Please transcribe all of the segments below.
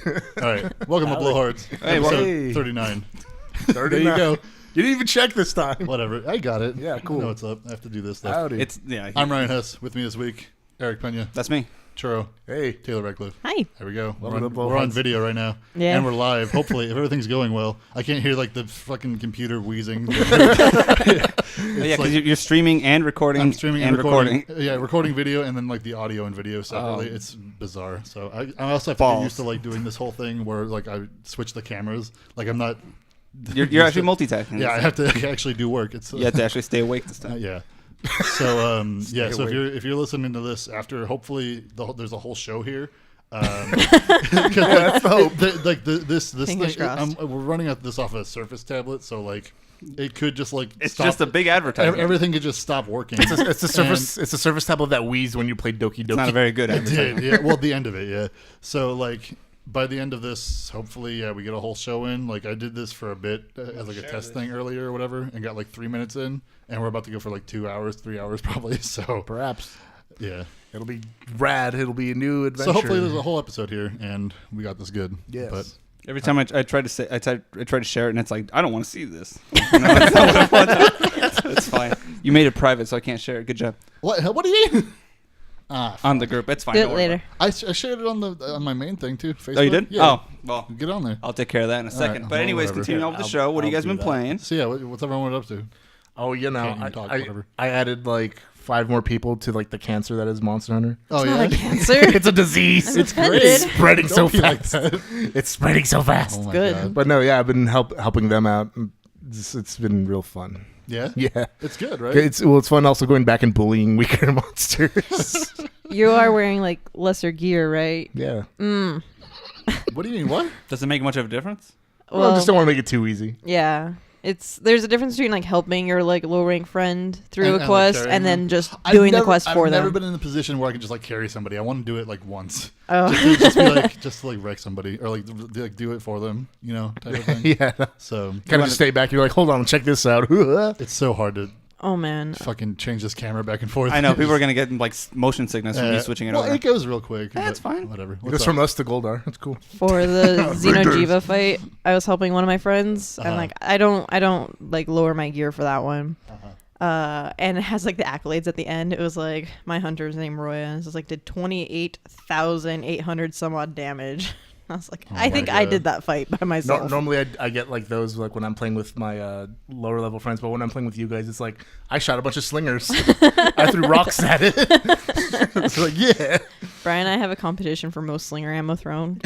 All right. Welcome to Blowhards. Hey, episode 39. 39. There you go. You didn't even check this time. Whatever. I got it. Yeah, cool. I know what's up. I have to do this stuff. Howdy. I'm Ryan Hess. With me this week, Erick Peña. That's me. Churro. Hey. Taylor Radcliffe. Hi. There we go. Welcome to We're on video right now. Yeah. And we're live. Hopefully, if everything's going well. I can't hear like the fucking computer wheezing. Yeah, because you're streaming and recording. I'm streaming and recording. Yeah, recording video and then like the audio and video separately. It's bizarre. So I also have to get used to like doing this whole thing where like I switch the cameras. Like I'm not. You're actually multitasking. Yeah, I have to actually do work. It's you have to actually stay awake this time. yeah. So yeah. So awake. if you're listening to this after, hopefully there's a whole show here. That's the hope. This Fingers thing, crossed. we're running this off a Surface tablet, so like it could just like It's stop. just a big advertisement. Everything could just stop working. It's a Surface. It's a Surface tablet that wheezed when you played Doki Doki. It's not a very good It advertisement. did, yeah. Well, the end of it, yeah. So like by the end of this, hopefully, yeah, we get a whole show in. Like I did this for a bit as like a test thing earlier or whatever, and got like 3 minutes in, and we're about to go for like 2 hours, 3 hours probably. So Perhaps. yeah. It'll be rad. It'll be a new adventure. So hopefully there's a whole episode here, and we got this good. Yes. But Every time I try to say, I try to share it, and it's like I don't want to see this. You know, that's not what I want. It's fine. You made it private, so I can't share it. Good job. what do you mean? On the group, it's fine. Do Don't it worry later. I shared it on my main thing too. Facebook. about it. Oh, you did? Yeah. Oh, well, Get on there. I'll take care of that in a second. right. But Well, anyways, whatever. continuing on with the I'll- show. What have you I'll guys do been that. playing? So yeah, what's everyone up to? Oh, you know, Can't even talk, whatever. I added like 5 more people to like the cancer that is Monster Hunter. Oh Not yeah. a cancer. It's a disease. I'm It's offended. It's spreading so Don't be like fast. that. It's spreading so fast. Oh my good. God. But no, yeah, I've been helping them out. It's been real fun. Yeah. Yeah. It's good, right? It's fun also going back and bullying weaker monsters. You are wearing like lesser gear, right? Yeah. What do you mean? What? Does it make much of a difference? Well, I just don't want to make it too easy. yeah. There's a difference between like helping your like low rank friend through And, a quest carrying and them. then just doing the quest for I've them. never been in a position where I can just like carry somebody. I want to do it like once. Oh. Just to like wreck somebody or like do it for them, you know, type of thing. Yeah. So Kind of just stay back. You're like, hold on, check this out. it's so hard to Oh man. fucking change this camera back and forth. I know people are gonna get like motion sickness from you Yeah. switching it well, over. it goes real quick. Yeah, it's but fine. Whatever. It What's goes up? from us to Goldar. That's cool. For the Raiders. Xenojiva fight, I was helping one of my friends, and Uh-huh. like I don't like lower my gear for that one. And it has like the accolades at the end. It was like my hunter's name Roya, and it was like did 28,800 some odd damage. I was like, Oh I my think I God. did that fight by myself. Normally, I get like those like when I'm playing with my lower level friends, but when I'm playing with you guys, it's like I shot a bunch of slingers. I threw rocks at it. It's like yeah. Brian and I have a competition for most slinger ammo thrown.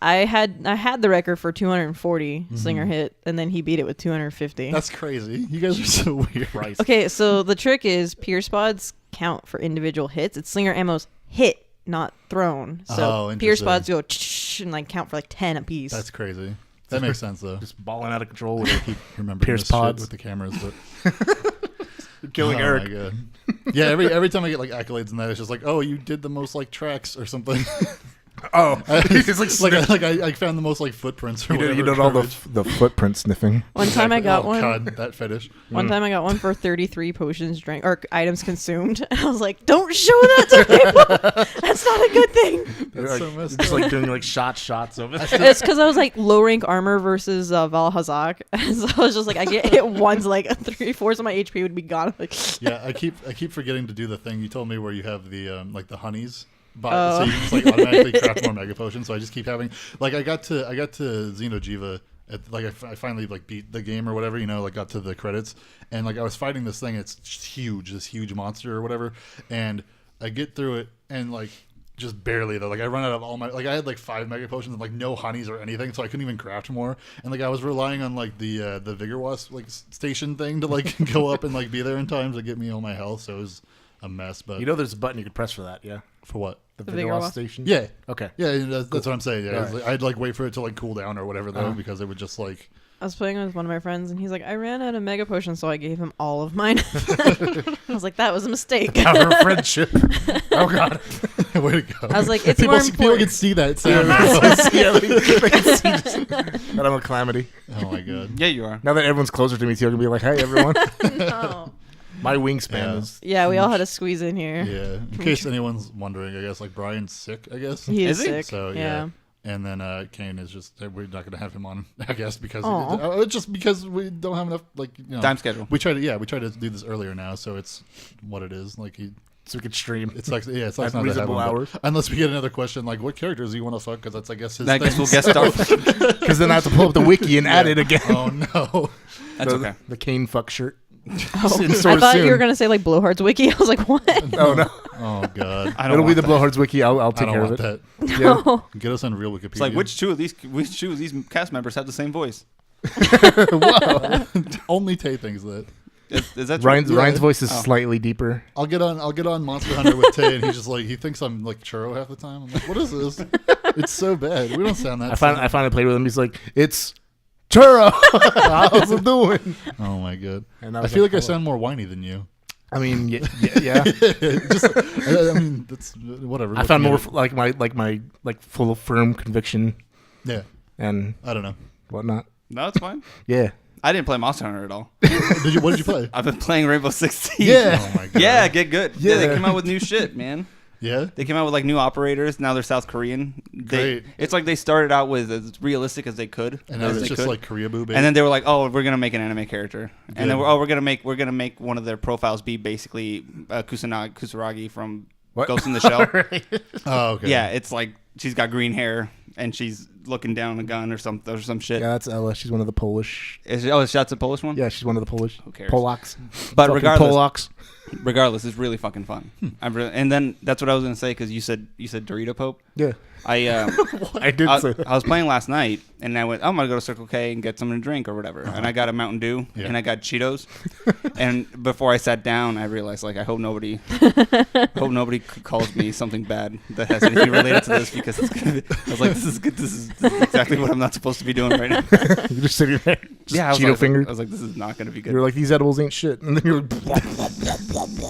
I had the record for 240 slinger hit, and then he beat it with 250. That's crazy. You guys are so weird. Right. Okay, so the trick is pierce pods count for individual hits. It's slinger ammo's hit, not thrown. Oh, So interesting. pierce pods go and like count for like 10 apiece. That's crazy. That makes sense though. Just balling out of control with it. Keep remembering Pierce this shit pods. with the cameras, but Killing oh Eric. My God. Yeah, every time I get like accolades and that, it's just like, oh, you did the most like tracks or something. Oh, it's like I found the most like footprints or whatever. you did all coverage. the footprint sniffing. One time I got oh, one. God, that fetish. One time I got one for 33 potions drank or items consumed, and I was like, "Don't show that to people. That's not a good thing." That's so messed just up. like doing like shots of it. It's because I was like low rank armor versus Val Hazak, and so I was just like, I get hit once, like 3/4 of my HP would be gone. I'm like, Yeah, I keep forgetting to do the thing you told me where you have the like the honeys. But Oh. so you just like automatically craft more mega potions. So I just keep having like I got to Xenojiva like I finally like beat the game or whatever, you know, like got to the credits and like I was fighting this thing. It's huge, this huge monster or whatever, and I get through it and like just barely though. Like I run out of all my like I had like 5 mega potions and like no honeys or anything, so I couldn't even craft more. And like I was relying on like the Vigor Wasp like station thing to like go up and like be there in time to get me all my health. So it was a mess. But You know, there's a button you could press for that. Yeah. for what? The Vigor Vigor Wasp Wasp? station. Yeah. Okay. Yeah, that's what I'm saying. Yeah, Alright. I'd like wait for it to like cool down or whatever though, because it would just like. I was playing with one of my friends, and he's like, I ran out of mega potions, so I gave him all of mine. I was like, that was a mistake. Power of friendship. Oh God. Way to go! I was like, it's people, more people important. can see that sound. Yeah, they can see just- that I'm a calamity. Oh my God! Yeah, you are. Now that everyone's closer to me, too, I can be like, "Hey, everyone." No. My wingspan Yeah. is. Yeah, we all had to squeeze in here. Yeah, in case anyone's wondering, I guess like Brian's sick. I guess He is Is he? sick. So yeah. yeah, And then Kane is just we're not going to have him on, I guess, because Aw. just because we don't have enough Time schedule. We tried to do this earlier now, so it's what it is. Like So we could stream. it's like it's like At not to have reasonable him, but hours. unless we get another question like what characters do you want to fuck? Because that's I guess his. I guess thing. we'll guest star. Because then I have to pull up the wiki and add it again. Oh no. That's okay. The Kane fuck shirt. Oh, In I store thought soon. you were gonna say like Blowhards Wiki. I was like, what? Oh no, Oh god. I don't it'll be want the that. Blowhards wiki. I'll I take don't care of want it. that. Yeah. No. Get us on real Wikipedia. It's like which two of these cast members have the same voice? Only Tay thinks that. Is that true? Ryan's voice is Oh. slightly deeper. I'll get on Monster Hunter with Tay, and he's just like he thinks I'm like churro half the time. I'm like, what is this? It's so bad. We don't sound that. I finally played with him. He's like, it's churro. How's it doing? Oh my god. And I was feel like I hello. sound more whiny than you. I mean, yeah. Just, I mean, that's whatever. I found more Looking at my full of firm conviction it. Yeah, and I don't know. whatnot. No, it's fine. Yeah. I didn't play Monster Hunter at all. What did you play? I've been playing Rainbow Six Siege. Yeah. Oh my god. Yeah, get good. Yeah, they Yeah. came out with new shit, man. Yeah. They came out with like new operators. Now they're South Korean. Great. It's like they started out with as realistic as they could, And now as it's they just could. like Korea boo, baby. And then they were like, "Oh, we're gonna make an anime character," and then Good. we're gonna make one of their profiles be basically Kusaragi from What? Ghost in the Shell. oh, okay. Yeah, it's like she's got green hair and she's looking down a gun or some shit. Yeah, that's Ella. She's one of the Polish. Is that's a Polish one? Yeah, she's one of the Polish. Who cares? Polacks. But Fucking regardless, Polacks. regardless, it's really fucking fun. And then that's what I was gonna say because you said Dorito Pope. Yeah. I I did say that. I was playing last night, and I went, I'm going to go to Circle K and get something to drink or whatever. And I got a Mountain Dew, Yeah. and I got Cheetos. And before I sat down, I realized, like, I hope nobody calls me something bad that has anything related to this, because it's gonna be, I was like, this is good. This is exactly what I'm not supposed to be doing right now. You're just sitting there. Just Yeah, I was Cheeto like, fingered. I was like, this is not going to be good. You're like, these edibles ain't shit. And then you're like,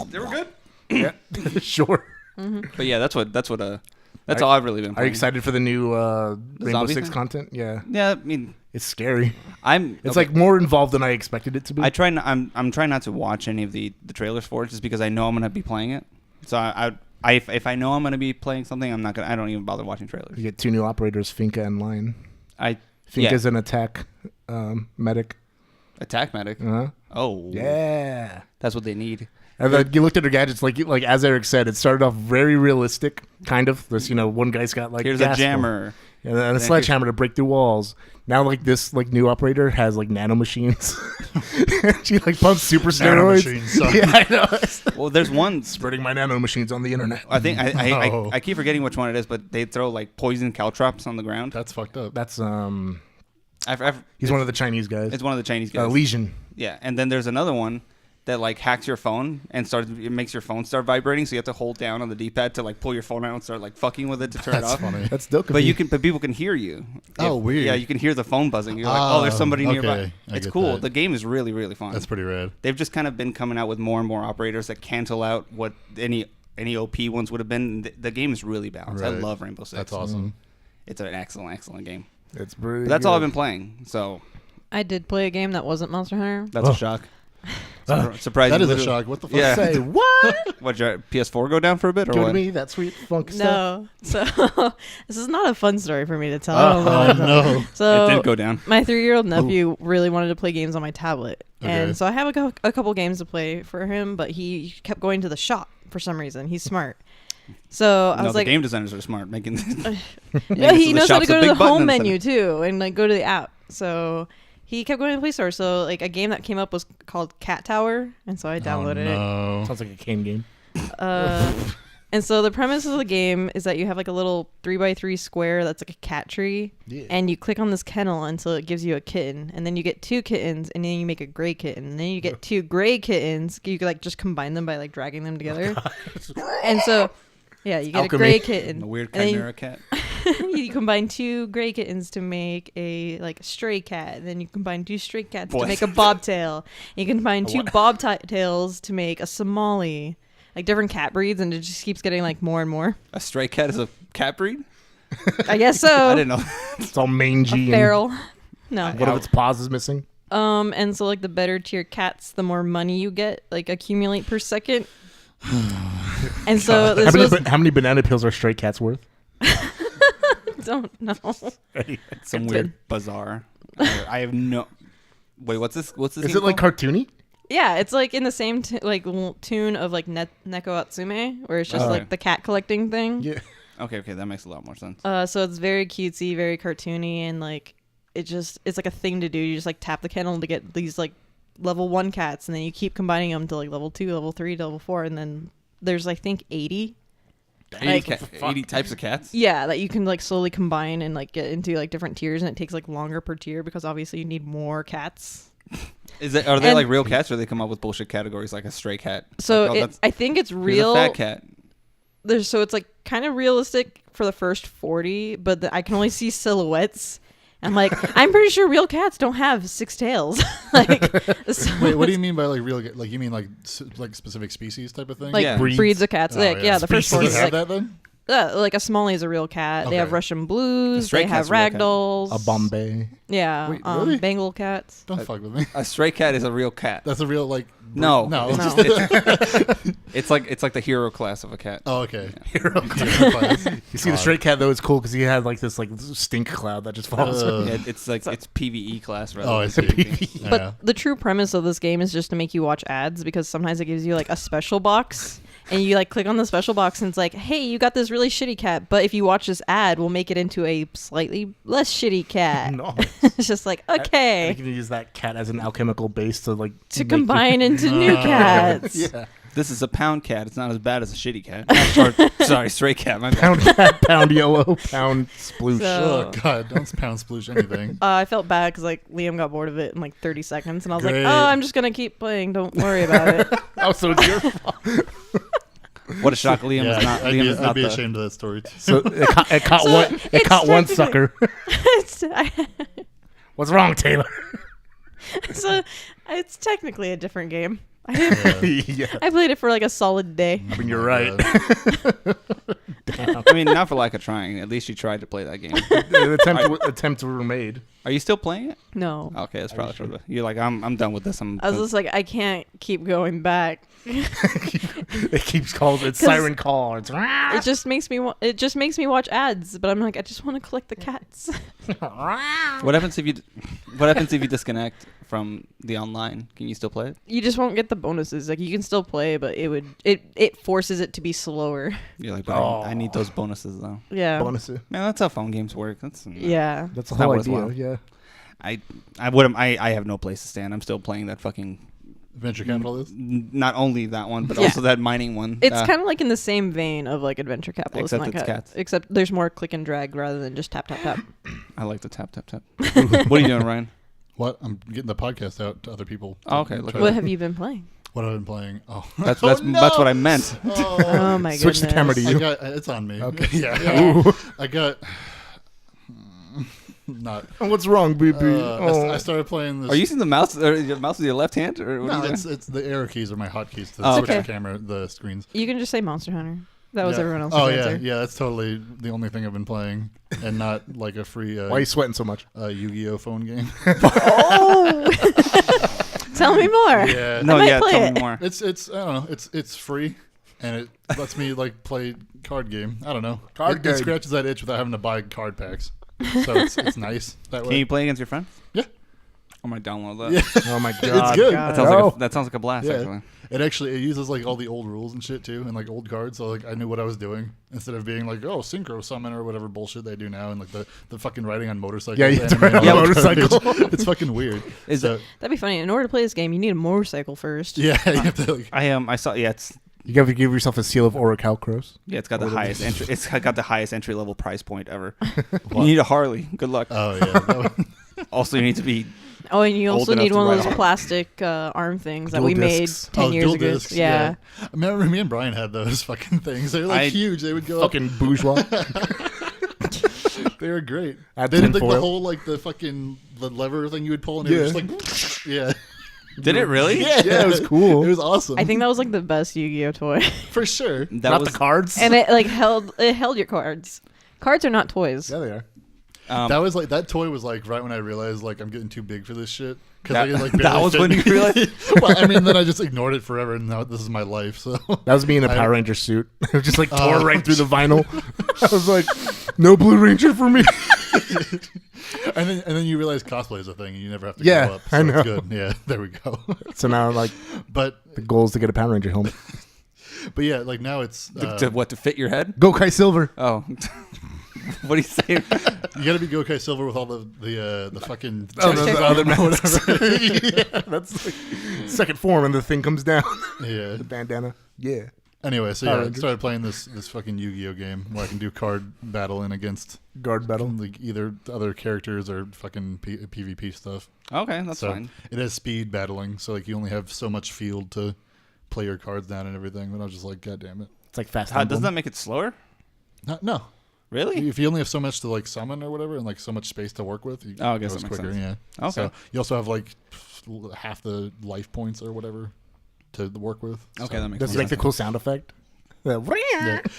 They were good. yeah, sure. But yeah, that's all I've really been Are playing. you excited for the new Rainbow zombie Six thing? content? Yeah. Yeah, I mean, It's scary. it's It's like more involved than I expected it to be. I'm trying not to watch any of the trailers for it, just because I know I'm gonna be playing it. So if I know I'm gonna be playing something, I don't even bother watching trailers. You get two new operators, Finka and Lion. Finka's an attack medic. Attack medic. Uh-huh. Oh, Yeah. that's what they need. And then you looked at her gadgets, like as Eric said, it started off very realistic, kind of. There's, one guy's got like Here's gas a jammer. and then a sledgehammer to break through walls. Now, like this, new operator has like nano machines. She like pumps super steroids. Nanomachines, son. Yeah, I know. Well, there's one. Spreading my nano machines on the internet. I think No. I keep forgetting which one it is, but they throw like poison caltrops on the ground. That's fucked up. That's He's he's one of the Chinese guys. It's one of the Chinese guys. Legion. Yeah, and then there's another one that like hacks your phone and it makes your phone start vibrating, so you have to hold down on the D-pad to like pull your phone out and start like fucking with it to turn it That's off. funny. That's dope. But people can hear you. Oh, weird. Yeah, you can hear the phone buzzing. You're like, oh, there's somebody okay. nearby. I It's get cool. that. The game is really, really fun. That's pretty rad. They've just kind of been coming out with more and more operators that cancel out what any OP ones would have been. The game is really balanced. I Right. love Rainbow Six. That's awesome. It's an excellent game. It's pretty. But that's all I've good. been playing. So I did play a game that wasn't Monster Hunter. that's Oh. a shock. Surprising. That is a literally- shock. What the fuck? Yeah. Say what? What, your PS4 go down for a bit or Give what? me that sweet funk stuff. No, so this is not a fun story for me to tell. Oh no. So It did go down. my 3-year-old nephew really wanted to play games on my tablet, Okay. and so I have a couple games to play for him, but he kept going to the shop for some reason. He's smart. So I No, was the like, game designers are smart making. yeah, he the knows how to shop's a go to big the button home instead menu of- too, and like go to the app. So he kept going to the Play Store. So like a game that came up was called Cat Tower, and so I downloaded it. Oh, no. Sounds like a Kane game. And so the premise of the game is that you have like a little 3x3 square that's like a cat tree, Yeah. and you click on this kennel until it gives you a kitten, and then you get 2 kittens, and then you make a gray kitten, and then you get 2 gray kittens. You can like just combine them by like dragging them together, and so yeah, you get Alchemy. a gray kitten. A weird And then chimera cat. you combine 2 gray kittens to make a like stray cat, and then you combine 2 stray cats Boy. to make a bobtail. You can combine 2 bobtails to make a Somali. Like different cat breeds, and it just keeps getting like more and more. A stray cat is a cat breed? I guess so. I didn't know. It's all mangy. A and feral. No. what if its paws is missing? And so like the better tier cats, the more money you get, like accumulate per second. And so this was How many banana peels are stray cats worth? don't know. Some weird bazaar. I have no. Wait, what's this? What's this? Is it like cartoony? Yeah, it's like in the same tune of like Neko Atsume, where it's just like the cat collecting thing. Yeah. Okay, that makes a lot more sense. So it's very cutesy, very cartoony, and like it's like a thing to do. You just like tap the kennel to get these like level 1 cats, and then you keep combining them to like level 2, level 3, level 4, and then there's I think 80. 80 types of cats? Yeah, that you can like slowly combine and like get into like different tiers, and it takes like longer per tier because obviously you need more cats. Are they like real cats, or they come up with bullshit categories like a stray cat? So like, I think it's here's real. a fat cat. So it's like kind of realistic for the first 40, but I can only see silhouettes. I'm like, I'm pretty sure real cats don't have 6 tails. Like, so Wait, what do you mean by like real? Like you mean like specific species type of thing? like Yeah. breeds of cats. Oh, Like, yeah, the first Does 40. it have Like, that then? like a Smalley is a real cat. They have Okay. Russian A blues. stray They have cat's a real cat. ragdolls. A Bombay. Yeah, Wait, really? Bengal cats. Don't fuck with me. A stray cat is a real cat. That's a real like. No. no. It's, No. it's like the hero class of a cat. Oh, okay. Hero class. You see, the stray cat though is cool because he had like this like stink cloud that just follows him. Yeah, it's like it's PVE class rather Oh, I than see. PvP. But Yeah. the true premise of this game is just to make you watch ads, because sometimes it gives you like a special box and you like click on the special box and it's like, hey, you got this really shitty cat, but if you watch this ad, we'll make it into a slightly less shitty cat. No. It's just like, I okay, think you can use that cat as an alchemical base to like to make combine into new cats. Yeah. This is a pound cat. It's not as bad as a shitty cat. Or, sorry, stray cat. My bad. Pound cat, pound yellow, pound sploosh. So- Oh God! Don't pound sploosh anything. I felt bad because like Liam got bored of it in like 30 seconds, and I was Great. like, oh, I'm just gonna keep playing. Don't worry about it. Oh, so it's your fault. What a shock! Liam is not. I'd Liam be, is I'd not be the. ashamed of that story. Too. So it caught So one. It it's caught one technically- sucker. What's wrong, Taylor? So it's technically a different game. Yeah. I played it for like a solid day. I mean, you're right. I mean, not for lack of trying. At least you tried to play that game. The attempts were made. Are you still playing it? No. Okay, that's probably true. You're like, I'm done with this. I was just like, I can't keep going back. It keeps calling. It's siren call. It's It just makes me watch ads, but I'm like, I just want to collect the cats. What happens if you disconnect from the online? Can you still play it? You just won't get the bonuses. Like, you can still play, but it forces it to be slower. You're like, but I need those bonuses though. Yeah. bonuses. Man, that's how phone games work. That's Yeah. That's the Not whole worthwhile. idea. Yeah. I have no place to stand. I'm still playing that fucking. Venture capital is. Not only that one, but Yeah. also that mining one. It's kind of like in the same vein of like Adventure Capitalist. Except and it's like cats. Except there's more click and drag rather than just tap, tap, tap. I like the tap tap tap. What are you doing, Ryan? What? I'm getting the podcast out to other people. Oh, okay, look Try at What to- have you been playing? What I've been playing? Oh, That's Oh, that's no! that's what I meant. Oh my goodness. Switch the camera to you. I got. It's on me. Okay. Yeah. I got. Not. What's wrong, baby? I started playing this. Are you using the mouse? Or your mouse with your left hand, or what No, are you it's doing? the arrow keys are my hotkeys to Oh, switch okay. the camera, the screens. You can just say Monster Hunter. That was Yeah. everyone else's Oh answer. yeah. That's totally the only thing I've been playing, and not like a free Why are you sweating so much? Yu-Gi-Oh phone game. Oh! Tell me more. Yeah. No, might yeah. play Tell it. me more. It's I don't know. It's free, and it lets me like play card game. I don't know. Card It game. scratches that itch without having to buy card packs. So it's nice that Can way. you play against your friends? Yeah. I might download that. Yeah. Oh my god. It's good. That sounds like a blast. Yeah. Actually, It uses like all the old rules and shit too, and like old cards. So like I knew what I was doing instead of being like, oh, synchro summon or whatever bullshit they do now, and like the fucking riding on motorcycles. Yeah, you have to ride animated on all a the motorcycle. garbage. It's fucking weird. Is So, it? That'd be funny. In order to play this game, you need a motorcycle first. Yeah, you have to like. I saw. Yeah, it's You have to give yourself a seal of Orichalcros. it's got the What highest is it? entry. It's got the highest entry level price point ever. You need a Harley. Good luck. Oh yeah. that one- Also, you need to be. Oh, and you Old also enough need to one of ride those on. plastic arm things that Dual we discs. made 10 years dual ago. discs, Yeah. I remember me and Brian had those fucking things. They were like huge. They would go up. Fucking bourgeois. They were great. Add They did like tinfoil. the whole like the lever thing you would pull, and it was just like yeah. Did it really? Yeah, it was cool. It was awesome. I think that was like the best Yu-Gi-Oh toy. for sure. That Not was the cards. And it like held your cards. Cards are not toys. Yeah, they are. That was like that toy was like right when I realized like I'm getting too big for this shit. Because That- I could, like, that barely was fit when me. you realized? Well, I mean, then I just ignored it forever, and now this is my life. So That was me in a I- Power Ranger suit. It just like Oh. tore right through the vinyl. I was like, No Blue Ranger for me. and then you realize cosplay is a thing, and you never have to Yeah, go up. So I know. It's good. Yeah, there we go. So now, like, But the goal is to get a Power Ranger helmet. yeah, like now it's to fit your head? Go Kai Silver. Oh. What are you saying? you got to be Gokai Silver with all the fucking the other masks. whatever. Yeah, that's like second form, and the thing comes down. Yeah. The bandana. Yeah. Anyway, so Power yeah, I Rangers. started playing this fucking Yu-Gi-Oh game where I can do card battling against Guard battle. like either other characters or fucking PvP stuff. Okay, that's So fine. it has speed battling, so like you only have so much field to play your cards down and everything. But I was just like, God damn it! It's like fast. How, Emblem. doesn't that make it slower? No, Really? if you only have so much to like summon or whatever, and like so much space to work with, Oh, I guess goes that makes quicker. sense. Yeah. Okay. So you also have like half the life points or whatever to work with. Okay, So- that makes Does it sense. make the cool sound effect? Yeah.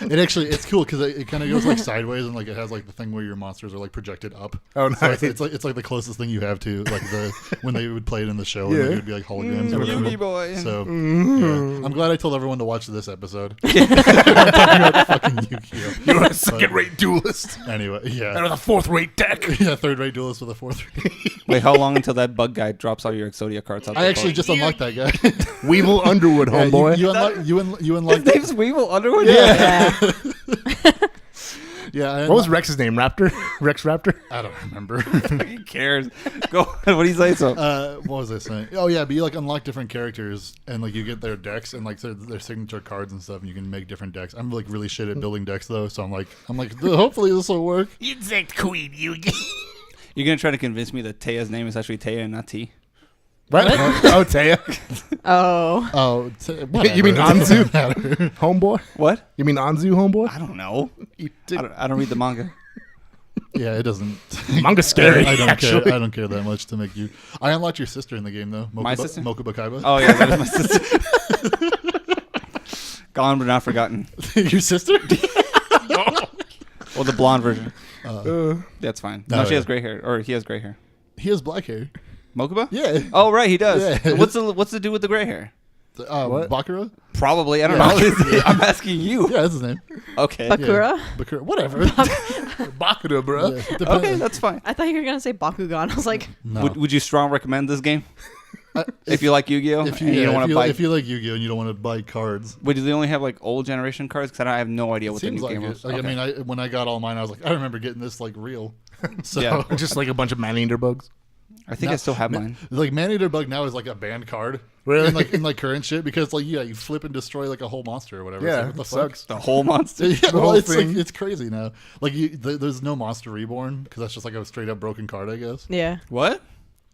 It's cool because it kind of goes like sideways, and like it has like the thing where your monsters are like projected up. Oh, So nice. it's like the closest thing you have to like the when they would play it in the show, Yeah. and it would be like holograms or whatever. Yugi boy. So Mm-hmm. yeah. I'm glad I told everyone to watch this episode. We're talking about fucking Yu-Gi-Oh. You're a second-rate duelist. Anyway, And yeah, with a fourth-rate deck. yeah, third-rate duelist with a fourth. Wait, how long until that bug guy drops all your Exodia cards out I the actually box? just unlocked that guy. Weevil Underwood, Yeah, homeboy. you unlocked. His name's Weevil Underwood? Yeah. Yeah, What was Rex's name? Raptor? Rex Raptor? I don't remember. Who cares? Go. What do you say? So What was I saying? Oh yeah, but you like unlock different characters and like you get their decks and like their signature cards and stuff, and you can make different decks. I'm like really shit at building decks though, so I'm like hopefully this will work. Insect Queen, Yugi. you're gonna try to convince me that Taya's name is actually Taya and not T? What? Oh, Taya. Oh. Oh, You mean Anzu? Matter. Homeboy? What? You mean Anzu, homeboy? I don't know. You I don't read the manga. Yeah, it doesn't. Manga's scary, I don't actually. care. I don't care that much to make you. I unlocked your sister in the game though. My sister? Mokuba Kaiba. Oh yeah, that is my sister. Gone but not forgotten. Your sister? Well, the blonde version. Uh, That's fine. No, No, she yeah. has gray hair, or he has gray hair. He has black hair. Mokuba? Yeah. Oh right, he does. Yeah. What's the dude with the gray hair? What? Bakura? Probably. I don't Yeah. know. I'm asking you. Yeah, that's his name. Okay. Bakura? Bakura. Whatever. Bakura, bro. Yeah, depends- Okay, that's fine. I thought you were going to say Bakugan. I was like, No. Would you strong recommend this game Uh, if you like Yu-Gi-Oh? If and you don't want to buy? if you like Yu-Gi-Oh and you don't want to buy cards, Wait, do they only have like old generation cards? Because I have no idea it what the seems new like game it. is. Like, Okay. I mean, when I got all mine, I was like, I remember getting this like real. So Yeah. Just like a bunch of man-eater bugs. I think I still have mine. like Man-Eater Bug now is like a banned card. Really? In like current shit because like you flip and destroy like a whole monster or whatever. It's Yeah, like, what the it fuck? sucks. The whole monster. Yeah, The well, whole it's like, thing. it's crazy now. Like there's no Monster Reborn because that's just like a straight up broken card, I guess. yeah. What?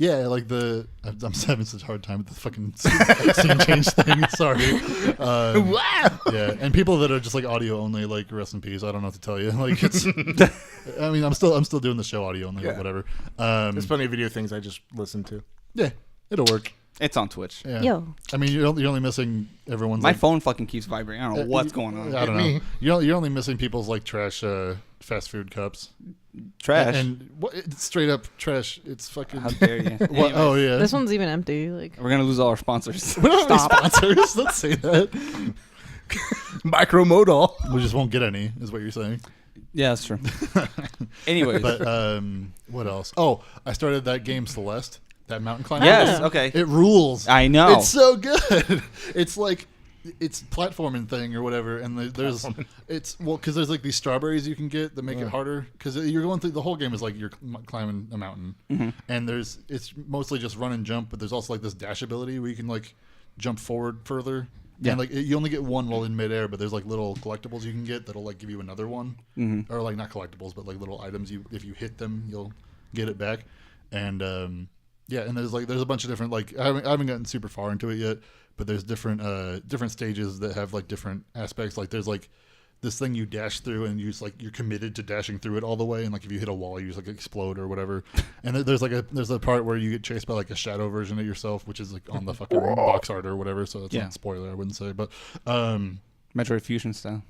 Yeah, like I'm having such a hard time with the fucking scene change thing. Sorry. Wow. Yeah, and people that are just like audio only, like rest in peace. I don't know what to tell you. Like it's. I mean, I'm still doing the show audio only, Yeah. but whatever. There's plenty of video things I just listen to. Yeah, it'll work. It's on Twitch. Yeah. Yo. I mean, you're only missing everyone's. My like, phone fucking keeps vibrating. I don't know what's going on. I don't know. Me. You're only missing people's like trash fast food cups. Trash. And what? It's straight up trash. It's fucking. How dare you? What? Anyways, Oh yeah. This one's even empty. Like, we're gonna lose all our sponsors. We don't have any sponsors. Don't say that. Micromodal. We just won't get any, is what you're saying. Yeah, that's true. Anyways, But what else? Oh, I started that game Celeste, that mountain climbing. yes, Yeah. okay. It rules. I know. It's so good. It's like it's platforming thing or whatever, and there's because there's like these strawberries you can get that make it harder because you're going through the whole game is like you're climbing a mountain, and it's mostly just run and jump, but there's also like this dash ability where you can like jump forward further. Yeah. And like you only get one while in midair, but there's like little collectibles you can get that'll like give you another one, or like not collectibles, but like little items. If you hit them, you'll get it back. And yeah, and there's a bunch of different like I haven't gotten super far into it yet, but there's different stages that have like different aspects. Like there's like this thing you dash through, and you're committed to dashing through it all the way. And like if you hit a wall, you just like explode or whatever. And there's a part where you get chased by like a shadow version of yourself, which is like on the fucking box art or whatever. So it's not a spoiler, I wouldn't say, but Metroid Fusion style.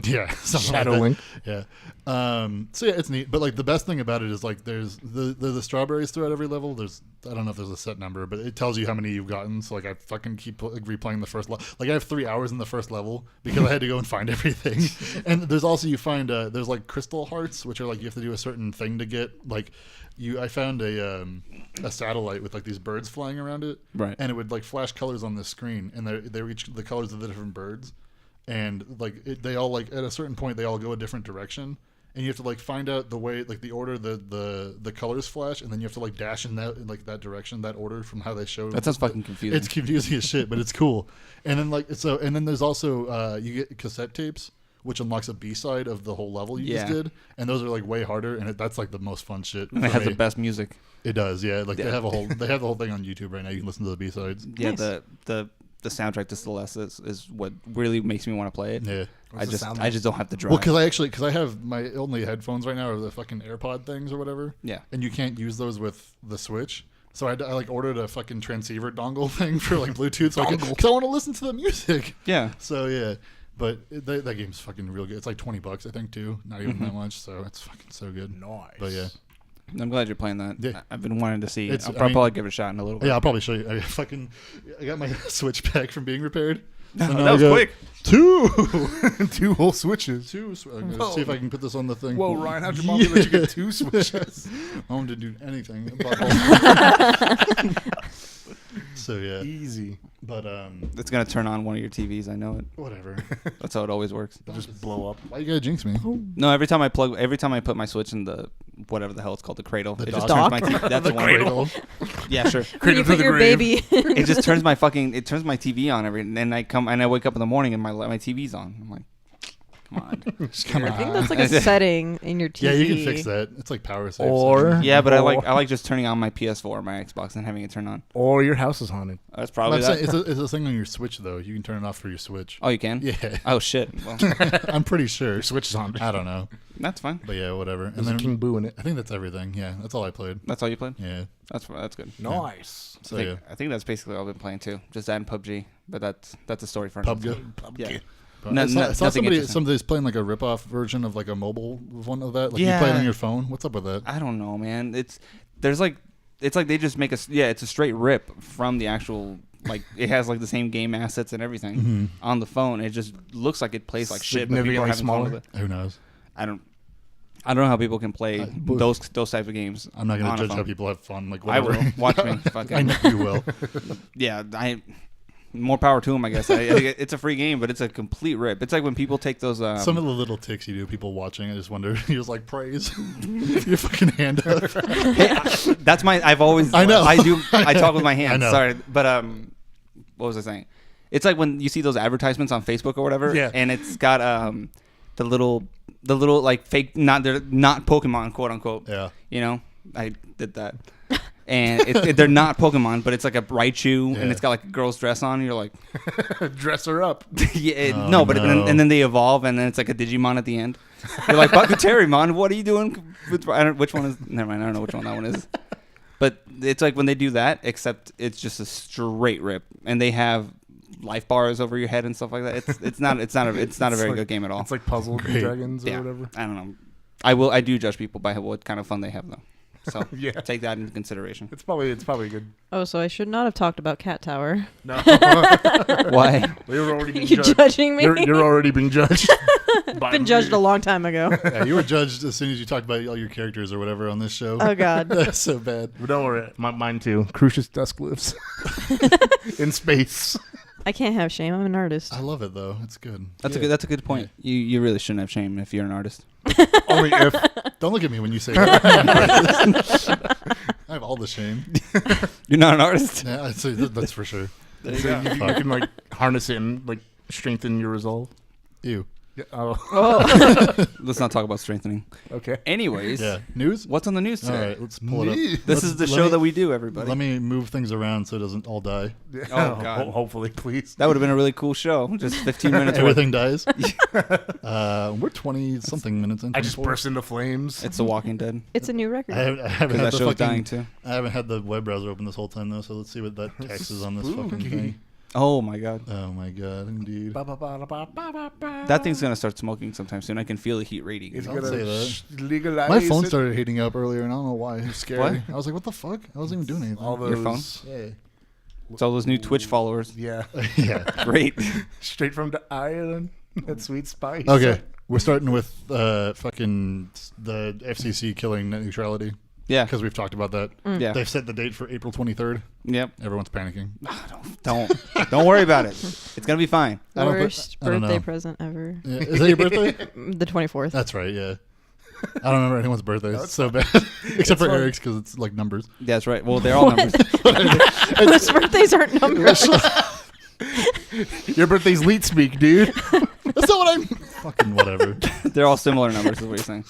Yeah, something Shadow like Link. that. Yeah. So yeah, it's neat. But like the best thing about it is like there's the strawberries throughout every level. I don't know if there's a set number, but it tells you how many you've gotten. So like I fucking keep replaying the first level. Like I have 3 hours in the first level because I had to go and find everything. And there's also you find there's like crystal hearts, which are like you have to do a certain thing to get. Like I found a satellite with like these birds flying around it, Right. and it would like flash colors on the screen, and they reach the colors of the different birds. And like they all like at a certain point they all go a different direction, and you have to like find out the way like the order the colors flash, and then you have to like dash in that direction, that order from how they show. That sounds fucking confusing. It's confusing as shit, but it's cool. And then and then there's also you get cassette tapes, which unlocks a B-side of the whole level you just did, and those are like way harder, and that's like the most fun shit. And it for has me. the best music. It does, yeah. Like Yeah. they have the whole thing on YouTube right now. You can listen to the B-sides. Yeah, Nice. the soundtrack to Celeste is what really makes me want to play it. Yeah. What's the sound I just don't have the drive. Well, because I have my only headphones right now are the fucking AirPod things or whatever. Yeah. And you can't use those with the Switch. So I like ordered a fucking transceiver dongle thing for like Bluetooth, so because I want to listen to the music. Yeah. So yeah, but that game's fucking real good. It's like $20, I think, too. Not even Mm-hmm. that much. So it's fucking so good. Nice. But yeah, I'm glad you're playing that. Yeah. I've been wanting to see it. It's- I'll I mean- probably give it a shot in a little bit. yeah. I'll probably show you. I got my Switch back from being repaired. Oh, So now that I was got quick. 2. 2 whole switches. I'm gonna see if I can put this on the thing. Whoa, Ryan, how'd your mom let you get 2 switches? Mom didn't do anything. So yeah, Easy. but It's gonna turn on one of your TVs. I know it. whatever. That's how it always works. Just blow up. Why you gotta jinx me? No, every time I put my Switch in the whatever the hell it's called, the cradle, The it just dock? turns my that's The the one. cradle. Yeah, sure. When Cradle you to put the your grave. baby. It just turns my TV on and I wake up in the morning and my TV's on. I'm like, come on. Come I on. think that's like a setting in your TV. Yeah, you can fix that. It's like power save. Or- Yeah, but I like just turning on my PS4 or my Xbox and having it turn on. Or your house is haunted. That's I'm probably saying that. it's a thing on your Switch though. You can turn it off for your Switch. Oh, you can? Yeah, Oh shit. Well, I'm pretty sure. Your Switch is haunted. I don't know, that's fine. but yeah, whatever. And There's a then King Boo in it. I think that's everything. Yeah, that's all I played. That's all you played? Yeah, That's good. Nice. so I yeah, think, I think that's basically all I've been playing too. Just that and PUBG, but that's a story for another time. PUBG. Yeah. But No- I saw, no- I saw nothing interesting. somebody's playing like a rip-off version of like a mobile one of that. Like you Yeah. play it on your phone. What's up with that? I don't know, man. It's like they just make it's a straight rip from the actual like it has like the same game assets and everything Mm-hmm. on the phone. It just looks like it plays like shit, but people are Significantly having fun smaller. with it. Who knows? I don't know how people can play but- those types of games. I'm not on gonna a judge phone. how people have fun. Like I whatever. will watch me. I Fucking know you will. yeah. More power to them, I guess. It's a free game, but it's a complete rip. It's like when people take those. Some of the little ticks you do, people watching, I just wonder. He was like, praise your fucking hand up. That's my. I've always. I know. I talk with my hands. I know. Sorry, but what was I saying? It's like when you see those advertisements on Facebook or whatever, Yeah. and it's got the little like fake they're not Pokemon, quote unquote. Yeah. You know, I did that. And they're not Pokemon, but it's like a Raichu, Yeah. and it's got like a girl's dress on. And you're like, Dress her up. yeah, Oh, no, but no. And then they evolve, and then it's like a Digimon at the end. You're like, Buckaterrymon, what are you doing? I don't, which one is? Never mind, I don't know which one that one is. But it's like when they do that, except it's just a straight rip, and they have life bars over your head and stuff like that. It's not a very good game at all. It's like Puzzle Great. Dragons or yeah, whatever. I don't know. I do judge people by what kind of fun they have though. So Yeah. take that into consideration. It's probably good. Oh, so I should not have talked about Cat Tower. No. Why? We were already being You judged. judging me? You're already being judged. By Been me. judged a long time ago. Yeah, you were judged as soon as you talked about all your characters or whatever on this show. Oh God. That's so bad. But don't worry, mine too. Crucius Dusk lives in space. I can't have shame. I'm an artist. I love it though. It's good. That's a good point. You really shouldn't have shame if you're an artist. Only if Don't look at me when you say that. I have all the shame. You're not an artist. Yeah, I'd say that's for sure. you can like harness it and like strengthen your resolve. Ew. Yeah. Oh, Oh. Let's not talk about strengthening. okay. Anyways, Yeah. News? what's on the news All today? right, let's pull it up. Neat. This is the show that we do, everybody. Let me move things around so it doesn't all die. Oh, God. Hopefully, please. That would have been a really cool show. Just 15 minutes. worth. Everything dies. We're 20-something minutes in. I just 24. burst into flames. It's The Walking Dead. It's a new record. I haven't Because had that the show's fucking, dying too. I haven't had the web browser open this whole time though, so let's see what that text is on this fucking Spooky. thing. Oh my god. Oh my god, indeed. That thing's gonna start smoking sometime soon. I can feel the heat radiating. It's Don't gonna say that. legalize My phone it. started heating up earlier, and I don't know why. It was scary. What? I was like, what the fuck? I wasn't even doing anything. All those, Your phone? Yeah. It's all those new Twitch followers. Yeah. Yeah. Great. Straight from the island. That sweet spice. Okay. We're starting with fucking the FCC killing net neutrality Yeah. because we've talked about that. Yeah. They've set the date for April 23rd. Yep. Everyone's panicking. Don't worry about it. It's gonna be fine. I don't thi- Worst I don't birthday know. present ever. Yeah. Is that your birthday? The 24th. That's right. Yeah. I don't remember anyone's birthday. It's so bad, except for fine. Eric's because it's like numbers. That's right. Well, they're all numbers. Whose birthdays aren't numbers? Your birthday's leet speak, dude. That's not what I'm. Fucking whatever. They're all similar numbers, is what you're saying.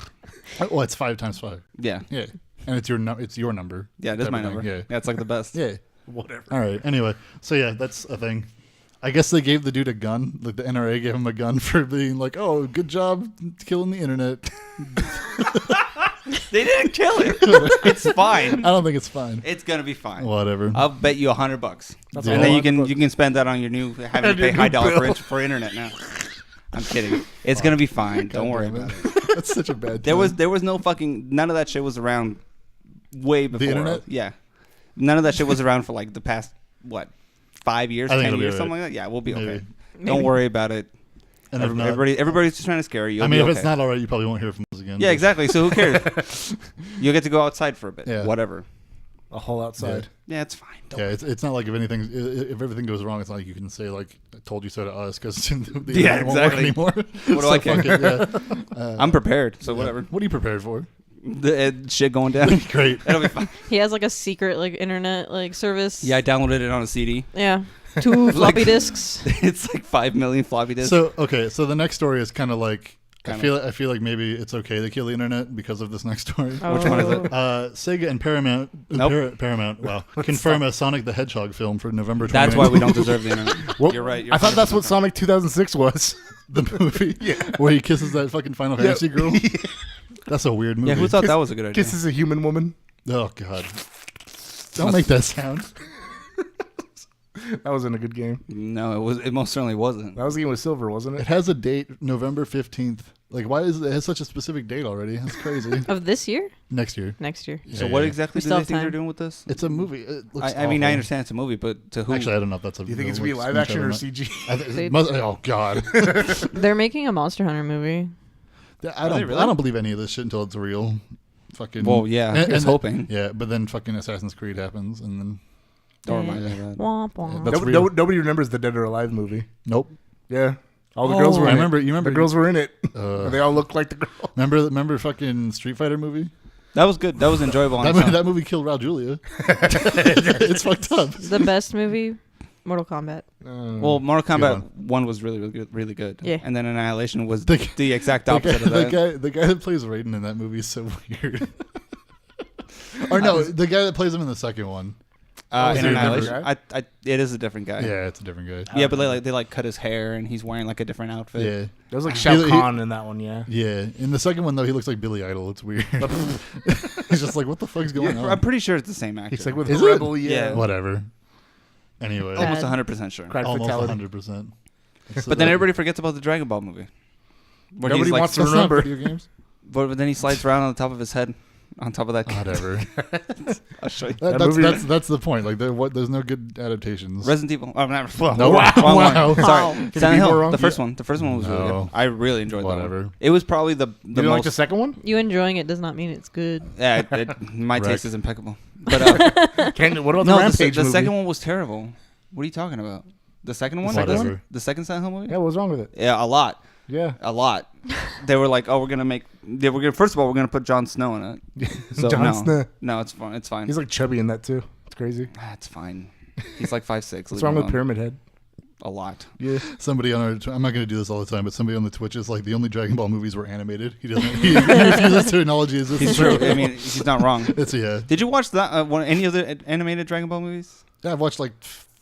Well, it's 5 times 5. Yeah. Yeah, and it's your number. Yeah, it is type my of thing. number. Yeah. Yeah, it's like the best. Yeah. Whatever. All right. Anyway, so yeah, that's a thing. I guess they gave the dude a gun. Like the NRA gave him a gun for being like, "Oh, good job killing the internet." They didn't kill him. It's fine. I don't think it's fine. It's gonna be fine. Whatever. I'll bet you $100, That's Yeah. and all then you $100. can spend that on your new having to pay high dollar for internet now. I'm kidding. It's gonna be fine. Don't worry damn about it. it. That's such a bad. There time. was no fucking none of that shit was around way before. internet? Yeah, none of that shit was around for like the past 5 years, I think 10 it'll be years, all something right. like that. Yeah, we'll be Maybe. okay. Don't worry about it. And if not, Everybody's just trying to scare you. I You'll mean, be if okay. it's not all right, you probably won't hear from us again. Yeah, but- exactly. So who cares? You'll get to go outside for a bit. Yeah. Whatever. A hole outside. Yeah, it's fine. Don't Yeah, it's not like if everything goes wrong, it's not like you can say like I told you so to us because the Yeah, internet won't work exactly. anymore. What do I fuck care? it, yeah. I'm prepared, so Yeah. whatever. What are you prepared for? The shit going down. Great. It'll be fine. He has like a secret like internet like service. Yeah, I downloaded it on a CD. Yeah. 2 floppy disks. It's like 5 million floppy disks. So okay, so the next story is kind of like Kinda. I feel like maybe it's okay to kill the internet because of this next story. Oh. Which one is it? Sega and Paramount. Nope. Paramount. Wow. Confirm a Sonic the Hedgehog film for November 29th. That's why we don't deserve the internet. Well, You're right. I thought that's what Sonic 2006 was. the movie where he kisses that fucking Final Fantasy girl. That's a weird movie. Yeah, who thought that was a good idea? Kisses a human woman. Oh god. Don't make that sound. That wasn't a good game. No, it was. It most certainly wasn't. That was the game with Silver, wasn't It it? has a date, November 15th. Like, why is it has such a specific date already? That's crazy. Of this year? Next year. Next year. So Yeah, what yeah. exactly We do still they have think they're time. doing with this? It's a movie. It looks I mean, I awful. understand it's a movie, but to who? Actually, I don't know if that's a. Do you think it's it going to be looks live action or screenshot CG? not. They- It must, oh god. They're making a Monster Hunter movie. I they don't. really? I don't believe any of this shit until it's real. Fucking. Well, yeah, it's hoping. Yeah, but then fucking Assassin's Creed happens, and then Don't remind me of that. Womp womp. That's real. Nobody remembers the Dead or Alive movie. Nope. Yeah. All the girls Oh, were I in remember. it. You remember? The girls were in it. Uh, They all looked like the girl. remember fucking Street Fighter movie? That was good. That was enjoyable. On That its movie, own. that movie killed Raul Julia. It's fucked up. The best movie? Mortal Kombat. Well, Mortal Good Kombat 1 was really good. Yeah. And then Annihilation was The- the exact The guy, opposite of that. the guy that plays Raiden in that movie is so weird. Or no, the guy that plays him in the second one. is In he a Annihilation, different it is a different guy. Yeah, it's a different guy. Yeah, but they cut his hair and he's wearing like a different outfit. Yeah, There was like Shao He- Kahn in that one, yeah. yeah. In the second one though, he looks like Billy Idol. It's weird. He's just like, what the fuck's going on? I'm pretty sure it's the same actor. He's like with Is the it? Rebel, yeah. Yeah. Whatever. Anyway, almost Bad. 100% sure. Cried almost fatality. 100%. But then everybody forgets about the Dragon Ball movie. Where Nobody he's like, wants to That's not remember. video games. but then he slides around on the top of his head, on top of that. Whatever. I'll show you. That's the point. Like, there's no good adaptations. Resident Evil. Oh, not, No. wow. Wow. Wow. Sorry. Wow. Could it Silent be more Hill. wrong? The first one. The first one was really No. good. I really enjoyed that Whatever. one. It was probably the You didn't like the most. second one? You enjoying it does not mean it's good. Yeah, my Wreck. taste is impeccable. But What about the no, Rampage the movie? second one was terrible. What are you talking about? The second one? Whatever. The second Silent Hill movie? Yeah, what's wrong with it? Yeah, a lot. Yeah. A lot. They were like, "Oh, we're gonna first of all, we're gonna put Jon Snow in it." So Jon no, Snow. no, it's fine. It's fine. He's like chubby in that too. It's crazy. It's fine. He's like 5'6". What's wrong with Pyramid Head? A lot. Yeah. Somebody on our, I'm not going to do this all the time, but somebody on the Twitch is like, the only Dragon Ball movies were animated. He doesn't. He refuses to acknowledge his He's existence. true. I mean, he's not wrong. It's yeah. Did you watch that? Any other animated Dragon Ball movies? Yeah, I've watched like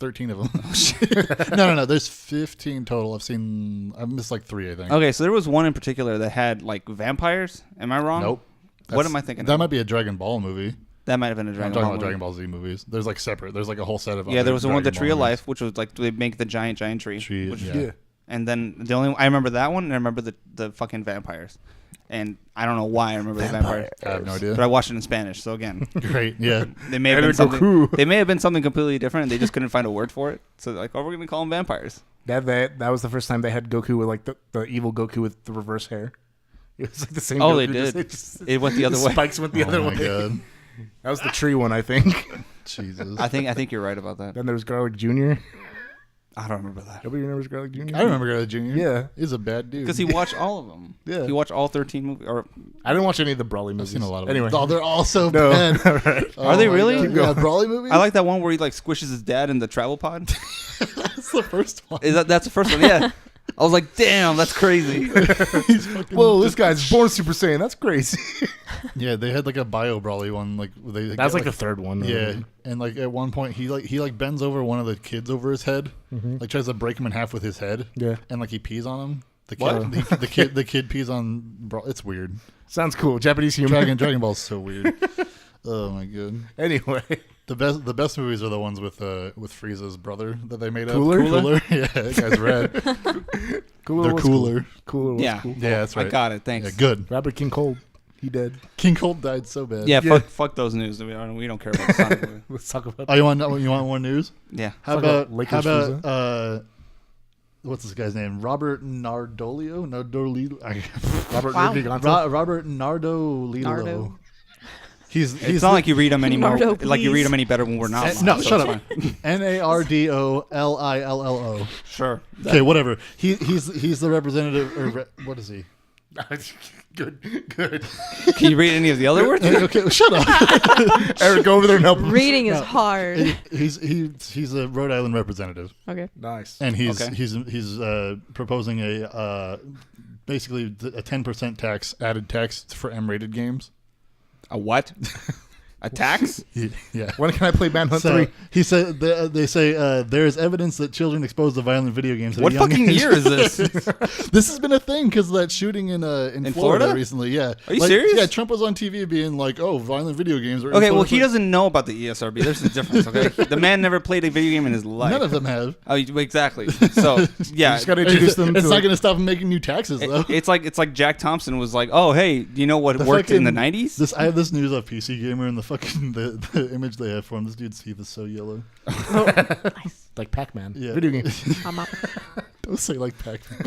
13 of them. No. There's 15 total. I've missed like 3, I think. Okay, so there was one in particular that had like vampires. Am I wrong? Nope. What am I thinking That of? might be a Dragon Ball movie. That might have been a I'm Dragon talking Ball. about Dragon Ball Z movies. There's like separate. There's like a whole set of. Yeah, other there was the one with the Dragon Tree of Ball movies. Life, which was like they make the giant tree. Tree, which, yeah. And then the only I remember that one, and I remember the fucking vampires. And I don't know why I remember the vampires. I have no idea. But I watched it in Spanish, so again, Great, yeah. they may have been Eric something. Goku. They may have been something completely different, and they just couldn't find a word for it. So they're like, oh, we're gonna call them vampires. That was the first time they had Goku with like the evil Goku with the reverse hair. It was like the same. Oh, Goku, they did. just- It went the other way. Spikes went the other Oh way. my god. That was the tree one, I think. Jesus. I think you're right about that. Then there was Garlic Jr. I don't remember that Nobody remembers Garlic Jr. I remember Garlic Jr. Yeah. He's a bad dude. because he watched all of them. Yeah. He watched all 13 movies. Or I didn't watch any of the Brawly I've movies. seen a lot of anyway. them. Oh, they're all so No. bad. All right. Oh Are they my really? God. Keep going. Yeah, Brawly movies? I like that one where he like squishes his dad in the travel pod. That's the first one. That's the first one? Yeah. I was like, damn, that's crazy. He's fucking Whoa, this guy's born Super Saiyan. That's crazy. Yeah, they had like a bio Brawly one. Like they That was like the third one. Yeah, and like at one point he bends over one of the kids over his head, like tries to break him in half with his head. Yeah. and like he pees on him. The What? kid, the kid pees on. It's weird. Sounds cool. Japanese humor. Dragon Ball's so weird. Oh my god. Anyway. The best movies are the ones with Frieza's brother that they made Cooler? up. Cooler? Yeah, that guy's red. Cooler They're was cooler. Cool. Cooler was Yeah. cool. Yeah, that's right. I got it. Thanks. Yeah, good. Robert King Cole. He dead. King Cold died so bad. Yeah, Yeah. fuck those news. We don't care about the Sonic movie. Let's talk about Oh, you want more news? Yeah. How Talk about about Lakers what's this guy's name? Robert Nardolio? Robert Wow. Rodriguez. Robert Nardolio. Nardo. He's It's not like you read them anymore. Nardo, Like you please. read them any better when we're not. no, live, so shut it's up. fine. Nardolillo. Sure. Okay, whatever. He's the representative. Or what is he? Good. Can you read any of the other words? Okay, shut up. Eric, go over there and help him. Reading is hard. He's a Rhode Island representative, Okay. Nice. and he's Okay. proposing basically a 10% added tax for M-rated games. A what? A tax? Yeah. When can I play Manhunt So 3? he said they say there is evidence that children exposed to violent video games. At What a young fucking age. year is this? This has been a thing because of that shooting in Florida? recently. Yeah. Are you serious? Yeah, Trump was on TV being like, "Oh, violent video games." Are Okay, well, influenced he by-" doesn't know about the ESRB. There's a difference, okay? The man never played a video game in his life. None of them have. Oh, exactly. So, yeah. just gotta introduce them It's to not like, going to stop them making new taxes though. It's like Jack Thompson was like, "Oh, hey, do you know what worked in the '90s?" I have this news off PC Gamer, and the image they have for him. This dude's teeth is so yellow. Nice. like Pac-Man. Yeah. Video games. I'm up. Don't say like Pac-Man.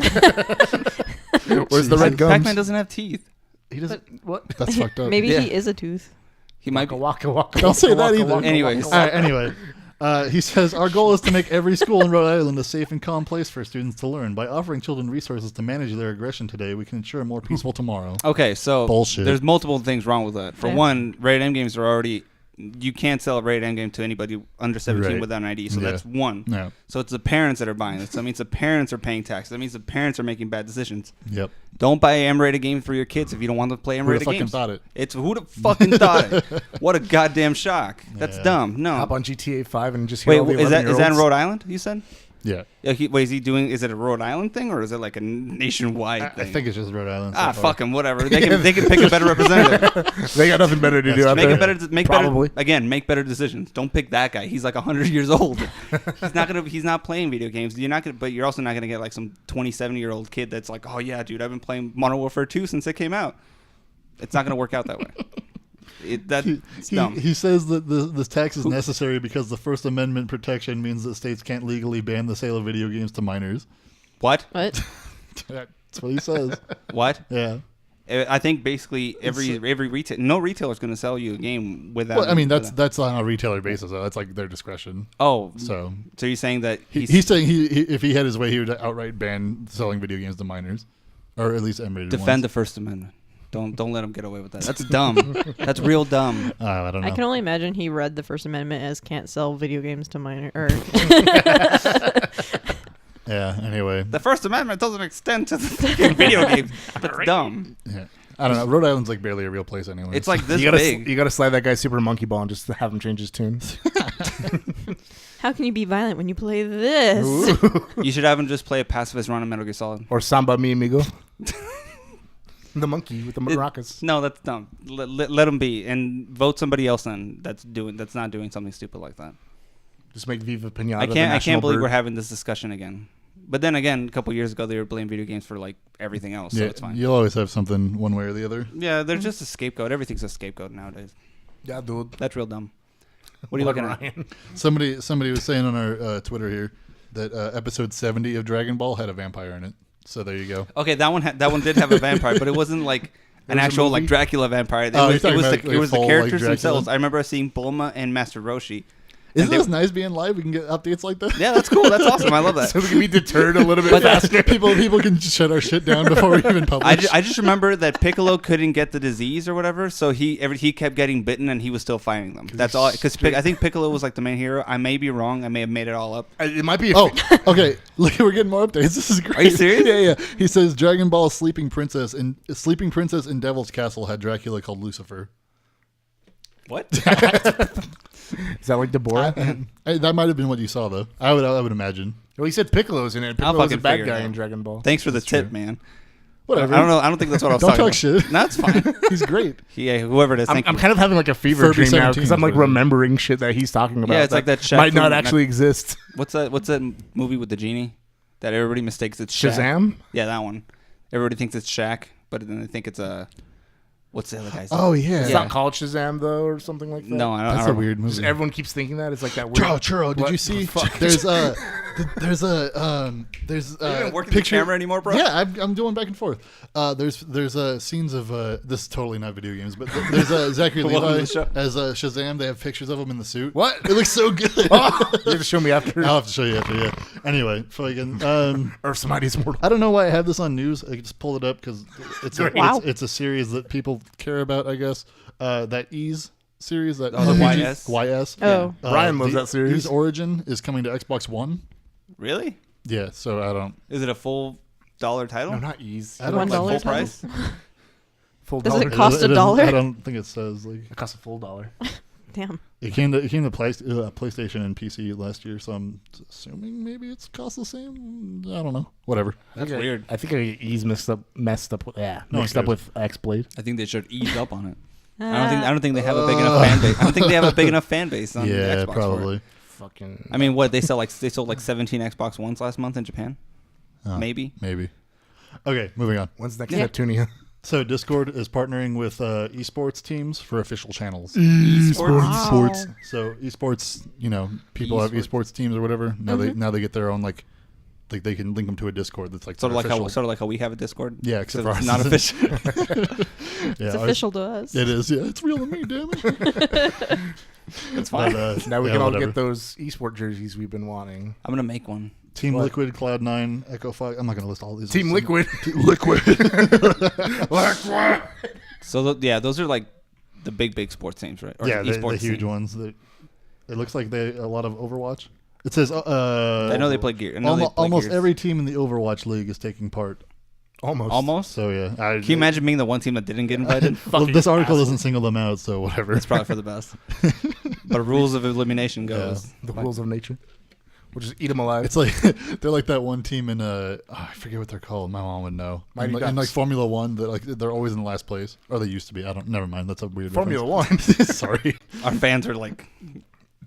Where's the red gums? Pac-Man doesn't have teeth. He doesn't. What? That's fucked up. Maybe Yeah. he is a tooth. He might be. Waka waka. Don't say that waka, either. waka, Anyways. waka, All right, anyway, he says, our goal is to make every school in Rhode Island a safe and calm place for students to learn. By offering children resources to manage their aggression today, we can ensure a more peaceful tomorrow. Okay, so Bullshit. there's multiple things wrong with that. For Yeah. one, rated M games are already. You can't sell a rated M game to anybody under 17 Right. without an ID. So Yeah. that's one. Yeah. So it's the parents that are buying this. That means the parents are paying taxes. That means the parents are making bad decisions. Yep. Don't buy M-rated games for your kids if you don't want them to play Who the M-rated fucking games. thought it? It's who the fucking thought it? What a goddamn shock. That's Yeah. dumb. No. Hop on GTA 5 and just hear Wait, all the is that in 11-year-olds. Rhode Island? You said? Yeah. Yeah, wait, is he doing? Is it a Rhode Island thing or is it like a nationwide I thing? think it's just Rhode Island. so Ah, far. fuck them. Whatever. They can pick a better representative. They got nothing better to do out Make there. a better. Make Probably. better. Again, make better decisions. Don't pick that guy. He's like 100 years old. He's not playing video games. You're not gonna. But you're also not gonna get like some 27-year-old kid that's like, oh yeah, dude, I've been playing Modern Warfare 2 since it came out. It's not gonna work out that way. It's dumb. He says that this tax is necessary because the First Amendment protection means that states can't legally ban the sale of video games to minors. What? What? That's what he says. What? Yeah. I think basically every retail, no retailer is going to sell you a game without. Well, I mean, that's on a retailer basis. Though. That's like their discretion. Oh, So so you're saying that he's saying if he had his way, he would outright ban selling video games to minors, or at least M-rated defend the ones. First Amendment. Don't let him get away with that. That's dumb. That's real dumb. I don't know. I can only imagine he read the First Amendment as can't sell video games to minor. Or Yeah. Anyway. The First Amendment doesn't extend to the fucking video games. That's dumb. Yeah. I don't know. Rhode Island's like barely a real place anyway. It's like this You gotta, big. you gotta slide that guy Super Monkey Ball and just have him change his tune. how can you be violent when you play this? You should have him just play a pacifist run on Metal Gear Solid. Or Samba Mi Amigo. The monkey with the maracas. No, that's dumb. Let them be and vote somebody else in that's not doing something stupid like that. Just make Viva Pinata. I can't believe we're having this discussion again. But then again, a couple years ago, they were blaming video games for like everything else, so it's fine. You'll always have something one way or the other. Yeah, they're just a scapegoat. Everything's a scapegoat nowadays. Yeah, dude. That's real dumb. What are you looking at? Somebody was saying on our Twitter here that episode 70 of Dragon Ball had a vampire in it. So there you go. Okay, that one did have a vampire, but it wasn't like an actual like Dracula vampire. It was the characters themselves. I remember seeing Bulma and Master Roshi. Isn't this nice being live? We can get updates like that. Yeah, that's cool. That's awesome. I love that. So we can be deterred a little bit faster. People can shut our shit down before we even publish. I just remember that Piccolo couldn't get the disease or whatever, so he kept getting bitten and he was still fighting them. That's all. Because I think Piccolo was like the main hero. I may be wrong. I may have made it all up. It might be. Okay. Look, we're getting more updates. This is great. Are you serious? Yeah. He says Dragon Ball Sleeping Princess in Devil's Castle had Dracula called Lucifer. What? Is that like Deborah? That might have been what you saw, though. I would imagine. Well, he said Piccolo's in it. Piccolo's a bad guy in Dragon Ball. Thanks for the tip, man. Whatever. I don't know. I don't think that's what I was Don't talking talk about. shit. No, it's fine. He's great. Yeah, whoever it is. I'm kind of having like a fever Furby dream now 17 because I'm like for you. remembering shit that he's talking about. Yeah, it's like that Shaq might not film, actually exist. What's that movie with the genie that everybody mistakes it's Shaq? Shazam? Yeah, that one. Everybody thinks it's Shaq, but then they think it's what's the other guy's name? Oh yeah. It's not called Shazam though, or something like that. No, I don't. That's I don't a weird movie. Just everyone keeps thinking that it's like that weird. Churro, did What you see? the fuck? There's You don't work in the picture camera anymore, bro? Yeah, I'm doing back and forth. There's scenes of this is totally not video games, but there's Zachary Welcome to Levi the show. as Shazam. They have pictures of him in the suit. What? It looks so good. You have to show me after. I'll have to show you after. Yeah. Anyway, fucking. Earth's Mightiest Mortal. I don't know why I have this on news. I just pulled it up because Wow. it's a series that people care about. I guess that Ease series that Oh, the YS? YS. Oh. Ryan loves that series. Ease Origin is coming to Xbox One. Really? Yeah, so I don't. Is it a full dollar title? No, not ease. I don't $1 Full price? Full Does dollar. it cost It doesn't- $1? I don't think it says like It costs a full dollar. Damn. it came to PlayStation and PC last year, so I'm assuming maybe it's cost the same. I don't know. Whatever. That's weird. I think ease mixed up with No mixed one up with X-Blade. I think they should ease up on it. I don't think they have a big enough fan base. I don't think they have a big enough fan base on Yeah, Xbox for it. probably. Fucking. I mean, what they sold like 17 Xbox Ones last month in Japan. Maybe. Okay, moving on. When's next Yeah. Neptunia? So Discord is partnering with esports teams for official channels. Wow. So esports, people have esports teams or whatever. Now they get their own like they can link them to a Discord that's like Sort of official. like how we have a Discord. Yeah, except for it's ours not isn't. official. Yeah, It's ours- official to us. It is. Yeah, it's real to me. Damn it. It's fine. Now we yeah, can all whatever. get those esport jerseys we've been wanting. I'm gonna make one. Team What? Liquid, Cloud9, Echo Fox. I'm not going to list all these. Team Liquid. Liquid. So those are like the big sports teams, right? Or Yeah, the esports huge teams. ones. It looks like a lot of Overwatch. It says. I know they play gear. I know they play Almost Gears. every team in the Overwatch league is taking part. Almost. So yeah. Can you imagine being the one team that didn't get invited? Well, this article doesn't single them out, so whatever. It's probably for the best. But rules of elimination goes. The rules of nature. We'll just eat them alive. It's like they're like that one team in I forget what they're called. My mom would know. Mighty In like Ducks. Formula One, they're always in last place, or they used to be. I don't. Never mind. That's a weird Formula reference. One. Sorry. Our fans are like,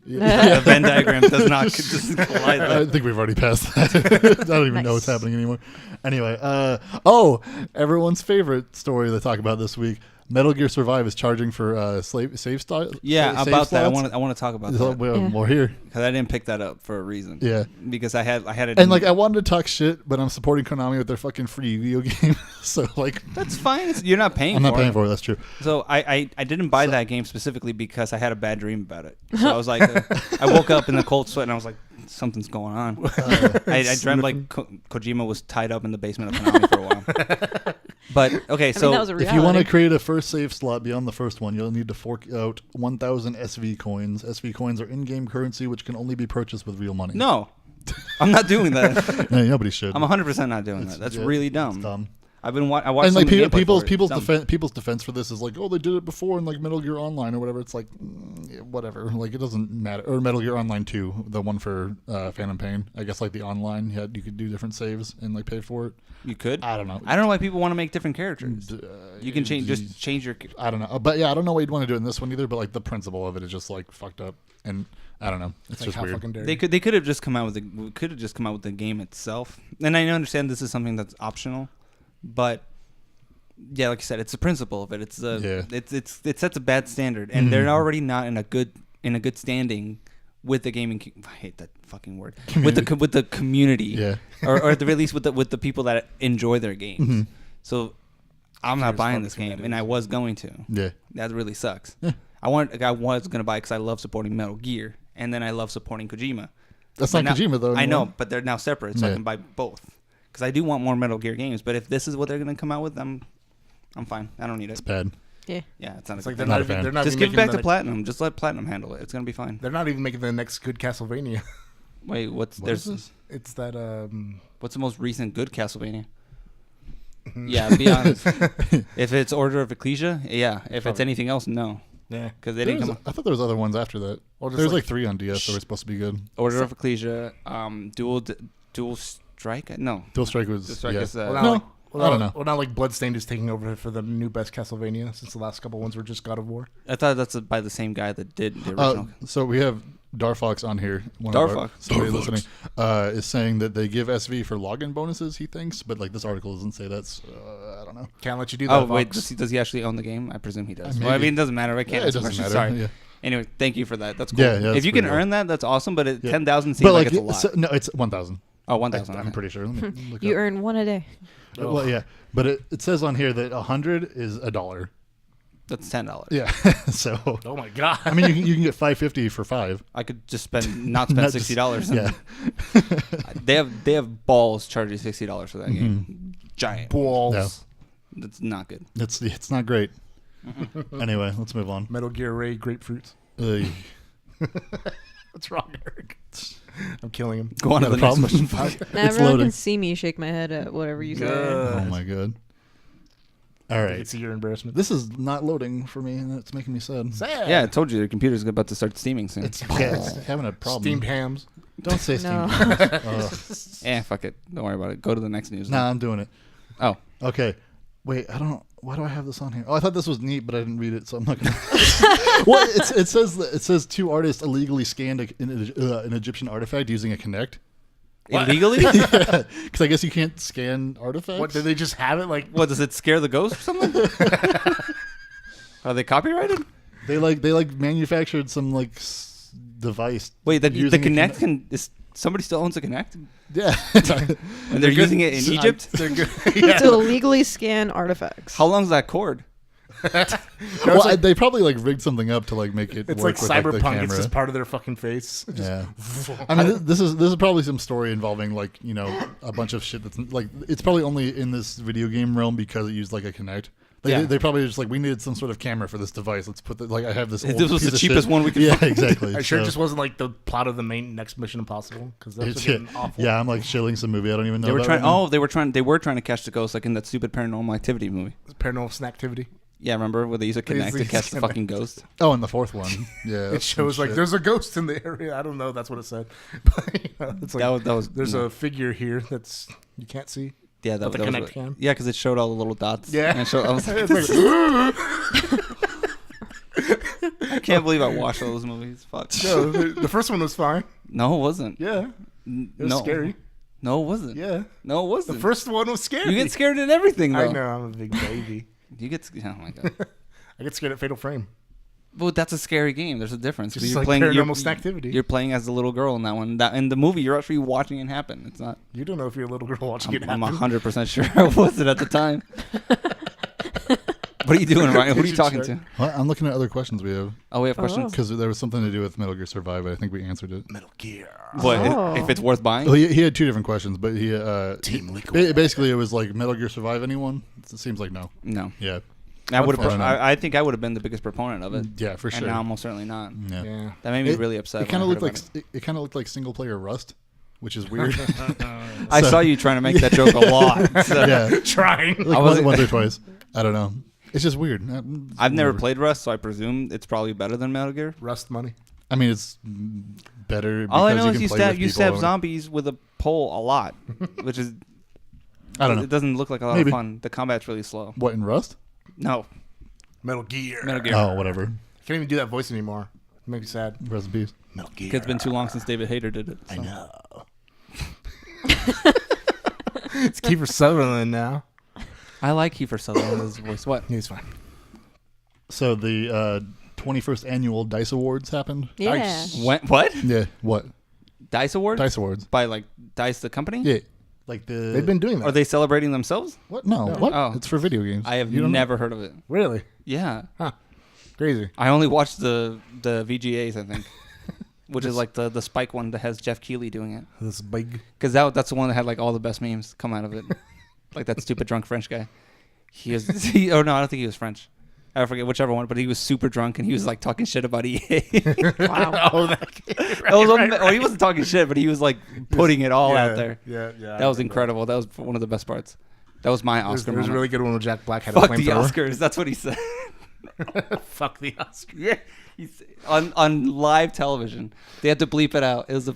Yeah. the Venn diagram does not just collide. I think we've already passed that. I don't even know what's Nice. happening anymore. Anyway, everyone's favorite story they talk about this week: Metal Gear Survive is charging for save style. Yeah, save about that. I slots. want to talk about So, that well, Yeah. more here. because I didn't pick that up for a reason. Yeah. because I had it. And like I wanted to talk shit, but I'm supporting Konami with their fucking free video game. So like that's fine. You're not paying. I'm not for paying it. for it. That's true. So I didn't buy that game specifically because I had a bad dream about it. So I was like, I woke up in the cold sweat and I was like, something's going on. I dreamt like Kojima was tied up in the basement of Konami for a while. But okay, so that was a If you reality. want to create a first save slot beyond the first one, you'll need to fork out 1,000 SV coins. SV coins are in-game currency, which can only be purchased with real money. no, I'm not doing that. No, nobody should. I'm 100% not doing that. That's Yeah, really it's dumb. dumb. I've been I watched And like some gameplay people's for it. people's defense for this is like, oh, they did it before in like Metal Gear Online or whatever. It's like, yeah, whatever. Like it doesn't matter. Or Metal Gear Online 2, the one for Phantom Pain. I guess like the online, you could do different saves and like pay for it. You could. I don't know. I don't know why people want to make different characters. You can change your. I don't know. But yeah, I don't know why you'd want to do it in this one either. But like the principle of it is just like fucked up, and I don't know. It's like just how weird. fucking dare They could have just come out with the game itself. And I understand this is something that's optional, but yeah, like you said, it's the principle of it. It's it sets a bad standard, and they're already not in a good standing with the gaming. I hate that fucking word. With the community, Yeah. or at the very least with the people that enjoy their games. Mm-hmm. So I'm not buying this game, and I was going to. Yeah. That really sucks. I was gonna buy because I love supporting Metal Gear, and then I love supporting Kojima. That's But not Kojima though. I know, anymore. but they're now separate, so I Yeah. can buy both. Because I do want more Metal Gear games, but if this is what they're gonna come out with, I'm fine. I don't need it. It's bad. Yeah. Yeah, it's not. It's A like good they're thing. not not a fan. even, they're not Just even give it back making to Platinum. Just let Platinum handle it. It's gonna be fine. They're not even making the next good Castlevania. Wait, What is this? It's that what's the most recent good Castlevania? Yeah, be honest. If it's Order of Ecclesia, yeah. If it's anything else, no. yeah. Because they didn't come. I thought there was other ones after that. Or just There's like- like 3 on DS that were supposed to be good. Order of Ecclesia, Dual Strike. No, Dual Strike was. Dual Strike yeah. is. Well, now, No, like, I don't know. Well, now like Bloodstained is taking over for the new best Castlevania since the last couple ones were just God of War. I thought that's by the same guy that did the original. So we have Darfox on here. Somebody listening is saying that they give SV for login bonuses. He thinks, but like this article doesn't say that's. I don't know. Can't let you do that. Oh wait, Fox. does he actually own the game? I presume he does. Maybe. Well, I mean, it doesn't matter. I can't. Yeah, it answer doesn't questions. matter. Sorry. Yeah. Anyway, thank you for that. That's cool. Yeah, that's if you can pretty earn that, that's awesome. But Yeah. 10,000 seems But like like, it's a lot. no, it's 1,000. Oh, 1,000. I'm pretty sure. Let me look You up. earn one a day. Well, yeah, but it says on here that 100 is $1. That's $10. Yeah, so Oh my god. I mean you can get 550 for 5. I could just not spend Not just- $60. Yeah, They have balls charging $60 for that game. Giant. balls. Yeah. That's not good. it's not great. Anyway, let's move on. Metal Gear Ray grapefruits. Ugh. What's wrong, Eric? I'm killing him. Go on to Not the a next problem. question. Now It's everyone loading. can see me shake my head at whatever you say. Oh my god. All I right, can see your embarrassment. this is not loading for me, and it's making me sad. Sad. Yeah, I told you the computer's about to start steaming soon. It's having a problem. Steamed hams. Don't say No. steamed. Fuck it. Don't worry about it. Go to the next news. Nah, I'm doing it. Oh. Okay. Wait, I don't. Why do I have this on here? Oh, I thought this was neat, but I didn't read it, so I'm not gonna. Well, it says 2 artists illegally scanned an Egyptian artifact using a Kinect. Illegally? Yeah, because I guess you can't scan artifacts. What, did they just have it? Like, What, does it scare the ghost or something? Are they copyrighted? They manufactured some device. Wait, the using a Kinect can... Somebody still owns a Kinect? Yeah. And they're using it in Egypt? they're good. Yeah. To illegally scan artifacts. How long's that cord? Well, they probably rigged something up to make it It's work like with the cyberpunk. camera. It's just part of their fucking face. Just, Yeah, I mean, this is probably some story involving a bunch of shit that's it's probably only in this video game realm because it used a Kinect. Yeah. They probably just we needed some sort of camera for this device. Let's put I have this. This old was piece the of cheapest shit. one we could Yeah, find. exactly. I sure it So, just wasn't the plot of the main next Mission Impossible because that's it's- getting awful. yeah, I'm shilling some movie I don't even know. They were about trying. right now. They were trying to catch the ghost in that stupid Paranormal Activity movie. Paranormal Snacktivity. Yeah, remember where they use a They Kinect to use catch the Kinect. fucking ghost? Oh, and the 4th one. Yeah, It that's some shows shit. there's a ghost in the area. I don't know. That's what it said. But it's That was there's a figure here that's you can't see. yeah but the that was Kinect what- can. yeah, because it showed all the little dots. Yeah. And it showed, I was like, It's like, I can't believe I watched all those movies. Fuck. no, the first one was fine. No, it wasn't. Yeah, it was no. scary. No, it wasn't. Yeah, No, it the wasn't. first one was scary. You get scared at everything, though. I know. I'm a big baby. You get. Oh my god. I get scared at Fatal Frame. Well, that's a scary game. There's a difference. Just You're like playing Paranormal Snacktivity. You're playing as the little girl in that one. That in the movie, you're actually watching it happen. It's not. You don't know if you're a little girl watching it I'm happen. 100% sure I wasn't at the time. What are you doing, Ryan? Who are you talking to? Well, I'm looking at other questions we have Oh, we have questions. because there was something to do with Metal Gear Survive. I think we answered it. Metal Gear. What Oh. if it's worth buying? Well, he had 2 different questions, but he Team Liquid. basically it was Metal Gear Survive anyone? It seems like no. No. Yeah. I would I don't know. have. I think I would have been the biggest proponent of it. Yeah, for And sure. now I'm most certainly not. Yeah. Yeah. That made me really upset. It kind of when I looked heard like it kind of looked like single player Rust. which is weird. I saw you trying to make that joke a lot. So. Yeah, Trying. like once or twice. I don't know. It's just weird. I've never played Rust, so I presume it's probably better than Metal Gear. Rust money. I mean, it's better. All I because know you is can play with you people stab and- zombies with a pole a lot, which is I don't know. It doesn't look like a lot Maybe. of fun. The combat's really slow. What in Rust? No, Metal Gear. Metal Gear. Oh, whatever. I can't even do that voice anymore. It makes me sad. Rest in peace. Metal Gear. It's been too long since David Hayter did it. I so. know. It's Kiefer Sutherland now. I like Kiefer Sutherland's voice. What? He's fine. So the 21st annual Dice Awards happened. Yeah. Nice. What? Yeah. What? Dice Awards? Dice Awards. By like Dice the company? Yeah. Like the. They've been doing that. Are they celebrating themselves? What? No. What? Oh. It's for video games. I have You don't know? never heard of it. Really? Yeah. Crazy. I only watched the VGAs, I think. Which is like the Spike one that has Jeff Keighley doing it. This big. Because that's the one that had like all the best memes come out of it. Like that stupid drunk French guy. Oh no, I don't think he was French. I forget whichever one, but he was super drunk and he was like talking shit about EA. Wow. Oh, that He wasn't talking shit, but he was like putting it all out there. Yeah. That was incredible. That was one of the best parts. That was my There's Oscar a moment. really good one with Jack Black had a Fuck the flamethrower. Oscars. That's what he said. Fuck the Oscars. Yeah, on live television. They had to bleep it out. It was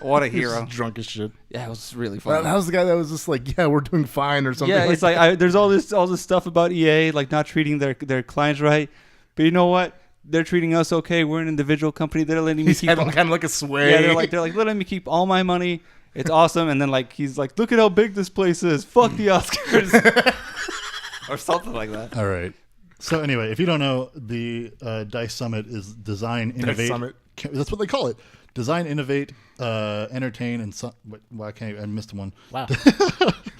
what a He's hero. just drunk as shit. Yeah, it was really Well, fun. that was the guy that was just like, yeah, we're doing fine or something. Yeah, it's like there's all this stuff about EA like not treating their clients right, but you know what? They're treating us okay. We're an individual company. They're letting me he's keep. having kind of like a sway. Yeah, they're like letting me keep all my money. It's awesome. And then like he's like, look at how big this place is. Fuck the Oscars, or something like that. All right. So anyway, if you don't know, the Dice Summit is Design, Innovate. Summit. That's what they call it. Design, Innovate, Entertain, and why can't I missed one? Wow.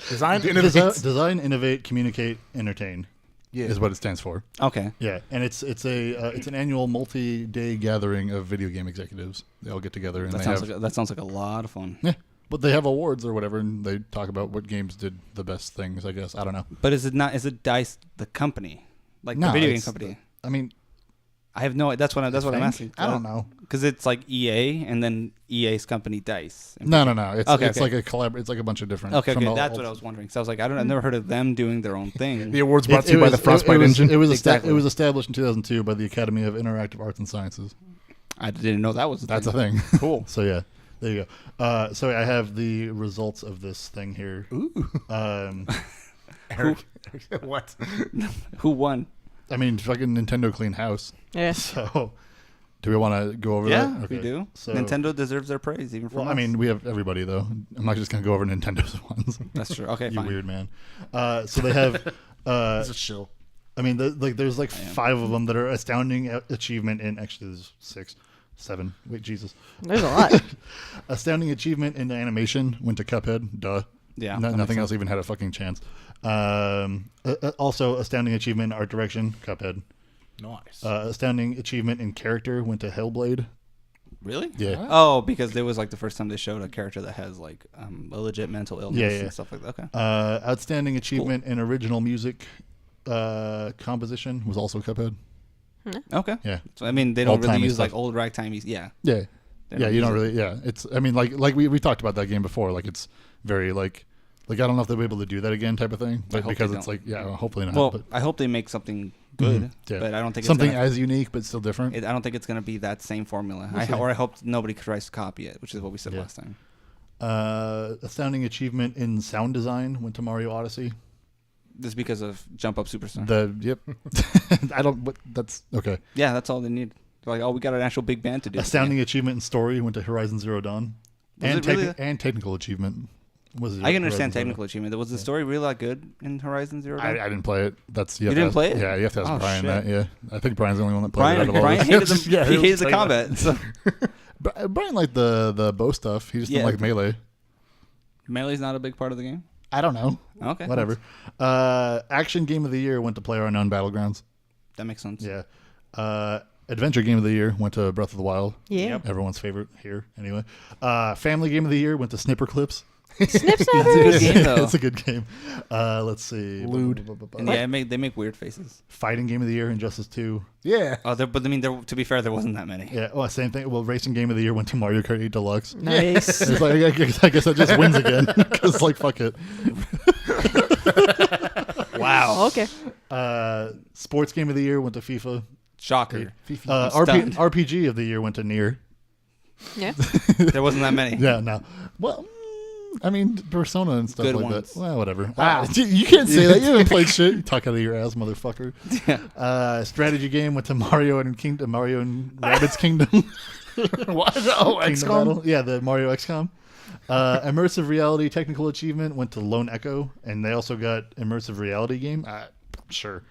Design, innovate. Design, Innovate, Communicate, Entertain. Yeah. Is what it stands for. Okay. Yeah, and it's an annual multi-day gathering of video game executives. They all get together and That sounds like a lot of fun. yeah. But they have awards or whatever, and they talk about what games did the best things. I guess I don't know. But is it Dice the company, like No, the video game it's company? I mean, I have no. That's what I'm think? asking. I don't know. Because it's like EA and then EA's company Dice. No. It's Okay, it's okay. like a collab. It's like a bunch of different. Okay, from all- that's what I was wondering. So I was like, I've never heard of them doing their own thing. The awards brought to you by the Frostbite engine. It was Exactly. it was established in 2002 by the Academy of Interactive Arts and Sciences. I didn't know that was. That's a thing. Cool. So yeah, there you go. So I have the results of this thing here. Ooh. Eric, what? Who won? I mean, fucking Nintendo clean house. Yeah. So, do we want to go over Yeah, that? we do. So, Nintendo deserves their praise, even from Well, us. I mean, we have everybody though. I'm not just gonna go over Nintendo's ones. That's true. Okay, You fine. weird man. So they have. It's a shill. I mean, there's like 5 of them that are astounding achievement in. Actually, there's 6, 7. Wait, Jesus. There's a lot. Astounding achievement in animation went to Cuphead. Duh. Yeah, No, that makes nothing sense. else even had a fucking chance. Also, astounding achievement in art direction. Cuphead. Nice. Astounding achievement in character went to Hellblade. Really? Yeah. Oh, because it was like the first time they showed a character that has like a legit mental illness Yeah. and stuff like that. Okay. Outstanding achievement in original music composition was also Cuphead. Okay. Yeah. So I mean, they don't really Old-timey use like stuff. old ragtime. Yeah. Yeah. They Yeah, you use don't it. really. Yeah, it's. I mean, like we talked about that game before. Like it's very like I don't know if they'll be able to do that again, type of thing. But hope because they it's don't. like well, hopefully not. Well, but I hope they make something good, yeah. but I don't think something it's gonna, as unique but still different. I don't think it's going to be that same formula. We'll see. I hope nobody tries to copy it, which is what we said Yeah. last time. Astounding achievement in sound design went to Mario Odyssey. Just because of Jump Up Superstar. Yep. I don't. But that's okay. Yeah, that's all they need. They're like, oh, we got an actual big band to do. Astounding achievement in story went to Horizon Zero Dawn. Was And it really and technical achievement was. I can understand Horizon Zero technical achievement. Was the story really that good in Horizon Zero Dawn. Dawn? I didn't play it. That's You didn't play it? Yeah, you have to ask Oh, Brian shit. that. Yeah, I think Brian's the only one that played it. Out of all Brian of us. hated the, Yeah, he he was hated the playing combat. So. Brian liked the bow stuff. He just Yeah. didn't like melee. Melee's not a big part of the game? I don't know. Okay. Whatever. Action game of the year went to PlayerUnknown Battlegrounds. That makes sense. Yeah. Adventure game of the year went to Breath of the Wild. Yeah. Everyone's favorite here, anyway. Family game of the year went to Snipper Clips. Snip It's a good game though. It's a good game. Let's see. Lewd. And yeah, they make weird faces. Fighting game of the year, Injustice 2. Yeah. Oh, but I mean, to be fair, there wasn't that many. Yeah. Oh, same thing. Well, racing game of the year went to Mario Kart 8 Deluxe. Nice. It's like, I guess that just wins again because like fuck it. Wow. Okay. Sports game of the year went to FIFA. Shocker. RP, RPG of the year went to Nier. Yeah. There wasn't that many. Yeah, no. Well, I mean, Persona and stuff Good like ones. that. Well, whatever. Wow. You can't say that. You haven't played shit. You talk out of your ass, motherfucker. Yeah. Strategy game went to Mario and Rabbids Kingdom. What? Oh, Kingdom XCOM? Battle. Yeah, the Mario XCOM. Immersive reality technical achievement went to Lone Echo, and they also got immersive reality game. Sure.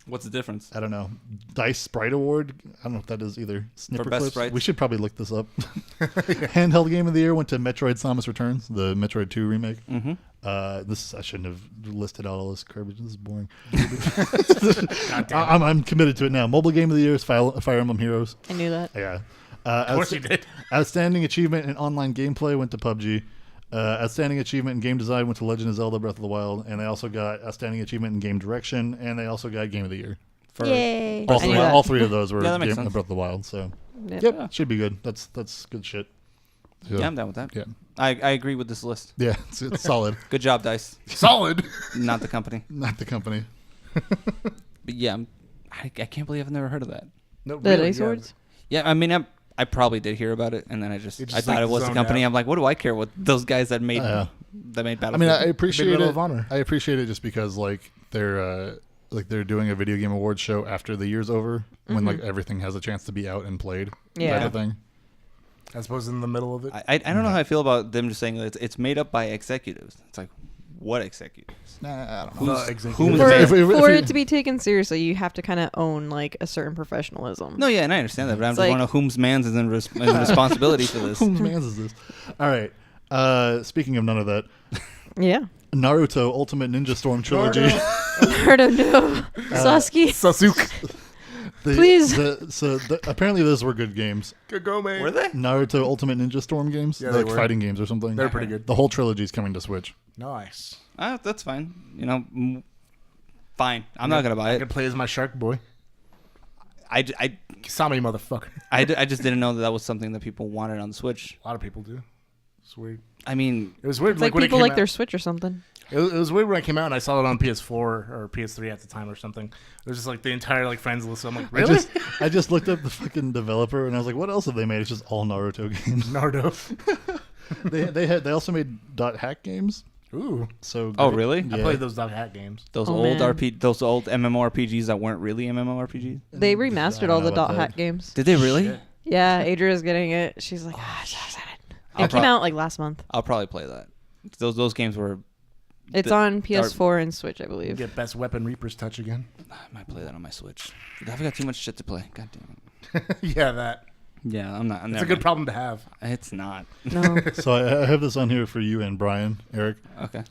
What's the difference? I don't know. Dice Sprite Award. I don't know if that is either. Snipper best clips. sprites? We should probably look this up. Handheld game of the year went to Metroid: Samus Returns, the Metroid 2 remake. Mm-hmm. I shouldn't have listed out all this garbage. This is boring. I'm committed to it now. Mobile game of the year is Fire Emblem Heroes. I knew that. Yeah. Of course you did. Outstanding achievement in online gameplay went to PUBG. Outstanding achievement in game design went to Legend of Zelda Breath of the Wild, and they also got outstanding achievement in game direction, and they also got game of the year. For Yay. all I knew three, that. all three of those were Yeah, that makes game, sense. Breath of the Wild. So Yep. yep, should be good. That's good shit. Yeah, I'm down with that. Yeah, I agree with this list. yeah, it's solid. Good job, Dice. Solid. Not the company. Not the company. But yeah, I can't believe I've never heard of that. No, The really, Dice yeah. Awards? Yeah, I mean, I probably did hear about it, and then I It just, thought like, it was the zoned company. out. I'm like, what do I care what those guys that made Yeah. I Battlefield? mean, I appreciate Medal it. of Honor. I appreciate it just because like they're doing a video game awards show after the year's over, when like everything has a chance to be out and played. Yeah. Type of thing. I suppose in the middle of it. I don't know how I feel about them just saying that it's made up by executives. It's like, what executives? Nah, I don't know. The executive. who's For, the- if for you- it to be taken seriously, you have to kind of own like a certain professionalism. No, yeah, and I understand that, but I'm It's just like- wondering whose man's is in responsibility for this. Whose man's is this? All right. Speaking of none of that, Yeah. Naruto Ultimate Ninja Storm Trilogy. Naruto, no. Sasuke. Sasuke. Please. Apparently those were good games. Good go, man. Were they? Naruto Ultimate Ninja Storm games. Yeah, They're they like were. fighting games or something. They're pretty good. The whole trilogy is coming to Switch. Nice. That's fine. You know, fine. I'm not gonna buy I it. could play as my shark boy. I Kisame, motherfucker. I just didn't know that was something that people wanted on the Switch. A lot of people do. It's weird. I mean, It was weird. It's like when it people came like out. their Switch or something. It was weird when I came out and I saw it on PS4 or PS3 at the time or something. It was just like the entire like friends list. I'm like, really? I just looked up the fucking developer and I was like, what else have they made? It's just all Naruto games. Naruto. They also made .hack games. Ooh. So Oh, great. really? I Yeah. played those Dog Hat games. those Oh, old man. those old MMORPGs that weren't really MMORPGs. They I remastered don't all know the about Dot that. Hack games. Did they really? Shit. Yeah, Adria's getting it. She's like, I'm so excited. I'll It came prob- out like last month. I'll probably play that. Those games were. It's The- on PS4 and Switch, I believe. Get Best Weapon Reaper's Touch again. I might play that on my Switch. I've got too much shit to play. God damn it. Yeah, that. Yeah, I'm not. It's a good problem to have. It's not. No. So I have this on here for you and Brian, Eric. Okay.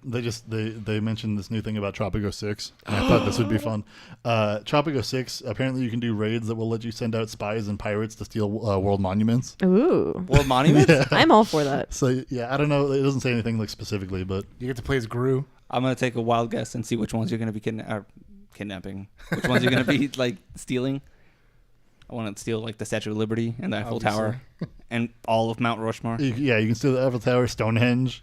They mentioned this new thing about Tropico 6, and I thought this would be fun. Tropico 6, apparently you can do raids that will let you send out spies and pirates to steal world monuments. Ooh. World Monuments? Yeah. I'm all for that. So yeah, I don't know. It doesn't say anything like specifically, but You get to play as Gru. I'm gonna take a wild guess and see which ones you're gonna be kidnapping. Which ones you're gonna be like stealing. I want to steal like the Statue of Liberty and the Eiffel Obviously. Tower and all of Mount Rushmore. you can steal the Eiffel Tower, Stonehenge,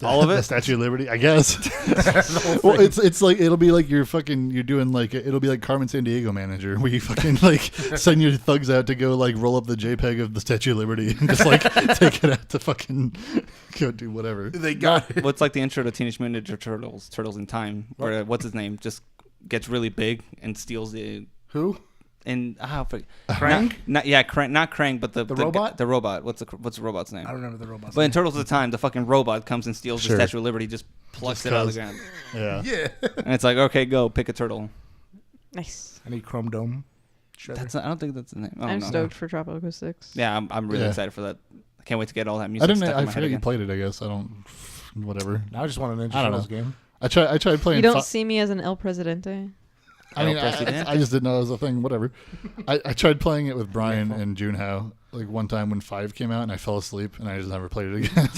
All of it? the Statue of Liberty, I guess. The whole Well, thing. it's like it'll be like you're doing like it'll be like Carmen Sandiego manager where you fucking like send your thugs out to go like roll up the JPEG of the Statue of Liberty and just like take it out to fucking go do whatever. They got it. What's like the intro to Teenage Mutant Ninja Turtles, Turtles in Time, where what's his name just gets really big and steals the Who? and Krang? Not Krang, not Krang, but the robot? The robot. What's the robot's name? I don't remember the robot. But in Turtles of the Time, the fucking robot comes and steals Sure. the Statue of Liberty, just plucks Just it out of the 'cause. ground, Yeah. Yeah. and it's like, okay, go pick a turtle. Nice. I need Chrome Dome. Shredder. I don't think that's the name. I don't I'm know. stoked for Tropico 6. Yeah, I'm really Yeah. excited for that. I can't wait to get all that I music didn't. stuck in I my head forget you again. played it. I guess I don't. Whatever. Now I just want an Ninja I don't Turtles know. game. I tried playing. You don't see me as an El Presidente? I mean, El Presidente? I just didn't know it was a thing. Whatever. I tried playing it with Brian and Junhao like one time when 5 came out, and I fell asleep, and I just never played it again.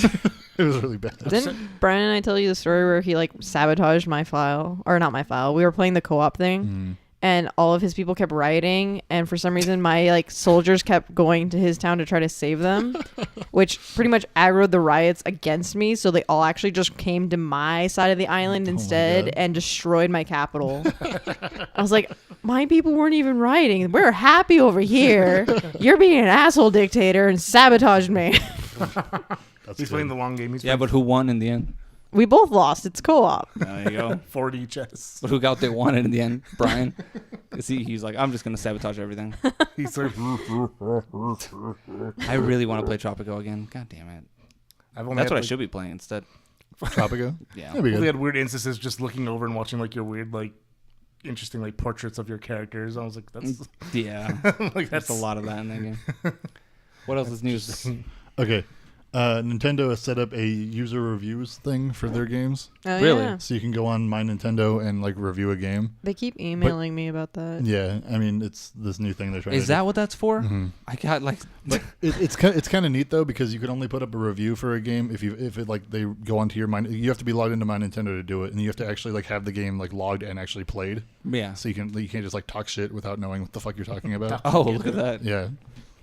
It was really bad. Didn't Brian and I tell you the story where he like sabotaged my file, or not my file? We were playing the co-op thing, and all of his people kept rioting, and for some reason my like soldiers kept going to his town to try to save them, which pretty much aggroed the riots against me. So they all actually just came to my side of the island instead and destroyed my capital. I was like, my people weren't even rioting. We're happy over here. You're being an asshole dictator and sabotaged me. He's playing the long game. But who won in the end? We both lost. It's co-op. There you go. 4D chess. But who got they won in the end? Brian. He's like, I'm just gonna sabotage everything. He's like, I really want to play Tropico again. God damn it. That's what I should be playing instead. Tropico? Yeah. That'd be good. We had weird instances just looking over and watching like your weird, like, interesting like portraits of your characters. I was like, that's like that's a lot of that in that game. What else is news? Okay. Nintendo has set up a user reviews thing for their games. Oh, Really? Yeah. So you can go on My Nintendo and like review a game. They keep emailing me about that. Yeah, I mean it's this new thing they're trying to Is that what that's for? I got like But it's kind of neat though because you can only put up a review for a game if it like they go onto your you have to be logged into My Nintendo to do it, and you have to actually like have the game like logged and actually played. yeah. So you can't just like talk shit without knowing what the fuck you're talking about. Oh, look at that. Yeah,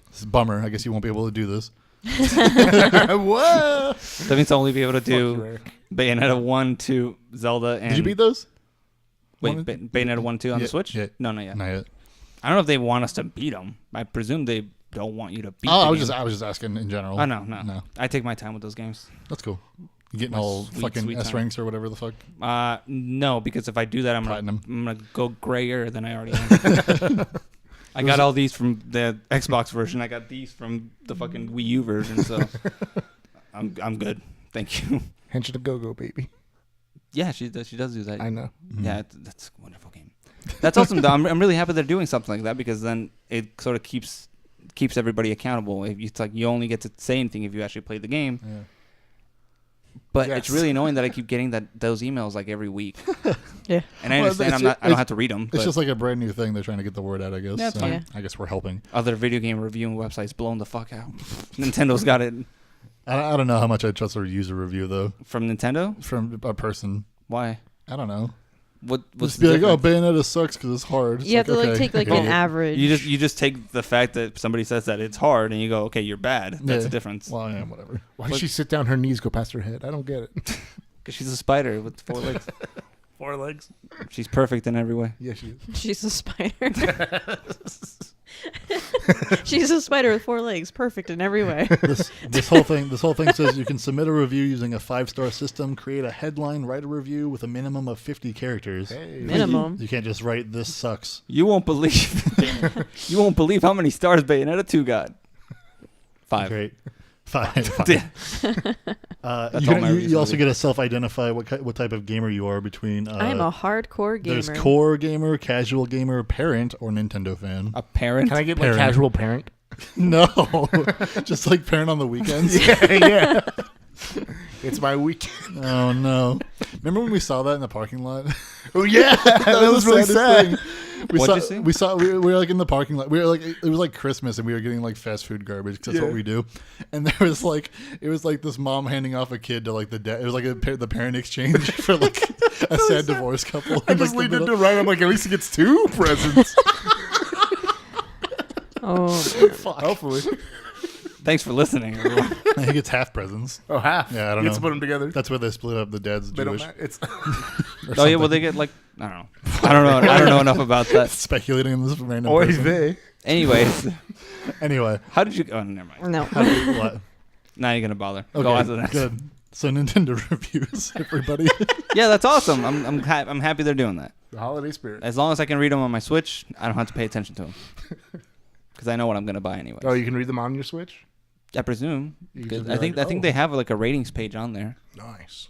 it's a bummer. I guess you won't be able to do this. what? That means I'll only be able to Fuck you, do Eric. Bayonetta 1, 2, Zelda, and... Did you beat those? Wait, Bayonetta 1, 2 on the Switch? Yeah. No, not yet. Not yet. I don't know if they want us to beat them. I presume they don't want you to beat Oh, the I was game. just asking in general. Oh, no. I take my time with those games. That's cool. You getting My all sweet, fucking sweet S time. ranks or whatever the fuck. No, because if I do that, I'm Platinum. gonna go grayer than I already am. I got all these from the Xbox version. I got these from the fucking Wii U version, so I'm good. Thank you. Henshin to Go-Go, baby. Yeah, she does do that. I know. Yeah, that's a wonderful game. That's awesome, though. I'm really happy they're doing something like that because then it sort of keeps everybody accountable. It's like you only get to say anything if you actually play the game. Yeah. But Yes. it's really annoying that I keep getting those emails like every week. Yeah. And I Well, understand I don't have to read them. It's But just like a brand new thing they're trying to get the word out, I guess. Yeah, it's So fine. I guess we're helping. other video game reviewing websites blown the fuck out. Nintendo's got it I don't know how much I trust a user review though from Nintendo. from a person. Why? I don't know. What's Just the be like, oh, difference? Bayonetta sucks because it's hard. It's You have to like okay. take like Yeah. an average. You just take the fact that somebody says that it's hard and you go, okay, you're bad. That's the Yeah. difference. Well, yeah, whatever. Why did she sit down? Her knees go past her head. I don't get it. Because she's a spider with 4 legs. 4 legs. She's perfect in every way. Yeah, she is. She's a spider. She's a spider with 4 legs, perfect in every way. This whole thing says you can submit a review using a 5-star system, create a headline, write a review with a minimum of 50 characters. Hey. Minimum. You can't just write this sucks. You won't believe. You won't believe how many stars Bayonetta 2 got. 5. Great. 5. Yeah. You, all my reviews you also will be. get to self-identify what type of gamer you are between. I am a hardcore gamer. There's core gamer, casual gamer, parent, or Nintendo fan. A parent. Can I get like Parent. casual parent? No, just like parent on the weekends. Yeah. It's my weekend. Oh no! Remember when we saw that in the parking lot? Oh yeah, that was the really saddest sad. thing. We What'd saw, you see? we were like in the parking lot. We were like, it was like Christmas, and we were getting like fast food garbage. 'Cause that's what Yeah. we do. And there was like, it was like this mom handing off a kid to like the dad. It was like the parent exchange for like a sad divorce couple. I in, just like, leaned the into middle. Ryan. I'm like, at least he gets 2 presents. Oh, Hopefully. Thanks for listening, everyone. He gets half presents. Oh, half. Yeah, I don't You get to know. put them together. That's where they split up. The dad's They don't Jewish. matter. It's or Oh yeah, well something. they get like I don't know. I don't know enough about that. Speculating on this random oy person. vey. Anyways, Anyway, how did you? Oh, never mind. no. how do we, what? Now you're gonna bother. Okay, Go on to the next. good. So Nintendo reviews, everybody. Yeah, that's awesome. I'm happy they're doing that. The holiday spirit. As long as I can read them on my Switch, I don't have to pay attention to them because I know what I'm gonna buy anyway. Oh, you can read them on your Switch? I presume. You 'Cause can be I think like, oh. they have like a ratings page on there, Nice.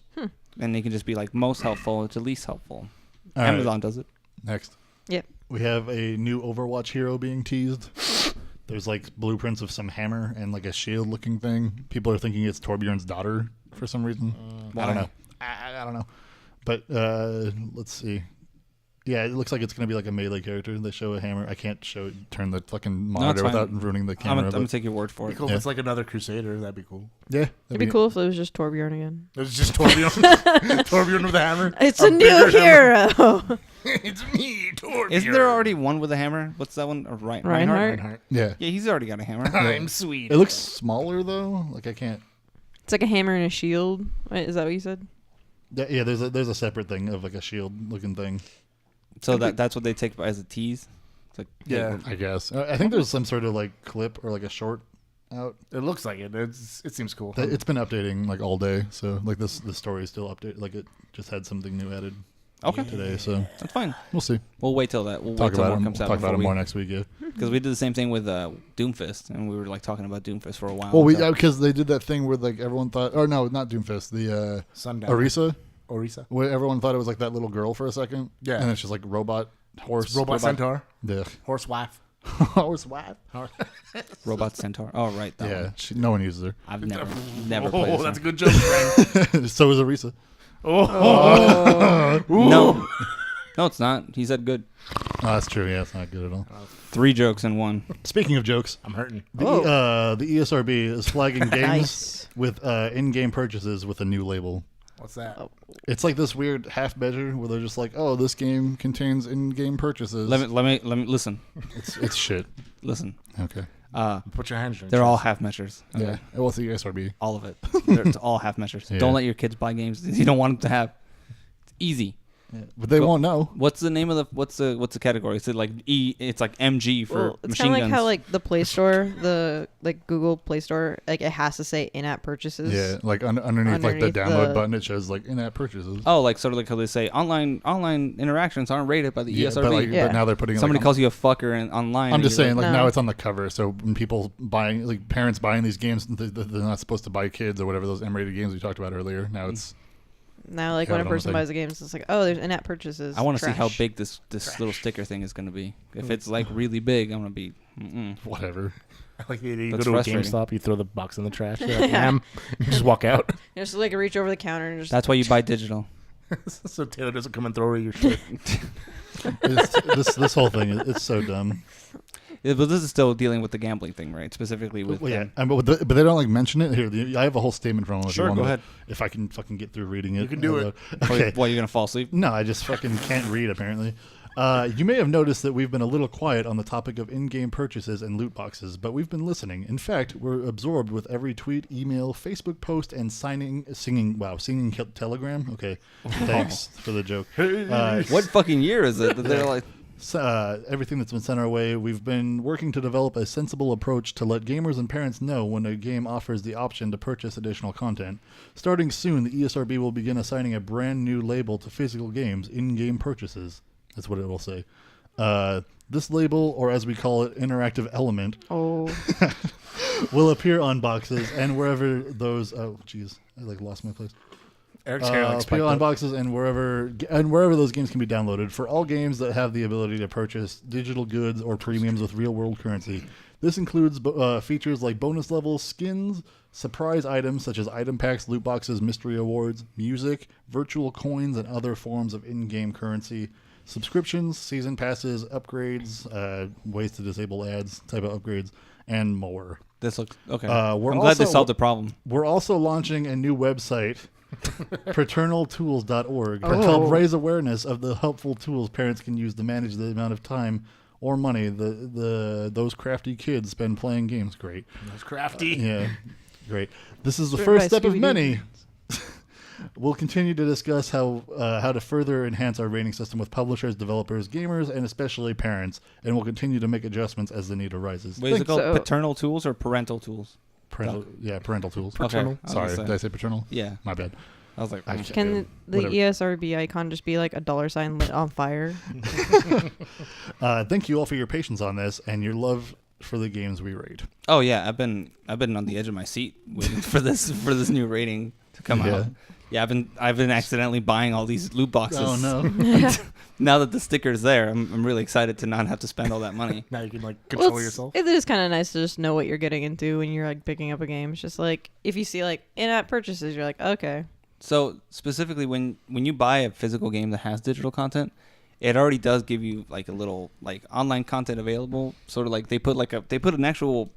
and they can just be like most helpful to least helpful. All right, Amazon does it. next. Yep. We have a new Overwatch hero being teased. There's like blueprints of some hammer and like a shield looking thing. People are thinking it's Torbjorn's daughter for some reason. I Why? don't know. I don't know. But let's see. Yeah, it looks like it's gonna be like a melee character. They show a hammer. I can't turn the fucking monitor it's fine. without ruining the I'm camera. gonna take your word for Be it. cool if it's like another Crusader. That'd be cool. Yeah, It'd be cool if it was just Torbjorn again. It was just Torbjorn. Torbjorn with a hammer. It's a new bigger hero. It's me, Torbjorn. Isn't there already one with a hammer? What's that one? Reinhardt? Reinhardt. Yeah, Yeah, he's already got a hammer. I'm sweet. it looks smaller though. Like I can't. It's like a hammer and a shield. Wait, is that what you said? Yeah, there's a separate thing of like a shield looking thing. So that's what they take as a tease. It's like, Yeah. I guess. I think there's some sort of like clip or like a short out. It looks like it. It seems cool. It's been updating like all day, so like the story is still updated. Like it just had something new added okay, today, so that's fine. we'll see. We'll wait till that. We'll Talk wait till about more it. comes out. Talk about it before more next week. Yeah. Because we did the same thing with Doomfist, and we were like talking about Doomfist for a while. Well, because they did that thing where like everyone thought, or no, not Doomfist, the Sundown. Orisa, where everyone thought it was like that little girl for a second. Yeah. And it's just like robot horse, It's robot centaur. Yeah. Horse wife. Horse wife. Robot Centaur. Oh, right. That Yeah. one. No one uses I've never played Oh, this that's a one. good joke, Frank. her. So is Orisa. Oh. No. No, it's not. He said good. Oh, that's true. Yeah, it's not good at all. 3 jokes in one. Speaking of jokes, I'm hurting. the ESRB is flagging games Nice. with in-game purchases with a new label. What's that? It's like this weird half measure where they're just like, "Oh, this game contains in-game purchases." Let me listen. It's shit. Listen. Okay. Put your hands in. They're all half measures. Okay? Yeah. Well, it's the ESRB. All of it. It's all half measures. Yeah. Don't let your kids buy games you don't want them to have. It's easy. But they won't know. What's the name of the what's the category? Is it like E? It's like MG for Well, it's machine kind of like guns. how like the Play Store, the like Google Play Store, like it has to say in-app purchases. Yeah, like underneath like the Underneath download the- button, it shows like in-app purchases. Oh, like sort of like how they say online interactions aren't rated by the yeah, ESRB. but, like, Yeah. but now they're putting Somebody like, calls you a fucker online. I'm and just you're saying, like No. now it's on the cover. So when people buying, like parents buying these games, they're not supposed to buy kids or whatever those M-rated games we talked about earlier. Now it's Now, like Yeah, when I a don't person think- buys a game, it's just like, oh, there's in-app purchases. I want to see how Trash. big this little sticker thing is going to be. If it's like really big, I'm going to be. whatever. Like you That's go to a frustrating. GameStop, you throw the box in the trash. You're like, "Yam." You just walk out. You just like reach over the counter and just. That's why you buy digital. So Taylor doesn't come and throw away your shit. This whole thing, it's so dumb. Yeah, but this is still dealing with the gambling thing, right? Specifically with. Well, yeah, but they don't like mention it here. I have a whole statement from them. If Sure, you want go to- ahead. If I can fucking get through reading it, You can do it. Okay. Well, you're going to fall asleep? No, I just fucking can't read, apparently. You may have noticed that we've been a little quiet on the topic of in-game purchases and loot boxes, but we've been listening. In fact, we're absorbed with every tweet, email, Facebook post, and singing Telegram. Okay, thanks for the joke. What fucking year is it that they're like. Everything that's been sent our way, we've been working to develop a sensible approach to let gamers and parents know when a game offers the option to purchase additional content. Starting soon, the ESRB will begin assigning a brand new label to physical games, in-game purchases. That's what it will say. This label, or as we call it, interactive element, Oh. will appear on boxes and wherever those... Oh, jeez. I lost my place. Eric's hair like spiked appear on up. boxes and wherever those games can be downloaded for all games that have the ability to purchase digital goods or premiums with real world currency. This includes features like bonus levels, skins, surprise items such as item packs, loot boxes, mystery awards, music, virtual coins, and other forms of in-game currency, subscriptions, season passes, upgrades, ways to disable ads, type of upgrades, and more. This looks. Okay. We're I'm glad they also- solved the problem. We're also launching a new website, paternaltools.org, to Oh. help raise awareness of the helpful tools parents can use to manage the amount of time or money those crafty kids spend playing games. Great. It's crafty. Yeah, great. This is the Written first by step of Scooby-Doo. many. We'll continue to discuss how to further enhance our rating system with publishers, developers, gamers, and especially parents, and we'll continue to make adjustments as the need arises. Wait, is it called so. paternal tools or parental tools? Parental tools. Okay. Sorry, did I say paternal? Yeah. My bad. I was like, I mm. can't- Can the whatever. ESRB icon just be like a $sign lit on fire? Thank you all for your patience on this and your love for the games we rate. Oh yeah, I've been on the edge of my seat waiting for this new rating to come Yeah. out. Yeah, I've been accidentally buying all these loot boxes. Oh no! Now that the sticker's there, I'm really excited to not have to spend all that money. Now you can control Well, yourself. it is kind of nice to just know what you're getting into when you're like picking up a game. It's just like if you see like in-app purchases, you're like, okay. So specifically, when you buy a physical game that has digital content, it already does give you like a little like online content available. Sort of like they put an actual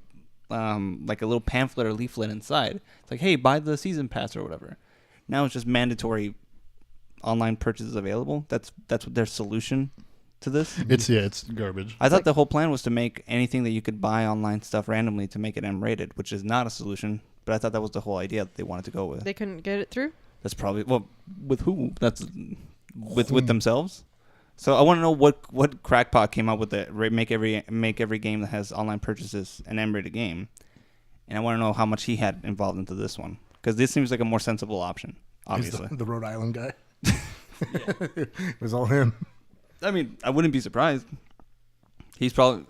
like a little pamphlet or leaflet inside. It's like, hey, buy the season pass or whatever. Now it's just mandatory online purchases available. That's what their solution to this. It's garbage. I thought the whole plan was to make anything that you could buy online stuff randomly to make it M-rated, which is not a solution. But I thought that was the whole idea that they wanted to go with. They couldn't get it through? That's probably with who? That's with themselves. So I want to know what crackpot came up with it. Make every game that has online purchases an M-rated game, and I want to know how much he had involved into this one, because this seems like a more sensible option. Obviously, He's the Rhode Island guy. It was all him. I mean, I wouldn't be surprised. He's probably.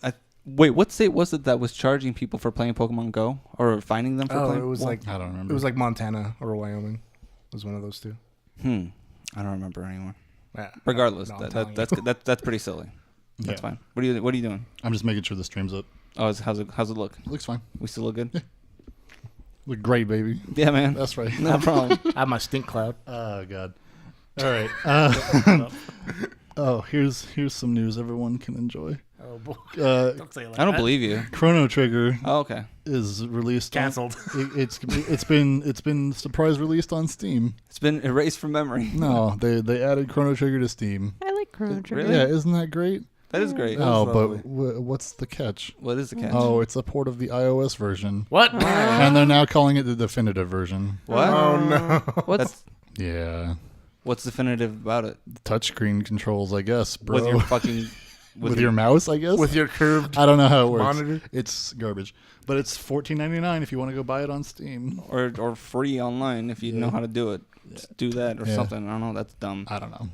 Wait, what state was it that was charging people for playing Pokemon Go or finding them for playing? It was I don't remember. It was like Montana or Wyoming. It was one of those two. I don't remember anymore. Yeah. Regardless, No, that's pretty silly. That's fine. What are you doing? I'm just making sure the stream's up. Oh, how's it look? It looks fine. We still look good? Look great, baby. Yeah, man. That's right. No problem. I have my stink cloud. Oh God. All right. Here's some news everyone can enjoy. Oh boy. Don't say it like I don't believe you. Chrono Trigger Oh, okay. is released. Cancelled. It's been surprise released on Steam. It's been erased from memory. No, they added Chrono Trigger to Steam. I like Chrono Trigger. Really? Yeah, isn't that great? That is great. Oh, lovely. but what's the catch? What is the catch? Oh, it's a port of the iOS version, What? and they're now calling it the definitive version. What? Oh no. What's Yeah, What's definitive about it? touchscreen controls, I guess, bro. With your fucking... With your mouse, I guess. With your curved I don't know how it works. monitor? It's garbage, but it's $14.99 if you want to go buy it on Steam. Or free online if you know how to do it. Just do that or Yeah. something. I don't know. That's dumb. I don't know.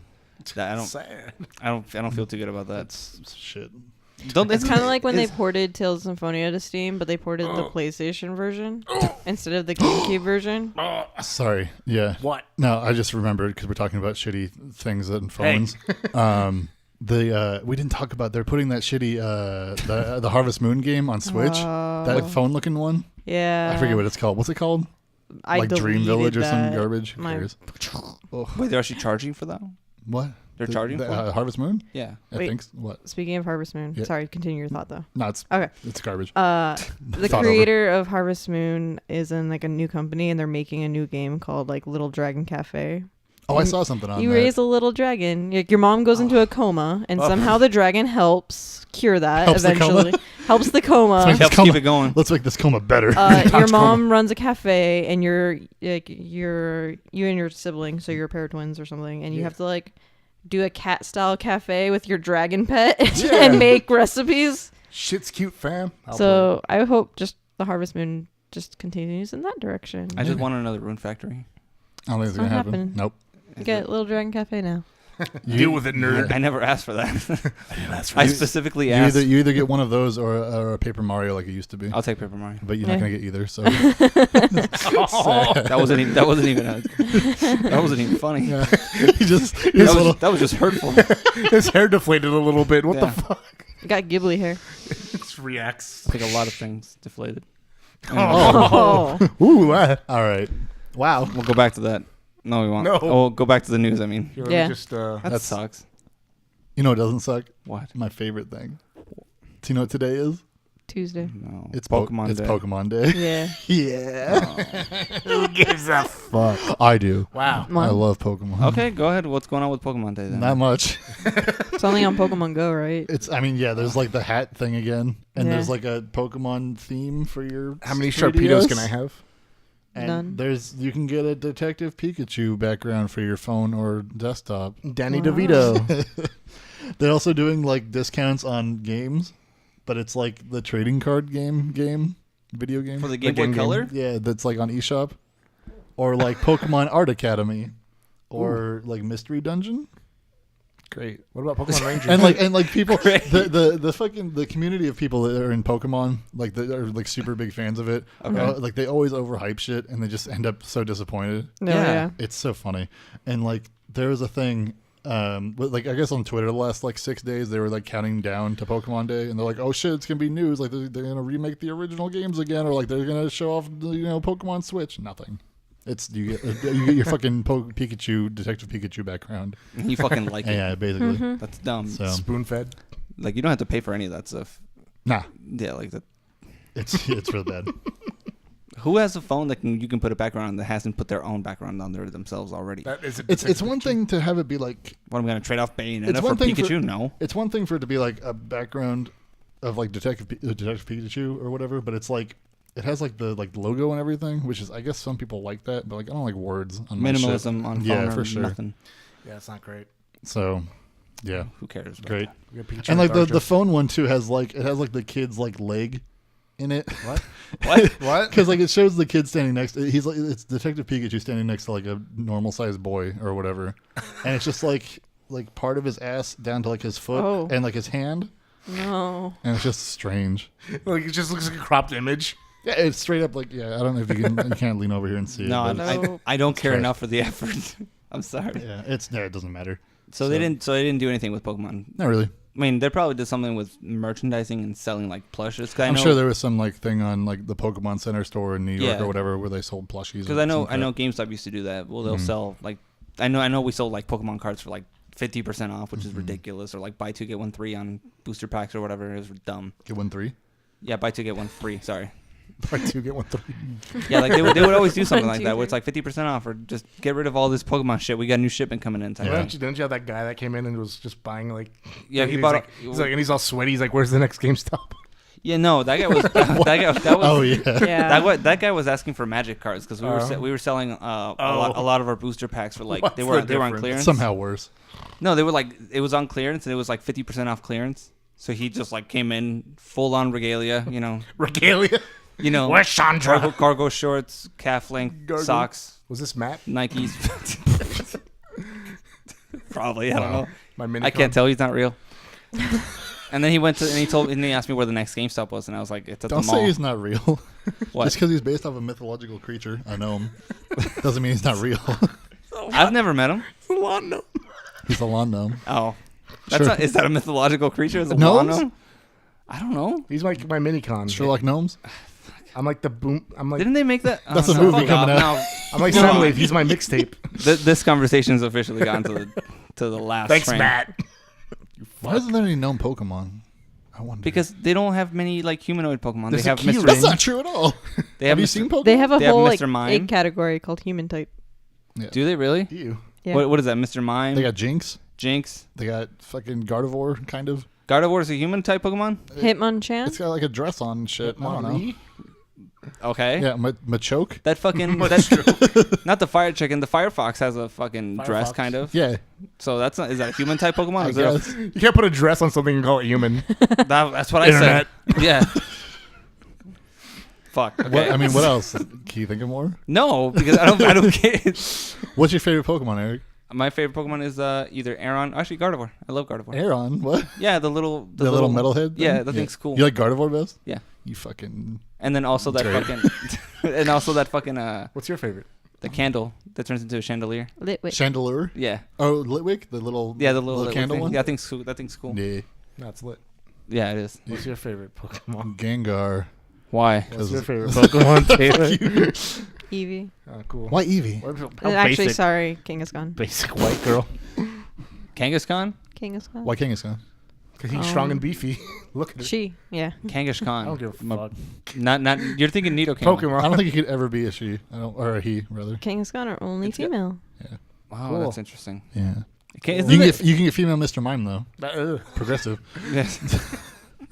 Sad. I don't feel too good about that. That's shit. It's kind of like when they ported Tales of Symphonia to Steam, but they ported the PlayStation version instead of the GameCube version. Sorry. Yeah. What? No, I just remembered because we're talking about shitty things on phones. We didn't talk about they're putting that shitty the Harvest Moon game on Switch. That phone looking one. Yeah. I forget what it's called. What's it called? I Like Dream deleted Village or some that. garbage? Who My- cares? Wait, they're actually charging for that? What? They're charging for it? Harvest Moon? Yeah. I Wait. think. What? Speaking of Harvest Moon, Yeah. sorry, continue your thought though. No, it's Okay. garbage. The Thought creator of Harvest Moon is in like a new company, and they're making a new game called like Little Dragon Cafe. Oh, I saw something on You that. raise a little dragon. Like, your mom goes into a coma, and somehow the dragon helps cure that Helps the eventually. coma? Helps the coma. Let's Helps coma- keep it going. Let's make this coma better. Your mom runs a cafe, and you and your sibling, so you're a pair of twins or something, and you have to like do a cat style cafe with your dragon pet and make recipes. Shit's cute, fam. So I hope just the Harvest Moon just continues in that direction. I just want another Rune Factory. I don't think it's not gonna happen. happening. Nope. You get Little Dragon Cafe now. Deal with it, nerd. I never asked for that. I didn't ask for I this. specifically You asked. either get one of those or a Paper Mario like it used to be. I'll take Paper Mario. But you're Yeah. not gonna get either. So That wasn't even funny. yeah. He just his little. That was just hurtful. His hair deflated a little bit. What Yeah. the fuck? You got Ghibli hair. It reacts. I think a lot of things deflated. Oh. Ooh, All right. Wow. We'll go back to that. No, we won't. No. Oh, go back to the news. I mean, Here, let Yeah. me just, that That's- sucks. You know what doesn't suck? What? My favorite thing. Do you know what today is? Tuesday. No. It's Pokemon It's Day. Pokemon Day. Yeah. Yeah. who gives a fuck? I do. Wow. I love Pokemon. Okay, go ahead. What's going on with Pokemon Day then? Not much. It's only on Pokemon Go, right? There's like the hat thing again, and Yeah. there's like a Pokemon theme for your. How many 3DS. Sharpedos can I have? And None. you can get a Detective Pikachu background for your phone or desktop. Danny Wow. DeVito. They're also doing like discounts on games, but it's like the trading card video game. For the Game Boy game. Color? Yeah, that's like on eShop, or like Pokemon Art Academy, or like Mystery Dungeon. Great. What about Pokemon Ranger? and like people the community of people that are in Pokemon that are like super big fans of it. Okay. Like they always overhype shit and they just end up so disappointed. No, Yeah. yeah. It's so funny. And like there was a thing like I guess on Twitter the last like 6 days they were like counting down to Pokemon Day and they're like, oh shit, it's gonna be news, like they're gonna remake the original games again, or like they're gonna show off Pokemon Switch. Nothing. You get your fucking Pikachu, Detective Pikachu background. You fucking like it. Yeah, basically. That's dumb. So Spoon fed. Like, you don't have to pay for any of that stuff. nah, Yeah, like that. it's real bad. Who has a phone that you can put a background on that hasn't put their own background on there themselves already? It's one thing to have it be like. What, I'm gonna trade off Bayonetta It's for one thing Pikachu? No. It's one thing for it to be like a background of like Detective Pikachu or whatever, but it's like it has like the logo and everything, which is I guess some people like that, but like I don't like words on my shit. Minimalism on phone for or sure. nothing. Yeah, it's not great. So, yeah, Who cares? About great. that? We got Pikachu And like the Archer. phone one too has like the kid's like leg in it. What? What? Because like it shows the kid standing next. He's like it's Detective Pikachu standing next to like a normal sized boy or whatever, and it's just like part of his ass down to like his foot and like his hand, No. and it's just strange. Like it just looks like a cropped image. Yeah, it's straight up like I don't know if you can't lean over here and see No, it. But No. I don't care Right. enough for the effort. I'm sorry. yeah, it doesn't matter. So they didn't do anything with Pokemon. Not really. I mean, they probably did something with merchandising and selling like plushes. 'Cause I'm sure there was some like thing on like the Pokemon Center store in New York Yeah. or whatever where they sold plushies. Because I know GameStop used to do that. Well, they'll sell like I know we sold like Pokemon cards for like 50% off, which is ridiculous, or like buy two get one free on booster packs or whatever. It was dumb. Get 1 3. Yeah, buy two get one free. Sorry. Buy 2 get 1 3. Yeah, like they would always do something One, like two, that where it's like 50% off, or just get rid of all this Pokemon shit. We got new shipment coming in. Type Yeah. thing. Didn't you have that guy that came in and was just buying like? Yeah, he he's bought. Like, he's like, and he's all sweaty. He's like, "Where's the next GameStop?" Yeah, no, that guy was. That was. Oh yeah. Yeah. That guy was asking for magic cards because we were selling a lot of our booster packs for like What's they were the on difference? clearance. Somehow worse. No, they were like it was on clearance and it was like 50% off clearance. So he just like came in full on regalia, Regalia. Where's Chandra? cargo shorts, calf length Gargle. socks, Was this Matt? Nikes. Probably, I don't know. My mini. I can't tell. He's not real. And then he went to and he asked me where the next GameStop was, and I was like, it's at Don't the mall. say he's not real. What? Just because he's based off a mythological creature, I know him, doesn't mean he's not real. I've never met him. He's a lawn gnome. Oh, that's Sure. not, is that a mythological creature? Is it Gnomes? Wano? I don't know. He's my mini con. Sherlock Gnomes. I'm like the boom. I'm like Didn't they make that? That's oh, a no, movie fuck coming off. out. No. I'm like Come on. Soundwave. He's my mixtape. This conversation's officially gotten to the last Thanks, frame. Matt. Why isn't there any gnome Pokemon? I wonder. Because they don't have many like humanoid Pokemon. There's they a have Kyurem. Mr. That's not true at all. They Have you Mr. seen Pokemon? They have a They have whole Mr. like Mime? egg category called human type. Do they really? You. Yeah. What is that? Mr. Mime? They got Jinx. Jinx. They got fucking Gardevoir, kind of. Gardevoir is a human type Pokemon? Hitmonchan. It's got like a dress on and shit. I don't know. Marie? Okay. Yeah, Machoke. That fucking that's not the fire chicken. The Firefox has a fucking dress, Firefox. kind of. Yeah, So that's not. Is that a human type Pokemon? I Is it a- guess. You can't put a dress on something and call it human. that's what I Internet. said. Yeah. Fuck. Okay. What, I mean, what else? Can you think of more? No, because I don't get. What's your favorite Pokemon, Eric? My favorite Pokemon is either Aeron. Actually, Gardevoir. I love Gardevoir. Aeron. What? Yeah, the little metalhead? Yeah, thing? that thing's cool. You like Gardevoir best? Yeah. You fucking. And then also that Great. fucking, and also that fucking What's your favorite? the candle that turns into a chandelier. Litwick. Chandelure? Yeah, Oh, Litwick? The little the little candle thing. one? Yeah, that thing's cool. That thing's cool. Yeah. That's lit. Yeah, it is. What's your favorite Pokemon? Gengar. Why? What's your 'Cause- favorite Pokemon, Taylor? Eevee. Oh, cool. Why Eevee? How Actually, basic, sorry, Kangaskhan. basic white girl. Kangaskhan? Kangaskhan. Why Kangaskhan? Because he's strong and beefy. Look at it. She. Yeah. Kangaskhan. I don't give a fuck. Not. You're thinking Nidoking. I Pokemon. don't think it could ever be a she. Or a he, rather. Kangaskhan are only It's got- female. Wow, Cool. that's interesting. Yeah. Okay, You can get female Mr. Mime, though. Ugh. Progressive. Yes.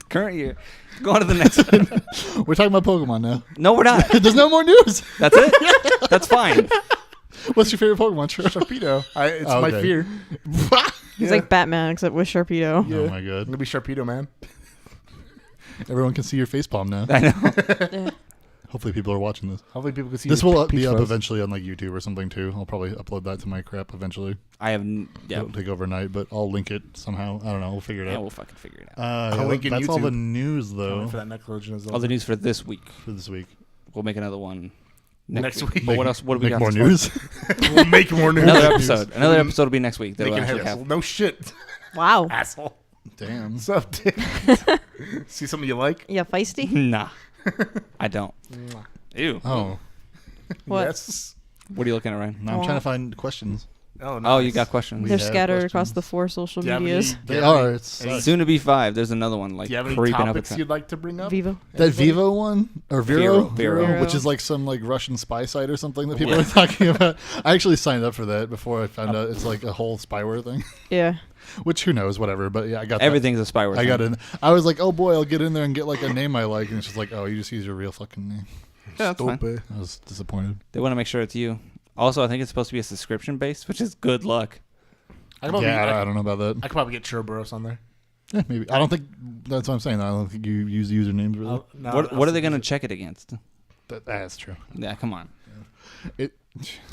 Current year. Go on to the next one. We're talking about Pokemon now. No, we're not. There's no more news. That's it. That's fine. What's your favorite Pokemon? Sharpedo. It's Oh, my okay. fear. He's Yeah. like Batman except with Sharpedo. Yeah. Oh my I'm god. gonna be Sharpedo, man. Everyone can see your facepalm now. I know. Yeah. Hopefully people are watching this. Hopefully people can see This your will peach be up fuzz. eventually on like YouTube or something too. I'll probably upload that to my crap eventually. I have. Yeah. It'll take overnight, but I'll link it somehow. I don't know. We'll figure it Yeah, out. we'll fucking figure it out. Yeah, link in that's all the YouTube. news Can't though wait for that Nickelodeon as well. All the news for this week. for this week. We'll make another one Next week. But what else? What do we Make got? more this far? news. We'll make more news. Another episode. Another episode will be next week. That we'll Making actually heads. have. No shit. Wow. Asshole. Damn. What's up, dude? See something you like? Yeah, feisty. Nah, I don't. Ew. Oh. What? Yes. What are you looking at, Ryan? Now I'm trying to find questions. Oh, Oh, you nice. got questions. They're have scattered across questions. the 4 social Do you have any- medias. do you They have are. any- It's any- Soon to be 5. There's another one like Do you have any creeping up. topics you'd like to bring up? Vivo. that Vivo one or Vero, Vero. which is like some like Russian spy site or something that people are talking about. I actually signed up for that before I found out it's like a whole spyware thing. Yeah. Which who knows, whatever. But yeah, I got that. Everything's a spyware. I got thing. in. I was like, oh boy, I'll get in there and get like a name I like, and it's just like, oh, you just use your real fucking name. Yeah, that's fine. Stupid. I was disappointed. They want to make sure it's you. Also, I think it's supposed to be a subscription based, which is good luck. I could probably, I don't know about that. I could probably get Churros on there. Yeah, maybe. I don't think that's what I'm saying. I don't think you use usernames really. What are they going to check it against? That's true. Yeah, come on.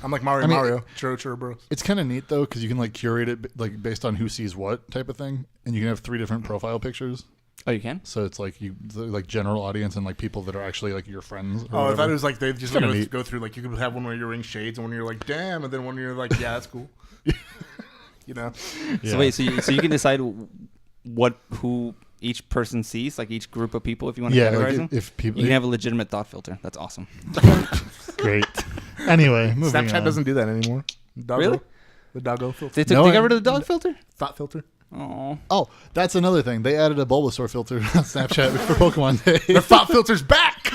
I'm like Mario. I mean, Mario. Churros. It's kind of neat though because you can like curate it like based on who sees what type of thing, and you can have 3 different profile pictures. Oh, you can? So it's like like general audience and like people that are actually like your friends. Or Oh, I whatever. thought it was like they just kinda neat. go through like you could have one where you're wearing shades and one you're like damn, and then one you're like yeah, that's cool. You know. Yeah. So wait, so you can decide who each person sees, like each group of people, if you want to Yeah, categorize like them. if people You can have a legitimate thought filter. That's awesome. great. Anyway, moving Snapchat on. doesn't do that anymore. Doggo. Really? The doggo filter. They No, got rid of the dog filter? Thought filter. Oh. Oh, that's another thing. They added a Bulbasaur filter on Snapchat for Pokemon Day. The thought filter's back.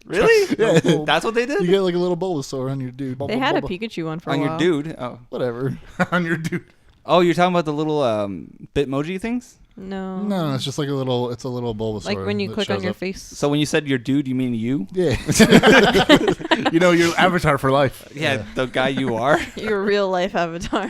Really? Yeah. That's what they You did? get like a little Bulbasaur on your dude. They had a Bulba. Pikachu one for a On while. your dude? Oh. Whatever. On your dude. Oh, you're talking about the little Bitmoji things? No. No, it's just like a little. It's a little Bulbasaur. Like when you that click on shows your up. face. So when you said your dude, you mean you? Yeah. You know your avatar for life. Yeah, the guy you are. Your real life avatar.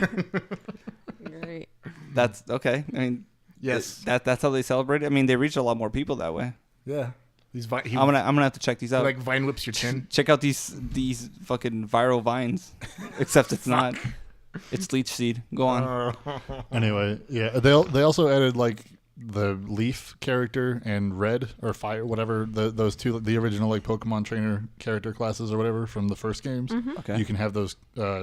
Great. That's okay. I mean, Yes. that's how they celebrate it. I mean, they reach a lot more people that way. Yeah. He's he I'm gonna have to check these out. like vine whips your chin. Check out these fucking viral vines. Except it's not. It's leech seed. Go on. Anyway, yeah. They also added like the Leaf character and Red or Fire, whatever those two, the original like Pokemon trainer character classes or whatever from the first games. Okay. You can have those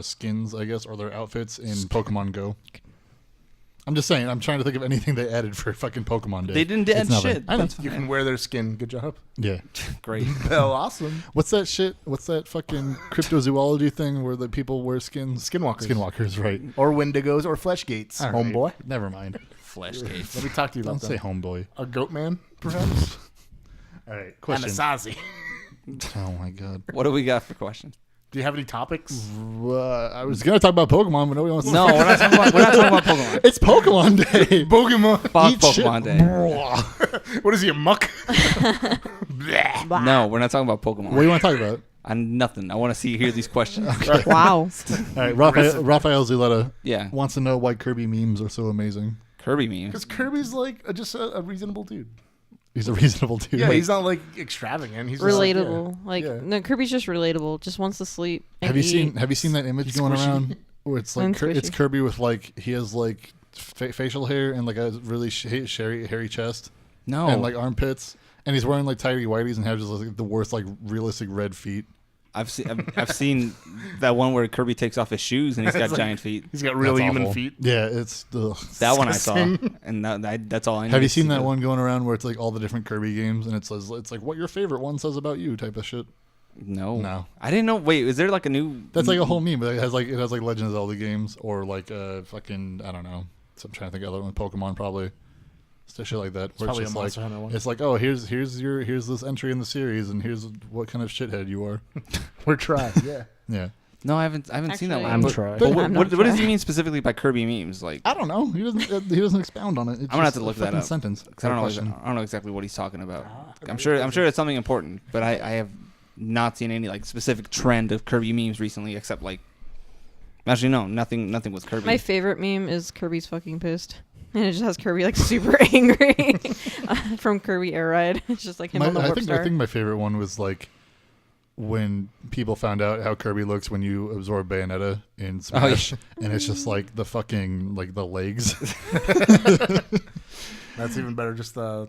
skins, I guess, or their outfits in Pokemon Go. I'm just saying. I'm trying to think of anything they added for fucking Pokemon Day. They didn't It's add nothing. shit. I know. That's You fine. can wear their skin. Good job. Yeah. Great. Hell, awesome. What's that shit? What's that fucking cryptozoology thing where the people wear skins? Skinwalkers. Skinwalkers, right? Or Wendigos or Flesh Gates. All right. Homeboy. Never mind. Flesh case. Let me talk to you Don't about say that. homeboy. A goat man, perhaps? All right. Question. Anasazi. Oh my god. What do we got for questions? Do you have any topics? I was gonna talk about Pokemon, but nobody wants to. No, we're not talking about Pokemon. It's Pokemon Day. Pokemon. Fuck Eat shit. Pokemon Day. What is he, a muck? Bleh. No, we're not talking about Pokemon. What do you want to talk about? Nothing. I want to hear these questions. Wow. All right. Raphael Zuleta Yeah. wants to know why Kirby memes are so amazing. Kirby meme. Because Kirby's like just a reasonable dude. He's a reasonable dude. Yeah, Like, he's not like extravagant. He's just like, Relatable. yeah. No, Kirby's just relatable. Just wants to sleep. And have you eat. seen that image He's going squishy. around where it's like And it's squishy. Kirby with like he has like facial hair and like a really hairy chest No. and like armpits and he's wearing like tidy whities and has just like the worst like realistic red feet. I've seen that one where Kirby takes off his shoes and he's got It's like- giant feet. He's got real That's human awful. feet. Yeah, it's ugh. That one I saw, Disgusting. and that's all I know. Have you seen that one going around where it's like all the different Kirby games and it says it's like what your favorite one says about you type of shit? No. No. I didn't know. Wait, is there like a new? That's like a whole meme, but it has like Legend of Zelda games or like fucking I don't know. So I'm trying to think of other one, Pokemon probably. Stuff shit like that. Where probably it's just a like Monster Hunter one. it's like oh here's this entry in the series and here's what kind of shithead you are. We're trying. Yeah. Yeah. No, I haven't seen that Actually, one. I'm But- trying. But I'm what, not what does he trying. mean specifically by Kirby memes? Like, I don't know. He doesn't expound on it. It's I'm gonna have just to a look that fucking up. Sentence. 'cause I don't know. Question. I don't know exactly what he's talking about. I'm sure it's something important, but I have not seen any like specific trend of Kirby memes recently, except like. Actually, no, nothing with Kirby. My favorite meme is Kirby's fucking pissed. And it just has Kirby like super angry from Kirby Air Ride. It's just like him on the I warp think star. my favorite one was like when people found out how Kirby looks when you absorb Bayonetta in Smash, and it's just like the fucking like the legs. That's even better. Just the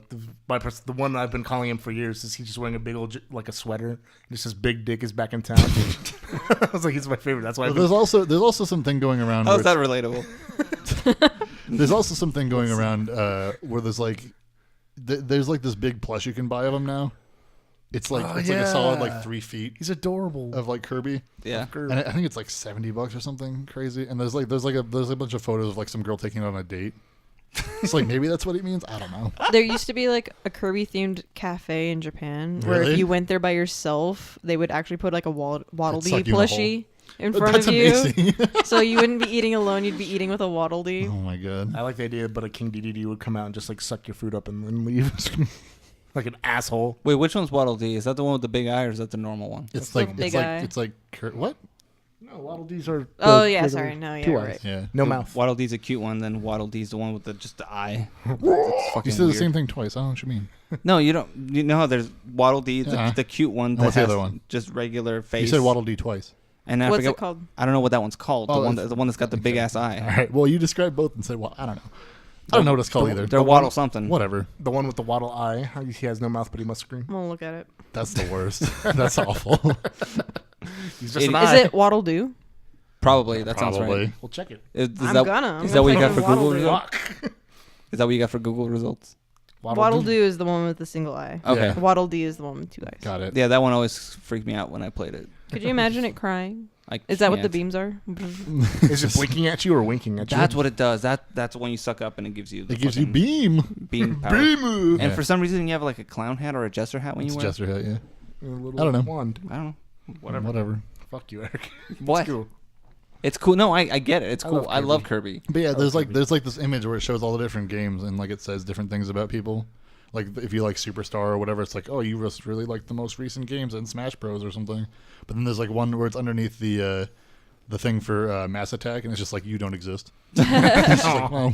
one I've been calling him for years is he's just wearing a big old like a sweater. Just his big dick is back in town. I was like, he's my favorite. That's why. Well, there's also something going around. How Where is that relatable? there's also something going around where there's like there's like this big plush you can buy of him now. It's like Oh, it's like a solid yeah. like 3 feet He's adorable. of like Kirby. Yeah. And I think it's like $70 or something crazy. And there's a bunch of photos of like some girl taking it on a date. It's like maybe that's what it means. I don't know. There used to be like a Kirby themed cafe in Japan where Really? if you went there by yourself, they would actually put like a Waddle Dee suck you in the plushie in front That's of you. amazing. So you wouldn't be eating alone, you'd be eating with a Waddle Dee. Oh my god. I like the idea, but a King DDD would come out and just like suck your food up and then leave. Like an asshole. Wait, which one's Waddle Dee? Is that the one with the big eye, or is that the normal one? It's the like big eye. it's like what? No, Waddle Dees are. Oh the yeah, regular sorry. No, yeah, 2 you're eyes. right. Yeah. No The mouth. Waddle Dee's a cute one, then Waddle Dee's the one with just the eye. It's You fucking said the weird. same thing twice. I don't know what you mean. No, you don't. You know how there's Waddle Dee, the cute one And that what's the has other one? just regular face. You said Waddle Dee twice. And I What's forget, it called? I don't know what that one's called. Oh, The one that's got the big ass eye. All right. Well, you described both and said, well, I don't know. I don't know what it's called either. They're Waddle something. Whatever. The one with the waddle eye. He has no mouth, but he must scream. I'm gonna look at it. That's the worst. That's awful. He's just It- an Is eye. it Waddle Doo? Probably. That sounds right. Probably. We'll check it. Is I'm that, gonna. is that what you got for Waddle Google Doo. results? Is that what you got for Google results? Waddle Doo is the one with the single eye. Okay. Yeah. Waddle Dee is the one with 2 eyes. Got it. Yeah, that one always freaked me out when I played it. Could you imagine it crying? I Is that what the can't. beams are? Is it blinking at you or winking at you? That's what it does. That's when you suck up and it gives you. The It gives you fucking beam. beam power. Beam move. And Yeah. for some reason, you have like a clown hat or a jester hat when It's you a wear. gesture hat, yeah. A little I don't know. Wand. I don't know. Whatever. Fuck you, Eric. What? It's cool. It's cool. No, I get it. It's I cool. love I love Kirby. But yeah, there's like this image where it shows all the different games and like it says different things about people. Like if you like Superstar or whatever, it's like, oh, you just really like the most recent games in Smash Bros or something. But then there's like one where it's underneath the thing for Mass Attack, and it's just like you don't exist. It's just like, well,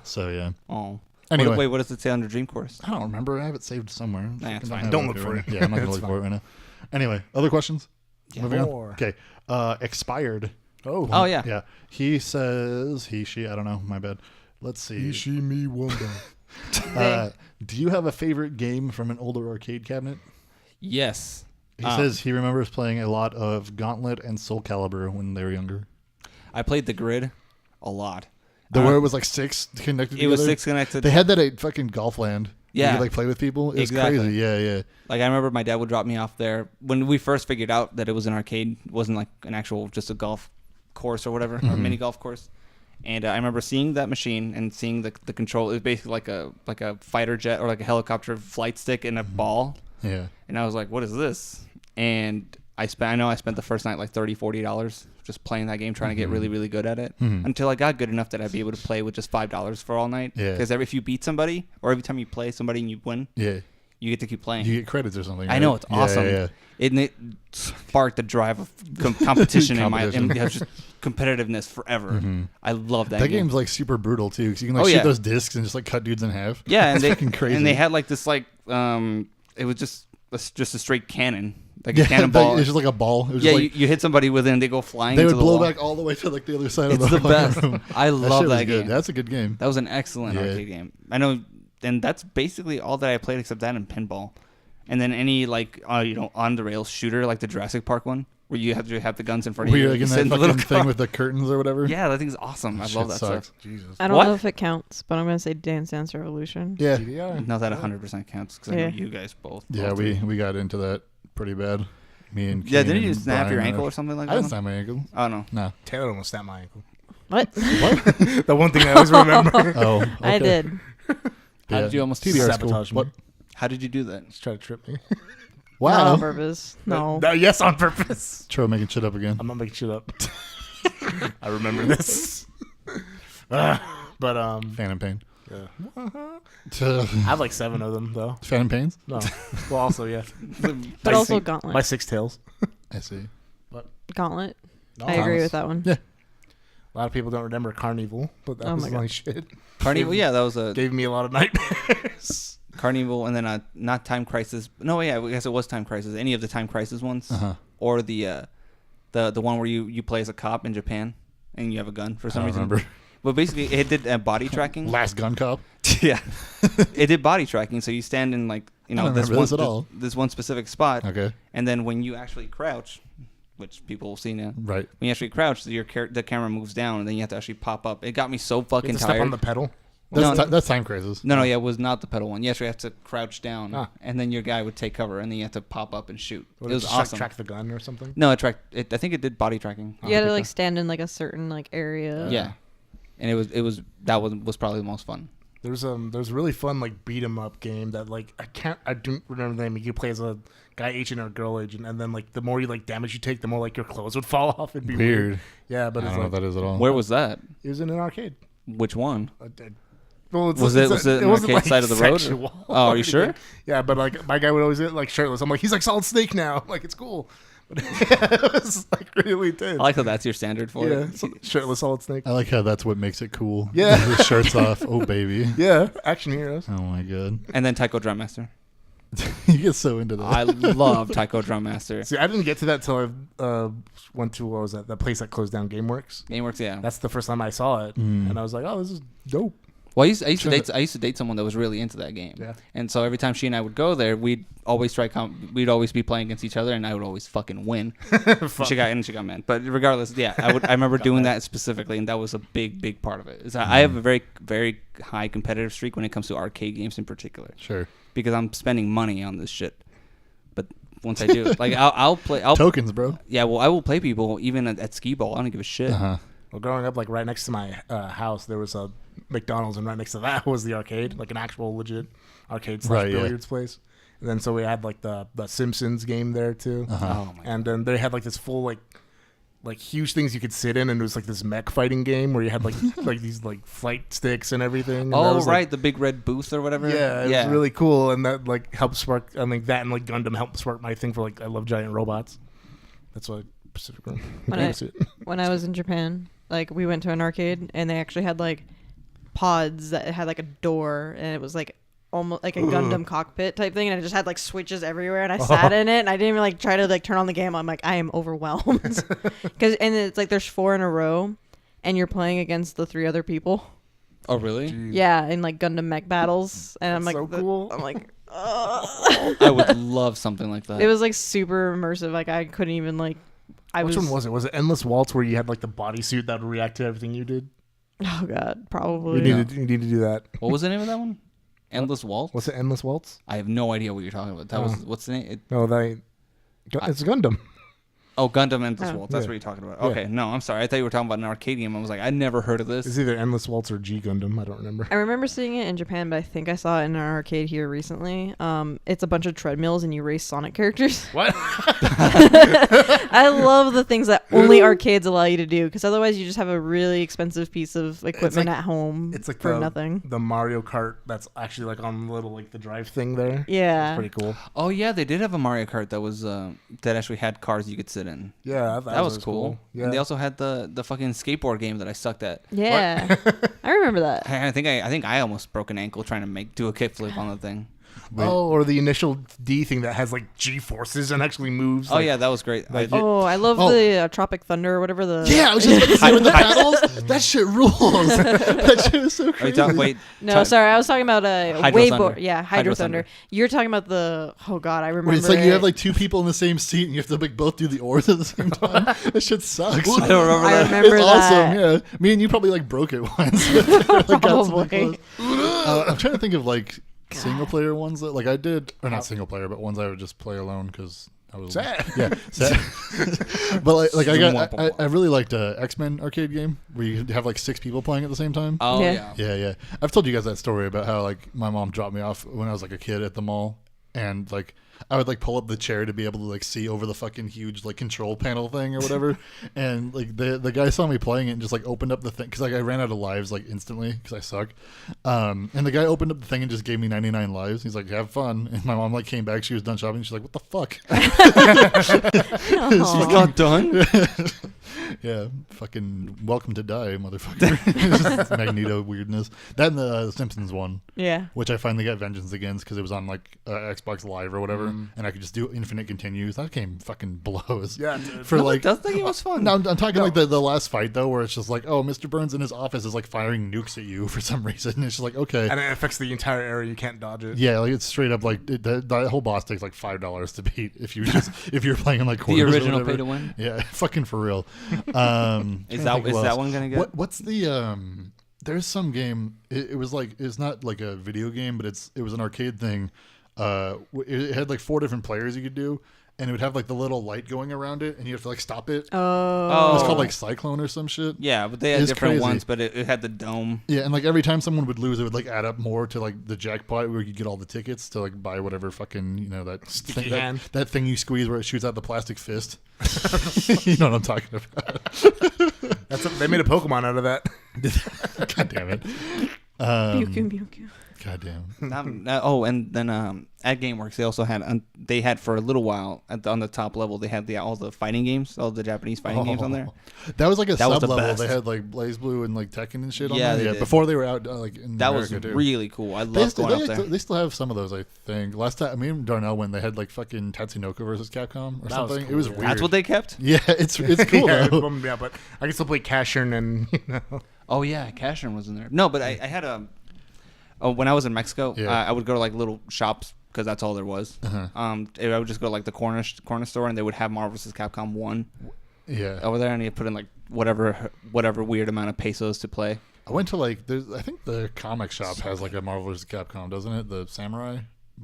so yeah. Oh. Anyway. Wait, what does it say under Dream Course? I don't remember. I have it saved somewhere. Nah, it's I fine. have Don't it look up for here it. right now. Yeah, I'm not gonna It's look for it right now. Anyway, other questions? Yeah. Moving on. More. Okay. Expired. Oh. Yeah. Yeah. He says she. I don't know. My bad. Let's see. He, she, me, wonder. Do you have a favorite game from an older arcade cabinet? Yes. He says he remembers playing a lot of Gauntlet and Soul Calibur when they were younger. I played the grid a lot. Where it was like 6 connected It together. was 6 connected. They had that at fucking Golfland. Yeah. You could like play with people. It was Exactly. crazy. Yeah, yeah. Like I remember my dad would drop me off there when we first figured out that it was an arcade. It wasn't like an actual just a golf course or whatever, or mini golf course. And I remember seeing that machine and seeing the control. It was basically like a fighter jet or like a helicopter flight stick and a ball. Yeah. And I was like, what is this? And I spent the first night like $30-$40 just playing that game, trying to get really, really good at it. Until I got good enough that I'd be able to play with just $5 for all night. Yeah. Because if you beat somebody or every time you play somebody and you win, Yeah. you get to keep playing. You get credits or something. I right? know, it's awesome. Yeah, yeah. It sparked the drive of competition in my Competition. just competitiveness forever. I love that That game. game's like super brutal too, because you can like Oh, shoot yeah. those discs and just like cut dudes in half. Yeah, and That's they fucking crazy. and they had like this like it was just a straight cannon, like yeah, a cannonball. it's just like a ball. It was Yeah, just like, you hit somebody with it and they go flying. they into would the blow wall. back all the way to like the other side It's of the the best. room. I love shit was that good. game. That's a good game. That was an excellent Yeah. arcade game. I know, and that's basically all that I played except that and pinball. And then any like on the rails shooter like the Jurassic Park one where you have to have the guns in front of Were you. you like in sit that in the fucking little thing car. with the curtains or whatever? Yeah, that thing's awesome. I Shit love that sucks. stuff. Jesus. I don't What? know if it counts, but I'm gonna say Dance Dance Revolution. Yeah. GDI. No, that 100% counts because I know Yeah. you guys both. Yeah, both we do. got into that pretty bad. Me and Yeah, Keen didn't you and snap your Brian ankle were- or something like I that? didn't snap my ankle. Oh no. No. Taylor almost snapped my ankle. What? The one thing I always remember. Oh, okay. I did. How did you almost TBR is sabotage cool. me? What? How did you do that? Just try to trip me. Not Wow. on purpose. No. Yes, on purpose. Tro making shit up again. I'm not making shit up. I remember this. But Fan and Pain. yeah. I have like 7 of them though. Fan and Pains? No. Well, also yeah. But also Gauntlet. My 6 tails. I see. Gauntlet. No, I agree Thomas. with that one. Yeah. A lot of people don't remember Carnival, but that Oh was my my God. shit. Carnival, yeah, that was a Gave me a lot of nightmares. Carnival, and then not Time Crisis. No, yeah, I guess it was Time Crisis. Any of the Time Crisis ones, Uh-huh. or the one where you play as a cop in Japan and you have a gun for some I reason. don't remember. But basically, it did body tracking. Last Gun Cop. Yeah, it did body tracking. So you stand in like I don't this remember one this at all. this one specific spot, Okay. and then when you actually crouch, which people will see now, Right. when you actually crouch, the camera moves down, and then you have to actually pop up. It got me so You fucking have to step tired. on the pedal. That's Time Crisis. No, yeah, it was not the pedal one. Yes, we have to crouch down, Ah. and then your guy would take cover, and then you have to pop up and shoot. What, It was does awesome. Track the gun or something. No, it tracked. I think it did body tracking. You had to okay. like stand in like a certain like area. Yeah, and it was that was probably the most fun. There's a really fun like beat 'em up game that like I don't remember the name. You could play as a guy agent or a girl agent, and then like the more you like damage you take, the more like your clothes would fall off. It'd be weird. Yeah, but I it's don't know like what that is at all. Where was that? it was in an arcade. Which one? Well, Was it an wasn't, arcade side of the road? sexual Oh, are or you sure? anything. Yeah, but like my guy would always get like shirtless. I'm like, he's like Solid Snake now. Like it's cool. But it was like really intense. I like how that's your standard for yeah, it. shirtless Solid Snake. I like how that's what makes it cool. Yeah. The shirt's off. Oh baby. Yeah, action heroes. Oh my god. And then Taiko Drum Master. You get so into that. I love Taiko Drum Master. See, I didn't get to that till I went to what was that place that closed down, GameWorks. GameWorks, yeah. That's the first time I saw it, and I was like, oh, this is dope. Well, I used to date someone that was really into that game. Yeah. And so every time she and I would go there, we'd always we'd always be playing against each other, and I would always fucking win. She got mad. But regardless, yeah, I remember doing that specifically, and that was a big part of it. Is I have a very very high competitive streak when it comes to arcade games in particular, Sure. because I'm spending money on this shit. But once I do, like I'll play. Tokens, bro. Yeah, well, I will play people even at skee ball. I don't give a shit. Uh-huh. Well, growing up, like right next to my house, there was a McDonald's, and right next to that was the arcade, like an actual legit arcade / Right, yeah. billiards place. And then so we had like the Simpsons game there too. Oh my And then they had like this full like huge things you could sit in, and it was like this mech fighting game where you had like like these like flight sticks and everything. And that Oh was, right, like, the big red booth or whatever. yeah, it was really cool, and that like helped spark. I mean, that and like Gundam helped spark my thing for like I love giant robots. That's why Pacific Rim. When I was in Japan, like we went to an arcade and they actually had like pods that had like a door, and it was like almost like a Gundam cockpit type thing, and it just had like switches everywhere, and I sat in it, and I didn't even like try to like turn on the game. I'm like, I am overwhelmed because and it's like there's 4 in a row, and you're playing against the 3 other people. Oh really? Yeah, in like Gundam mech battles, and I'm That's like, so cool. I'm like, I would love something like that. it was like super immersive. Like I couldn't even like. Which one was it? Was it Endless Waltz where you had like the bodysuit that would react to everything you did? Oh god, You probably. need to do that. What was the name of that one? Endless Waltz? What's it? Endless Waltz? I have no idea what you're talking about. That was what's the name? No, it's Gundam. Gundam Endless Waltz. That's Yeah. what you're talking about. Yeah. Okay, no, I'm sorry. I thought you were talking about an arcade game. I was like, I never heard of this. It's either Endless Waltz or G Gundam. I don't remember. I remember seeing it in Japan, but I think I saw it in an arcade here recently. It's a bunch of treadmills and you race Sonic characters. What? I love the things that only arcades allow you to do, because otherwise you just have a really expensive piece of equipment at home It's like for the, nothing. The Mario Kart that's actually like on the little like the drive thing there. Yeah. It's pretty cool. Oh yeah, they did have a Mario Kart that was that actually had cars you could sit in. Yeah, That was cool. Yeah. And they also had the fucking skateboard game that I sucked at. Yeah. I remember that. I think I almost broke an ankle trying to do a kickflip on the thing. or the initial D thing that has like G forces and actually moves. Oh like, yeah, that was great. like- Oh, I love the Tropic Thunder or whatever the... Yeah, I was just about to say with the battles. That shit rules. That shit is so Are you crazy. talking, wait, No, sorry, I was talking about Hydro Wave Thunder. Yeah, Hydro Hydro Thunder. Thunder. You're talking about the... Oh god, I remember. Where it's like you have it. like 2 people in the same seat and you have to like both do the oars at the same time. That shit sucks. I don't remember I that. remember It's that. awesome, yeah. Me and you probably like broke it once. Like, got something Probably. close. I'm trying to think of like single player ones that like I did, or not single player, but ones I would just play alone because I was Sad. yeah. Sad. But like I really liked X-Men arcade game where you have like 6 people playing at the same time. Oh Yeah. yeah. Yeah. I've told you guys that story about how like my mom dropped me off when I was like a kid at the mall, and like I would like pull up the chair to be able to like see over the fucking huge like control panel thing or whatever, and like the guy saw me playing it and just like opened up the thing because like I ran out of lives like instantly because I suck, and the guy opened up the thing and just gave me 99 lives. He's like, "Have fun," and my mom like came back. She was done shopping. She's like, "What the fuck?" She's not done. Yeah, fucking welcome to die, motherfucker. Just Magneto weirdness. That and the Simpsons one, Yeah. which I finally got vengeance against because it was on like Xbox Live or whatever, and I could just do infinite continues. That game fucking blows. Yeah, dude. For like, Does think it was fun. no, I'm talking like the last fight though, where it's just like, oh, Mr. Burns in his office is like firing nukes at you for some reason. And it's just like, okay, And it affects the entire area. You can't dodge it. yeah, like it's straight up like that whole boss takes like $5 to beat if you're playing in like The quarters or original whatever. pay to win. Yeah, fucking for real. Is that one gonna get? What's the There's some game. It was like it's not like a video game, but it was an arcade thing. It had like 4 different players you could do, and it would have like the little light going around it, and you have to like stop it. Oh. It was called like Cyclone or some shit. Yeah, but they had It's different crazy. ones, but it had the dome. Yeah, and like every time someone would lose, it would like add up more to like the jackpot where you get all the tickets to like buy whatever fucking that Sticky thing, hand. that thing you squeeze where it shoots out the plastic fist. You know what I'm talking about. They made a Pokemon out of that. God damn it. Mewtwo. God damn. And then at GameWorks they also had for a little while on the top level they had all the fighting games, all the Japanese fighting games on there. That was like a That was sub the level. best. They had like BlazBlue and like Tekken and shit on Yeah, there. they Yeah, did. before they were out like in That America was too. really cool. I They love going up there. they still have some of those, I think. Last time, me and Darnell went, they had like fucking Tatsunoko versus Capcom or That was something. cool, It was yeah. weird. That's what they kept? Yeah, it's cool though. yeah, but I can still play Cashion and Oh yeah, Cashion was in there. No, but I had when I was in Mexico, Yeah. I would go to like little shops because that's all there was. Uh-huh. I would just go to like the corner store and they would have Marvel vs. Capcom 1 Yeah. over there, and you put in like whatever weird amount of pesos to play. I went to like I think the comic shop has like a Marvel vs. Capcom, doesn't it? The Samurai.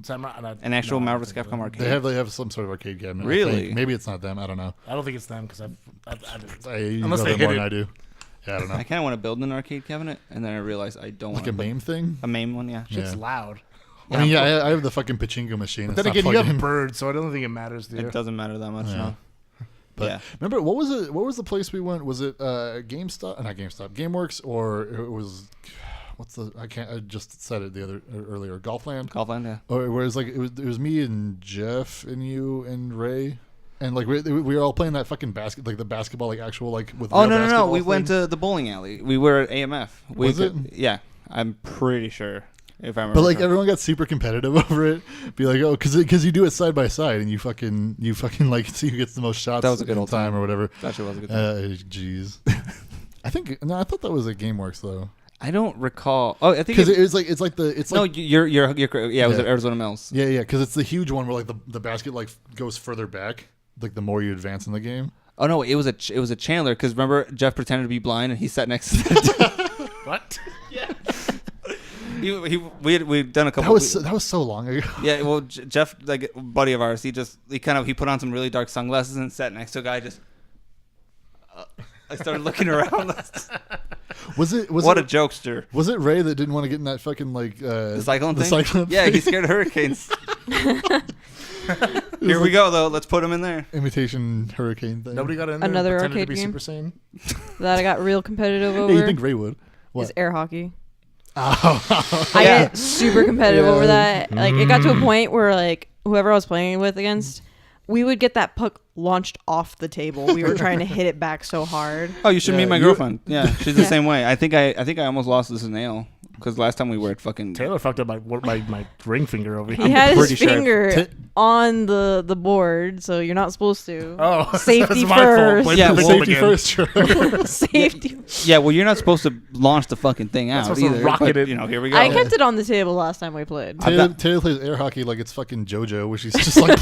An actual Marvel vs. Capcom arcade. They have some sort of arcade cabinet. I Really? think. Maybe it's not them. I don't know. I don't think it's them because I Unless they they hit more it. than I do. Yeah, I don't know. I kind of want to build an arcade cabinet, and then I realized I don't Like want a MAME thing. a MAME one. Yeah. Shit's Yeah. loud. I mean, yeah, I have the fucking pachinko machine. But It's then not again, you plugged have in. birds, so I don't think it matters to you. It doesn't matter that much. Yeah. No. But Yeah. remember, what was it? What was the place we went? Was it GameStop? Not GameStop. GameWorks, or it was I just said it earlier. Golfland. Golfland, yeah. Or whereas like it was me and Jeff and you and Ray. And like we were all playing that fucking the basketball, like actual like with. Oh real no! basketball We thing. went to the bowling alley. We were at AMF. Was it? Yeah, I'm pretty sure. If I remember. But like correctly. everyone got super competitive over it. Be like, oh, because you do it side by side, and you fucking like see who gets the most shots. That was a good in old time or whatever. that actually was a good time. Jeez. I thought that was at GameWorks though. I don't recall. Oh, I think Because it's like no. You're yeah. It was Yeah. at Arizona Mills. yeah, because it's the huge one where like the basket like goes further back, like the more you advance in the game. Oh no, it was a Chandler. Because remember, Jeff pretended to be blind and he sat next to the What? we'd done a couple. That was so long ago. Yeah, well, Jeff, like a buddy of ours, he put on some really dark sunglasses and sat next to a guy. Just I started looking around. Was it What a jokester! Was it Ray that didn't want to get in that fucking like The cyclone thing. cyclone Yeah, thing? he's scared of hurricanes. Here we go, though. Let's put him in there. imitation hurricane thing. Nobody got in there. Another and pretended arcade to game? be Super Saiyan. That I got real competitive Yeah, over you think Ray would? What? is air hockey. Oh. I Yeah. get super competitive Yeah. over that. Like it got to a point where like whoever I was playing with against, we would get that puck launched off the table. We were trying to hit it back so hard. Oh, you should Yeah, meet my you- girlfriend. Yeah, she's the Yeah. same way. I think I almost lost this nail because last time we were at fucking. Taylor fucked up my ring finger over He here. had his pretty sure finger Ti- on the board, so you're not supposed to. Oh, Safety that's my fault. first. Blame Yeah, the well, victim Safety again. first, sure. Safety. Yeah, well, you're not supposed to launch the fucking thing out supposed to either. rocket but, it. you know, here we go. I kept it on the table last time we played. Taylor plays air hockey like it's fucking JoJo, where she's just like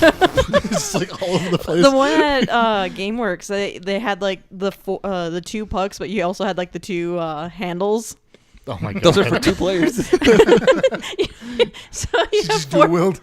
just like all over the place. The one at GameWorks, they had like the 2 pucks, but you also had like the 2 handles. Oh my god, Those are for 2 players. So you have Just 4. dual wield.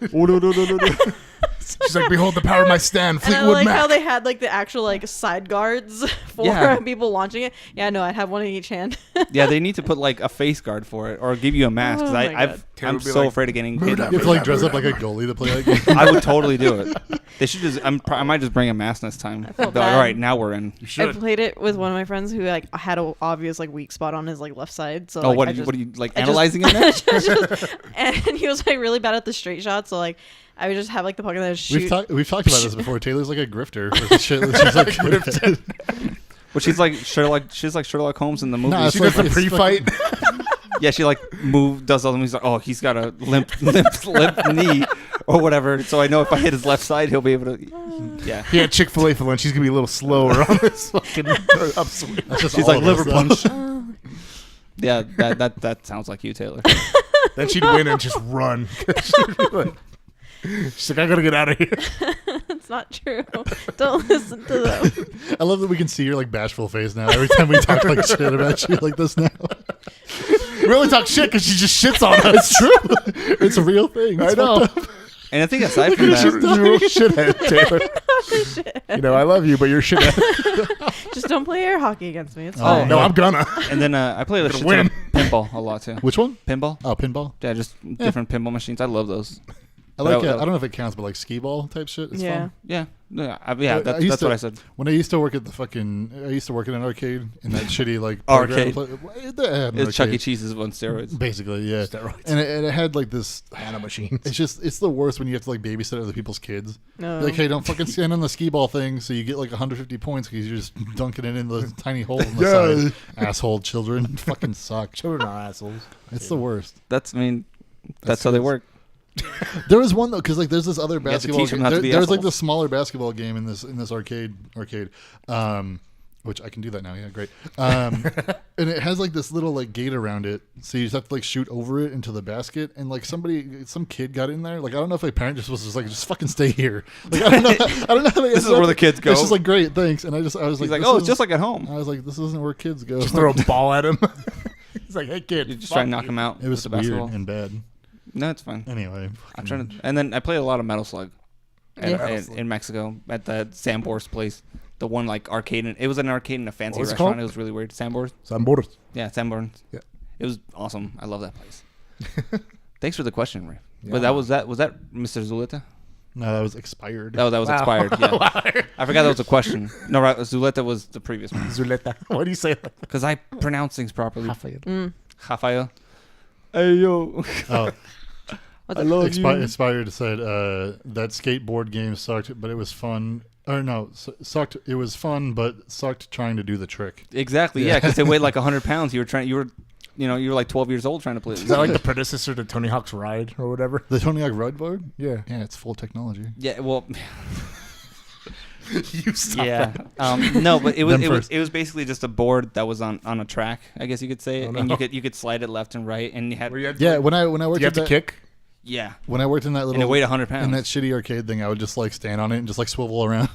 She's like, behold the power of my stand, And I Fleetwood like Mac. how they had like the actual like side guards for Yeah. people launching it. Yeah, no, I'd have one in each hand. Yeah, they need to put like a face guard for it or give you a mask. 'cause Oh my God. Taylor I'm would be so like, afraid of getting "Move hit. that you have to like dress up like a goalie to play that game. I would totally do it. They should just. I might just bring a mask next time. I felt Be like, bad. all right, now we're in. You I should. played it with one of my friends who like had a obvious like weak spot on his like left side. So Oh, like, what I are you? just- What are you like I just- analyzing in there? and he was like really bad at the straight shot. So like I would just have like the puck and then shoot. We've talked about this before. Taylor's like a grifter. Or shit. She's like grifted. Well, she's like Sherlock. She's like Sherlock Holmes in the movie. Nah, it's She does like- the it's pre-fight. Yeah, she like does all the moves. Like, oh, he's got a limp knee or whatever. So I know if I hit his left side, he'll be able to. Yeah. He had Chick-fil-A for lunch. He's gonna be a little slower on this fucking upswing. That's just She's all like of us, liver though. punch. Oh. Yeah, that sounds like you, Taylor. Then she'd win and just run. She'd be like, she's like, I gotta get out of here. It's not true. Don't listen to them. I love that we can see your like bashful face now every time we talk like shit about you like this now. We only talk shit because she just shits on us. It's true. It's a real thing. I know. And I think aside from that, You're a shithead, Taylor. I love you, but you're a shithead. Just don't play air hockey against me. It's Oh, fine. No, I'm gonna. and then I play the shit ton win. of pinball a lot too. Which one? Pinball? Oh, pinball. Yeah, just different pinball machines. I love those. I like. I don't know if it counts, but like skee ball type shit. It's fun. Yeah, That's what I said. When I used to work at I used to work in an arcade in that shitty like Arcade. It's Chuck E. Cheese's on steroids. Basically, yeah. Steroids. And it had like this Nano machines. It's the worst when you have to like babysit other people's kids. No. Like, hey, don't fucking stand on the skee ball thing, so you get like 150 points because you're just dunking it in the tiny hole in the side. Asshole children fucking suck. Children are assholes. It's the worst. That's how they work. There was one though, because like there's this other have to basketball. teach them how to be There's like assholes. this smaller basketball game in this arcade, which I can do that now. Yeah, great. And it has like this little like gate around it, so you just have to like shoot over it into the basket. And like some kid got in there. Like I don't know if a parent just was just like just fucking stay here. Like I don't know how they. This is where the kids go. It's just like great, thanks. And I was He's like, like, this oh, it's isn't- just like at home. I was like, this isn't where kids go. Just throw a ball at him. He's like, hey, kid. You just try and knock him out. It was with the weird basketball. and bad. No, it's fine. Anyway, I'm trying to, and then I played a lot of Metal Slug Yeah. in Mexico at the Sambors place. The one like arcade. It was an arcade in a fancy What was it restaurant. called? It was really weird. Sambors. Samboros. Yeah, Sambors. Yeah. It was awesome. I love that place. Thanks for the question, Ray. Yeah. But was that Mr. Zuleta? no, that was expired. That was Wow. expired. Yeah. I forgot that was a question. No, right. Zuleta was the previous one. Zuleta. Why do you say like that? Because I pronounce things properly. Mm. Rafael. Hey yo. Oh. I love Expired said that skateboard game sucked, but it was fun. Or no, sucked. It was fun, but sucked trying to do the trick. Exactly. Yeah, because it weighed like 100 pounds. You were like 12 years old trying to play. Is that like the predecessor to Tony Hawk's Ride or whatever? The Tony Hawk Ride board? Yeah. Yeah, it's full technology. Yeah. Well. You stop Yeah. that. No, but it Them was first. it was basically just a board that was on a track. I guess you could say, Oh, and no. you could slide it left and right, and you had Where you had Yeah, when I worked you have at to kick? yeah, when I worked in that and it little weighed 100 pounds. in that shitty arcade thing, I would just like stand on it and just like swivel around.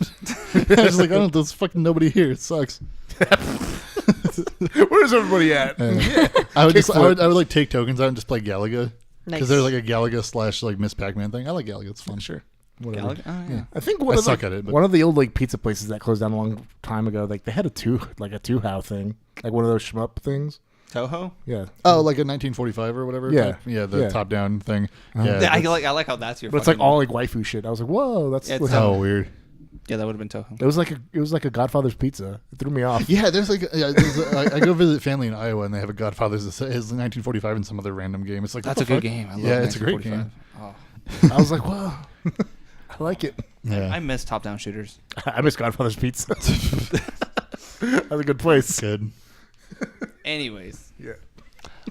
I was like, there's fucking nobody here. It sucks. Where's everybody at? I would just I Kickflip. would like take tokens out and just play Galaga because Nice. there's like a Galaga / like Miss Pac-Man thing. I like Galaga. It's fun. Sure. Whatever. Galaga? Oh, yeah. I think I one of suck the, at it, but one of the old like pizza places that closed down a long time ago, like they had a two-how thing, like one of those shmup things. Toho. Yeah, oh, like a 1945 or whatever. Yeah. type? Yeah, the Yeah. top-down thing. Uh-huh. Yeah, Yeah, I that's- like how that's your. but it's like fucking- all like waifu shit. I was like, whoa, that's Yeah, what it's oh weird. Yeah, that would have been Toho. it was like a Godfather's pizza. It threw me off. Yeah, there's like I go visit family in Iowa and they have a Godfather's. It's 1945 and some other random game. It's like That's a what the good fuck? game. I love Yeah, it's a great 1945. Oh. I was like, whoa, I like it. Yeah, I miss top-down shooters. I miss Godfather's pizza. That's a good place. good. Anyways, Yeah.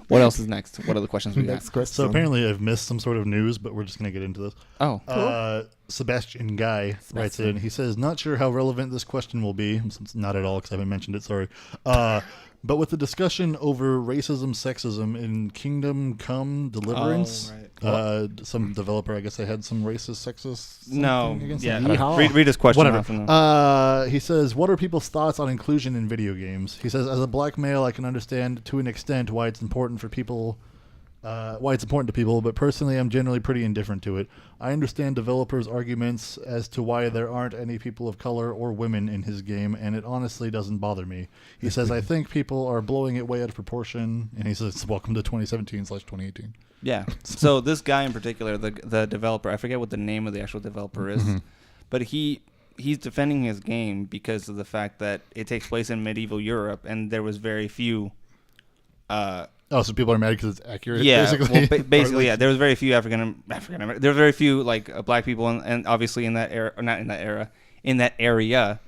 what else is next? What other questions we got? Next question. So apparently I've missed some sort of news, but we're just gonna get into this. Oh, Sebastian Guy writes in. He says, "Not sure how relevant this question will be. Not at all, because I haven't mentioned it. Sorry. But with the discussion over racism, sexism in Kingdom Come Deliverance, some developer, I guess they had some racist, sexist. no. something against Yeah. them. Yeehaw. Read his question. Whatever. off and then- He says, "What are people's thoughts on inclusion in video games?" He says, "As a black male, I can understand to an extent why it's important for people." Why it's important to people, but personally I'm generally pretty indifferent to it. I understand developers' arguments as to why there aren't any people of color or women in his game, and it honestly doesn't bother me. He says, I think people are blowing it way out of proportion, and he says, welcome to 2017/2018. Yeah. So this guy in particular, the developer, I forget what the name of the actual developer is, but he's defending his game because of the fact that it takes place in medieval Europe, and there was very few. Oh, so people are mad because it's accurate, Yeah, basically? well, basically, yeah. There was very few African. There were very few like black people, and obviously in that era, or not in that era, in that area.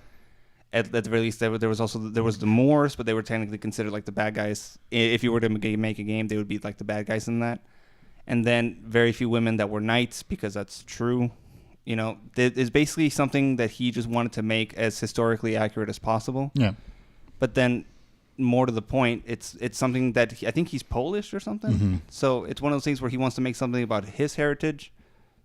At the very least, there was the Moors, but they were technically considered like the bad guys. If you were to make a game, they would be like the bad guys in that. And then very few women that were knights, because that's true. You know, it's basically something that he just wanted to make as historically accurate as possible. Yeah. But then, more to the point, it's something that I think he's Polish or something. Mm-hmm. So it's one of those things where he wants to make something about his heritage.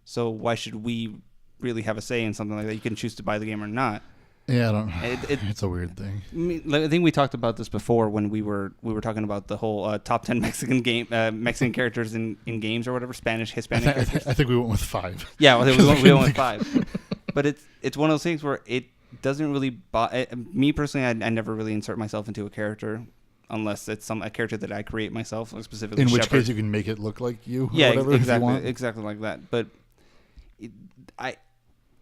So why should we really have a say in something like that? You can choose to buy the game or not. Yeah, I don't. It, It's a weird thing. I think we talked about this before when we were talking about the whole top 10 Mexican characters in games or whatever, Hispanic characters. I think we went with 5. Yeah, well, we went with 5. But it's one of those things where it doesn't really me personally. I never really insert myself into a character unless it's a character that I create myself, like specifically. In which Shepherd. case you can make it look like you. Yeah, or whatever, exactly like that. But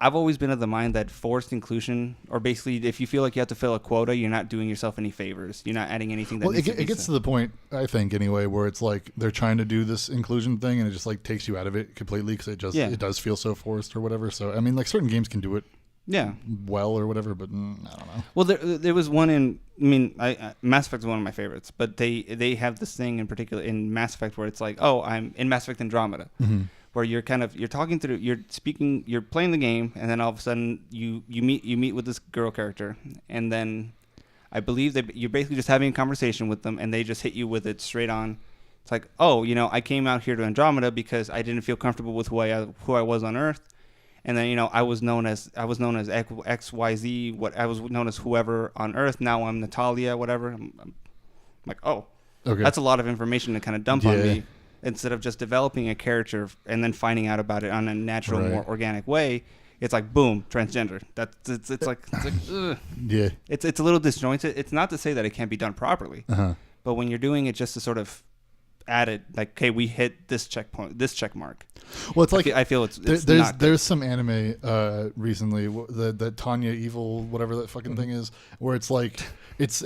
I've always been of the mind that forced inclusion, or basically if you feel like you have to fill a quota, you're not doing yourself any favors. You're not adding anything that needs to be it gets to the point, I think, anyway, where it's like they're trying to do this inclusion thing and it just like takes you out of it completely because it does feel so forced or whatever. So, I mean, like certain games can do it well or whatever, but I don't know. Well, there was one in, Mass Effect is one of my favorites, but they have this thing in particular in Mass Effect where it's like, oh, I'm in Mass Effect Andromeda. Mm-hmm. Where you're talking through, you're playing the game, and then all of a sudden you meet with this girl character, and then I believe that you're basically just having a conversation with them, and they just hit you with it straight on. It's like, oh, I came out here to Andromeda because I didn't feel comfortable with who I was on Earth, and then I was known as XYZ, what I was known as whoever on Earth. Now I'm Natalia, whatever. I'm like, oh, okay. That's a lot of information to kind of dump on me. Instead of just developing a character and then finding out about it on a natural, more organic way, it's like boom, transgender. It's like ugh. Yeah. It's a little disjointed. It's not to say that it can't be done properly, but when you're doing it just to sort of add it, like, okay, we hit this check mark. Well, it's like I feel it's there's some anime recently that Tanya Evil, whatever that fucking thing is, where it's like it's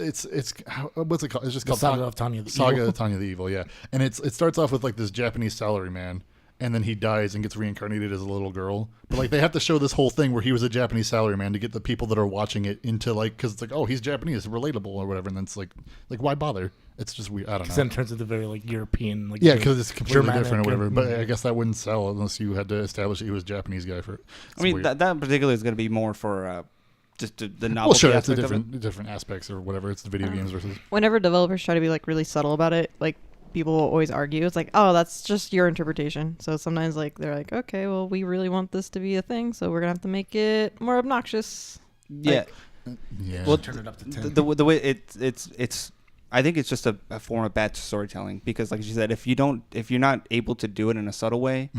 what's it called? It's just called Saga of Tanya the Evil, yeah. And it starts off with like this Japanese salaryman, and then he dies and gets reincarnated as a little girl. But like they have to show this whole thing where he was a Japanese salaryman to get the people that are watching it into like, because it's like, oh, he's Japanese, relatable or whatever, and then it's like why bother? It's just weird. I don't know. Then it turns into very like European, like because it's completely Germanic different or whatever. But I guess that wouldn't sell unless you had to establish that he was a Japanese guy for. That particularly is going to be more for just the novelty. Well, sure, it's aspect different aspects or whatever. It's the video games versus. Whenever developers try to be like really subtle about it, like people will always argue. It's like, oh, that's just your interpretation. So sometimes like they're like, okay, well, we really want this to be a thing, so we're gonna have to make it more obnoxious. Yeah. Yeah. Well, turn it up to 10. The way it's. I think it's just a form of bad storytelling because, like you said, if you're not able to do it in a subtle way,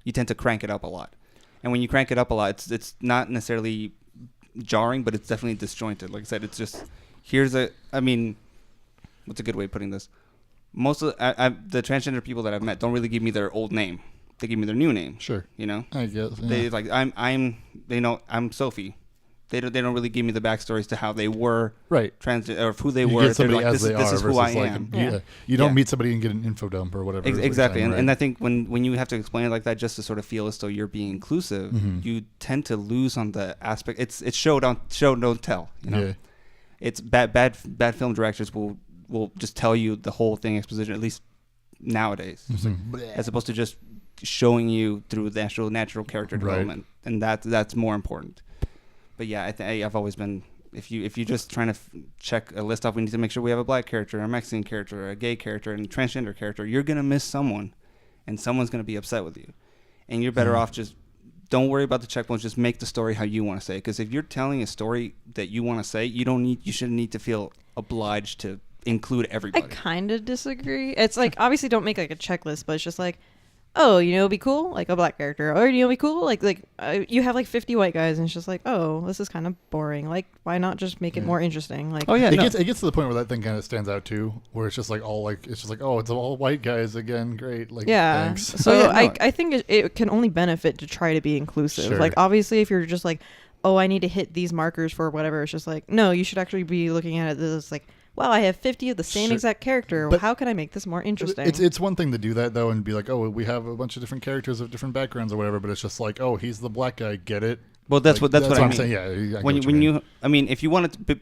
you tend to crank it up a lot. And when you crank it up a lot, it's not necessarily jarring, but it's definitely disjointed. Like I said, it's just what's a good way of putting this? Most of the transgender people that I've met don't really give me their old name; they give me their new name. Sure, I guess they like I'm Sophie. They don't really give me the backstories to how they were trans or who they were. Get somebody as they are. This is who I am. You don't meet somebody and get an info dump or whatever. Exactly, and I think when you have to explain it like that, just to sort of feel as though you're being inclusive, you tend to lose on the aspect. It's show don't tell. It's bad film directors will just tell you the whole thing exposition, at least nowadays, as opposed to just showing you through the natural character development, and that's more important. But yeah, I've always been, if you're just trying to check a list off, we need to make sure we have a black character, a Mexican character, a gay character, and a transgender character. You're gonna miss someone, and someone's gonna be upset with you, and you're better off just don't worry about the checkpoints. Just make the story how you want to say it. Because if you're telling a story that you want to say, you shouldn't need to feel obliged to include everybody. I kind of disagree. It's like obviously don't make like a checklist, but it's just like, oh, it'd be cool, like a black character, or it'd be cool, like you have like 50 white guys, and it's just like, oh, this is kind of boring. Like, why not just make it more interesting? Like, it gets to the point where that thing kind of stands out too, where it's just like oh, it's all white guys again, great, like thanks. So I think it can only benefit to try to be inclusive. Sure. Like, obviously, if you're just like, oh, I need to hit these markers for whatever, it's just like, no, you should actually be looking at it as like, wow, I have 50 of the same exact character. But how can I make this more interesting? It's one thing to do that, though, and be like, oh, we have a bunch of different characters of different backgrounds or whatever, but it's just like, oh, he's the black guy, get it? Well, that's what I mean. Saying. Yeah, if you wanted to,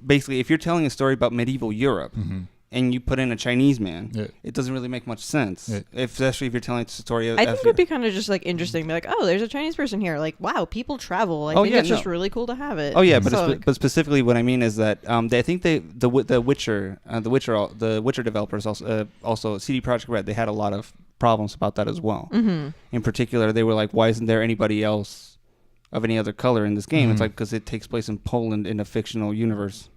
basically, if you're telling a story about medieval Europe, and you put in a Chinese man, it doesn't really make much sense. Especially if you're telling a story of... I think it would be kind of just like interesting. Be like, oh, there's a Chinese person here. Like, wow, people travel. I think it's just really cool to have it. Oh yeah, but specifically what I mean is that I think the Witcher developers also CD Projekt Red, they had a lot of problems about that as well. In particular, they were like, why isn't there anybody else of any other color in this game. It's Mhm. like because it takes place in Poland in a fictional universe.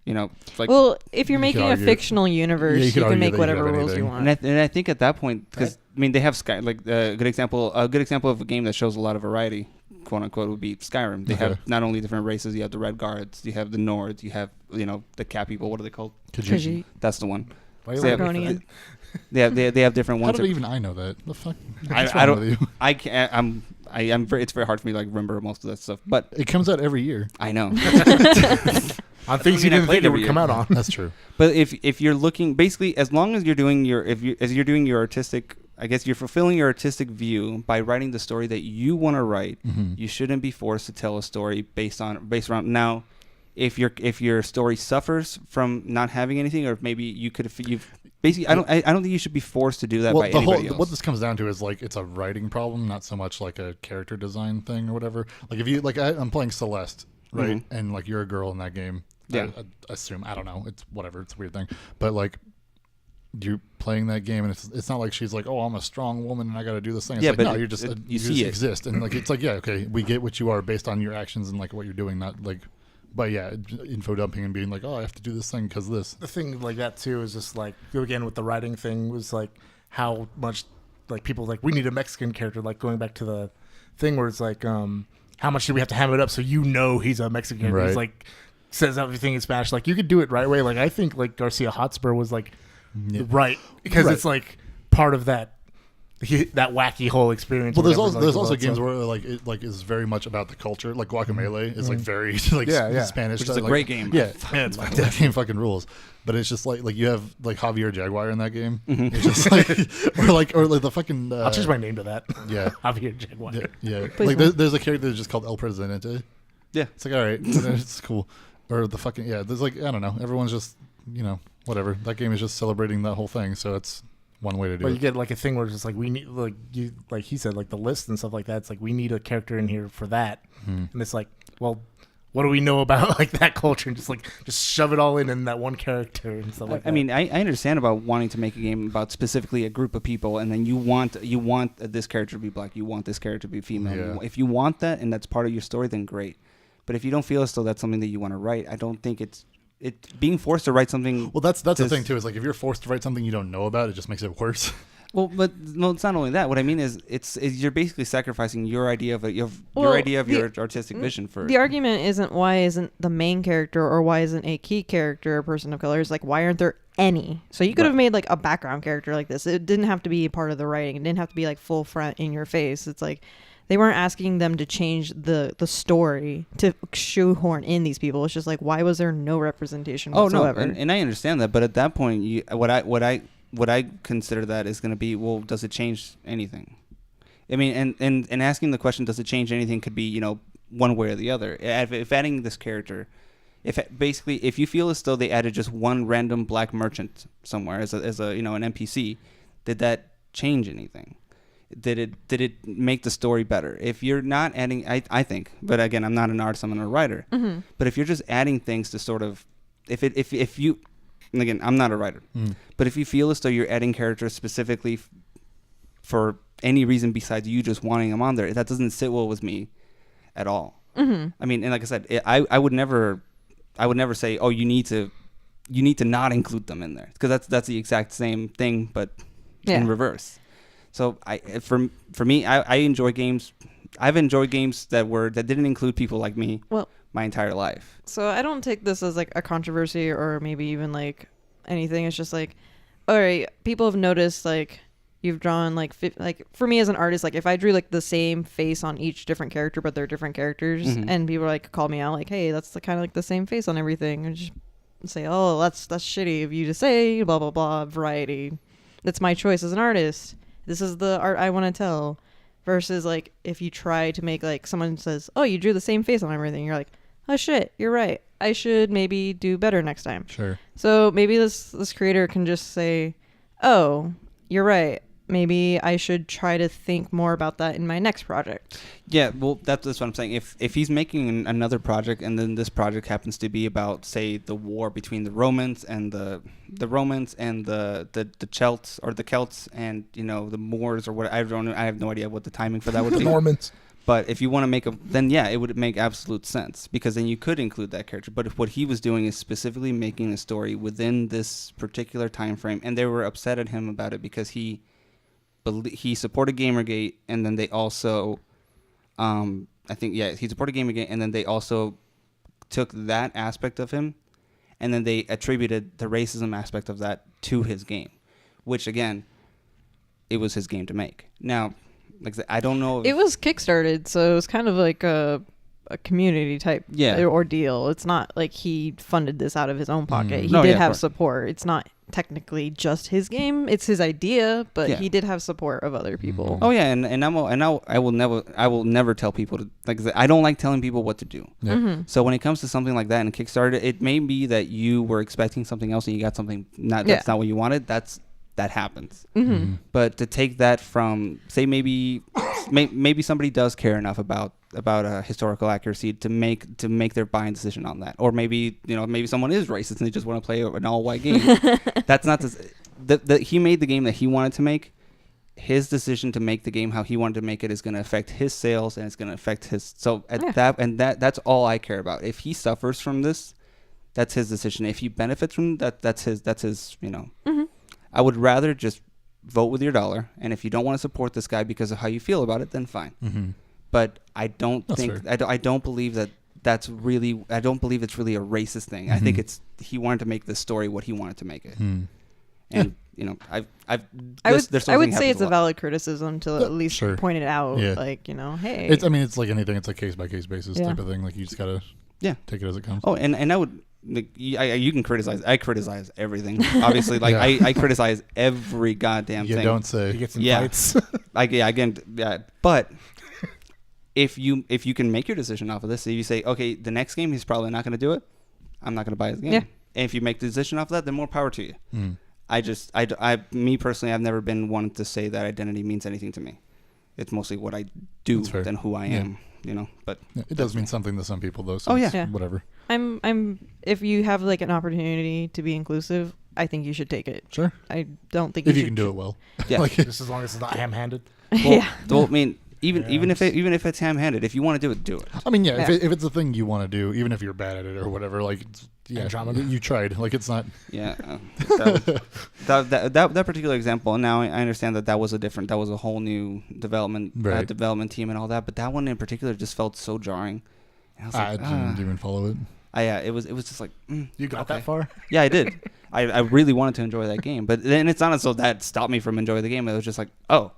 You know, it's like Well, if you're You making could a argue- fictional universe, Yeah, you you, could can argue make that you whatever have rules you anything. want. and I think at that point, because I mean, they have Sky like a good example of a game that shows a lot of variety, quote unquote, would be Skyrim. They Okay. have not only different races, you have the Red Guards, you have the Nords, you have the cat people. What are they called? Kijiji. That's the one. Why So they have- Argonian. They have different How ones. did even I know that? The fuck? I What's wrong don't- with you? I can't. I'm very. It's very hard for me to like remember most of that stuff. But It comes out every year. I know. On things I you mean, I didn't played think it every would come year. out on. That's true. But if you're looking, basically, as long as you're doing you're doing your artistic, I guess you're fulfilling your artistic view by writing the story that you want to write. Mhm. You shouldn't be forced to tell a story based around now. If your story suffers from not having anything, or maybe you've basically, I don't think you should be forced to do that by anybody else. What this comes down to is like it's a writing problem, not so much like a character design thing or whatever. Like if you like, I'm playing Celeste, right? Mhm. And like you're a girl in that game. Yeah. I assume, I don't know. It's whatever. It's a weird thing, but like you're playing that game, and it's not like she's like, oh, I'm a strong woman and I got to do this thing. It's Yeah, like, but no, you're just you you see just it. exist, and like it's like, yeah, okay, we get what you are based on your actions and like what you're doing, not like. But yeah, info dumping and being like, oh, I have to do this thing because this. The thing like that too is just like again with the writing thing was like how much like people like we need a Mexican character, like going back to the thing where it's like how much do we have to ham it up so you know he's a Mexican character. He's Right. like says everything in Spanish. Like you could do it right way. Like I think like Garcia Hotspur was like Yeah. right because Right. it's like part of that that wacky whole experience. Well, there's whatever, also like, there's all also that games stuff. where like it like is very much about the culture. Like Guacamelee is like very like Yeah. Spanish, Which is stuff, a like- great game. Yeah, Yeah, it's fun. that game fucking rules. But it's just like you have like Javier Jaguar in that game. Mhm. It's just like or like the fucking. I'll change my name to that. Yeah. Javier Jaguar. Yeah. Please Like don't. there's a character that's just called El Presidente. Yeah. It's like all right, it's cool. Or the fucking there's like I don't know. Everyone's just whatever. That game is just celebrating that whole thing. So it's one way to do But it. you get like a thing where it's just like we need like you like he said like the list and stuff like that. It's like we need a character in here for that, Mhm. and it's like, well, what do we know about like that culture? And just shove it all in that one character and stuff like that. I mean, I understand about wanting to make a game about specifically a group of people, and then you want this character to be black, you want this character to be female. Yeah. If you want that and that's part of your story, then great. But if you don't feel as though that's something that you want to write, I don't think it's being forced to write something. Well, that's the Does- thing too. Is like if you're forced to write something you don't know about, it just makes it worse. Well, but no, it's not only that. What I mean is, it's you're basically sacrificing your idea of your Well, idea of the- your artistic vision for The argument isn't why isn't the main character or why isn't a key character a person of color. It's like why aren't there any? So you could have Right. made like a background character like this. It didn't have to be part of the writing. It didn't have to be like full front in your face. It's like they weren't asking them to change the story to shoehorn in these people. It's just like why was there no representation Oh no, whatsoever? and I understand that, but at that point, what I consider that is going to be, well, does it change anything? I mean, and asking the question, does it change anything, could be one way or the other. If adding this character, if you feel as though they added just one random black merchant somewhere as a an NPC, did that change anything? Did it make the story better? If you're not adding, I think, but again, I'm not an artist, I'm not a writer. Mm-hmm. But if you're just adding things to sort of, if you, and again, I'm not a writer, but if you feel as though you're adding characters specifically for any reason besides you just wanting them on there, that doesn't sit well with me at all. Mm-hmm. I mean, and like I said, I would never say, oh, you need to not include them in there, because that's the exact same thing, but in reverse. So for me, I enjoy games. I've enjoyed games that didn't include people like me. Well, my entire life. So I don't take this as like a controversy or maybe even like anything. It's just like, all right, people have noticed like you've drawn like for me as an artist, like if I drew like the same face on each different character, but they're different characters, and people like call me out like, hey, that's the kind of like the same face on everything, and just say, oh, that's shitty of you to say, blah blah blah, variety. That's my choice as an artist. This is the art I want to tell. Versus like if you try to make like someone says, oh, you drew the same face on everything, you're like, oh shit, you're right. I should maybe do better next time. Sure. So maybe this creator can just say, oh, you're right. Maybe I should try to think more about that in my next project. Yeah, well, that's what I'm saying. If he's making another project, and then this project happens to be about, say, the war between the Romans and the Celts, or the Celts and the Moors, or what, I don't know. I have no idea what the timing for that would The be. Normans. But if you want to make then yeah, it would make absolute sense because then you could include that character. But what he was doing is specifically making a story within this particular time frame, and they were upset at him about it because he supported Gamergate, and then they also, he supported Gamergate, and then they also took that aspect of him, and then they attributed the racism aspect of that to his game, which again, it was his game to make. Now, like I said, I don't know. It was kickstarted, so it was kind of like a community type ordeal. It's not like he funded this out of his own pocket. He did have support. It's not technically just his game. It's his idea, but he did have support of other people. Oh yeah, and I will never tell people to, like, I don't like telling people what to do. Yeah. Mm-hmm. So when it comes to something like that and Kickstarter, it may be that you were expecting something else and you got something that's not what you wanted. That happens. Mm-hmm. But to take that from, say, maybe somebody does care enough about historical accuracy to make their buying decision on that, or maybe someone is racist and they just want to play an all-white game. That's not he made the game that he wanted to make. His decision to make the game how he wanted to make it is going to affect his sales, and it's going to affect his. So that's all I care about. If he suffers from this, that's his decision. If he benefits from that's his. Mm-hmm. I would rather just vote with your dollar, and if you don't want to support this guy because of how you feel about it, then fine. Mm-hmm. But I don't That's think fair. I don't believe it's really a racist thing. Mm-hmm. I think he wanted to make this story what he wanted to make it. Mm. And I would say it's a valid criticism to at least point it out. Yeah. Like, hey. It's like anything. It's a case by case basis type of thing. Like you just gotta take it as it comes. Oh, and I would. You can criticize. I criticize everything. Obviously, like I criticize every goddamn thing. You don't say. You get some fights. But if you can make your decision off of this, if you say, okay, the next game he's probably not going to do it, I'm not going to buy his game. Yeah. And if you make the decision off of that, then more power to you. Mm. Me personally, I've never been one to say that identity means anything to me. It's mostly what I do than who I am. But it does mean something to some people though. So whatever. I'm if you have like an opportunity to be inclusive, I think you should take it. Sure. I don't think if you can do it well. Yeah. Just as long as it's not ham-handed. Well, I mean, even if it's ham-handed, if you want to do it, do it. I mean, if it's a thing you want to do, even if you're bad at it or whatever, like you tried. Like it's not. Yeah. That particular example. And now I understand that was a whole new development team and all that. But that one in particular just felt so jarring. And I didn't even follow it. It was just like you got that far. Yeah, I did. I really wanted to enjoy that game, but then it's not as though that stopped me from enjoying the game. It was just like, oh,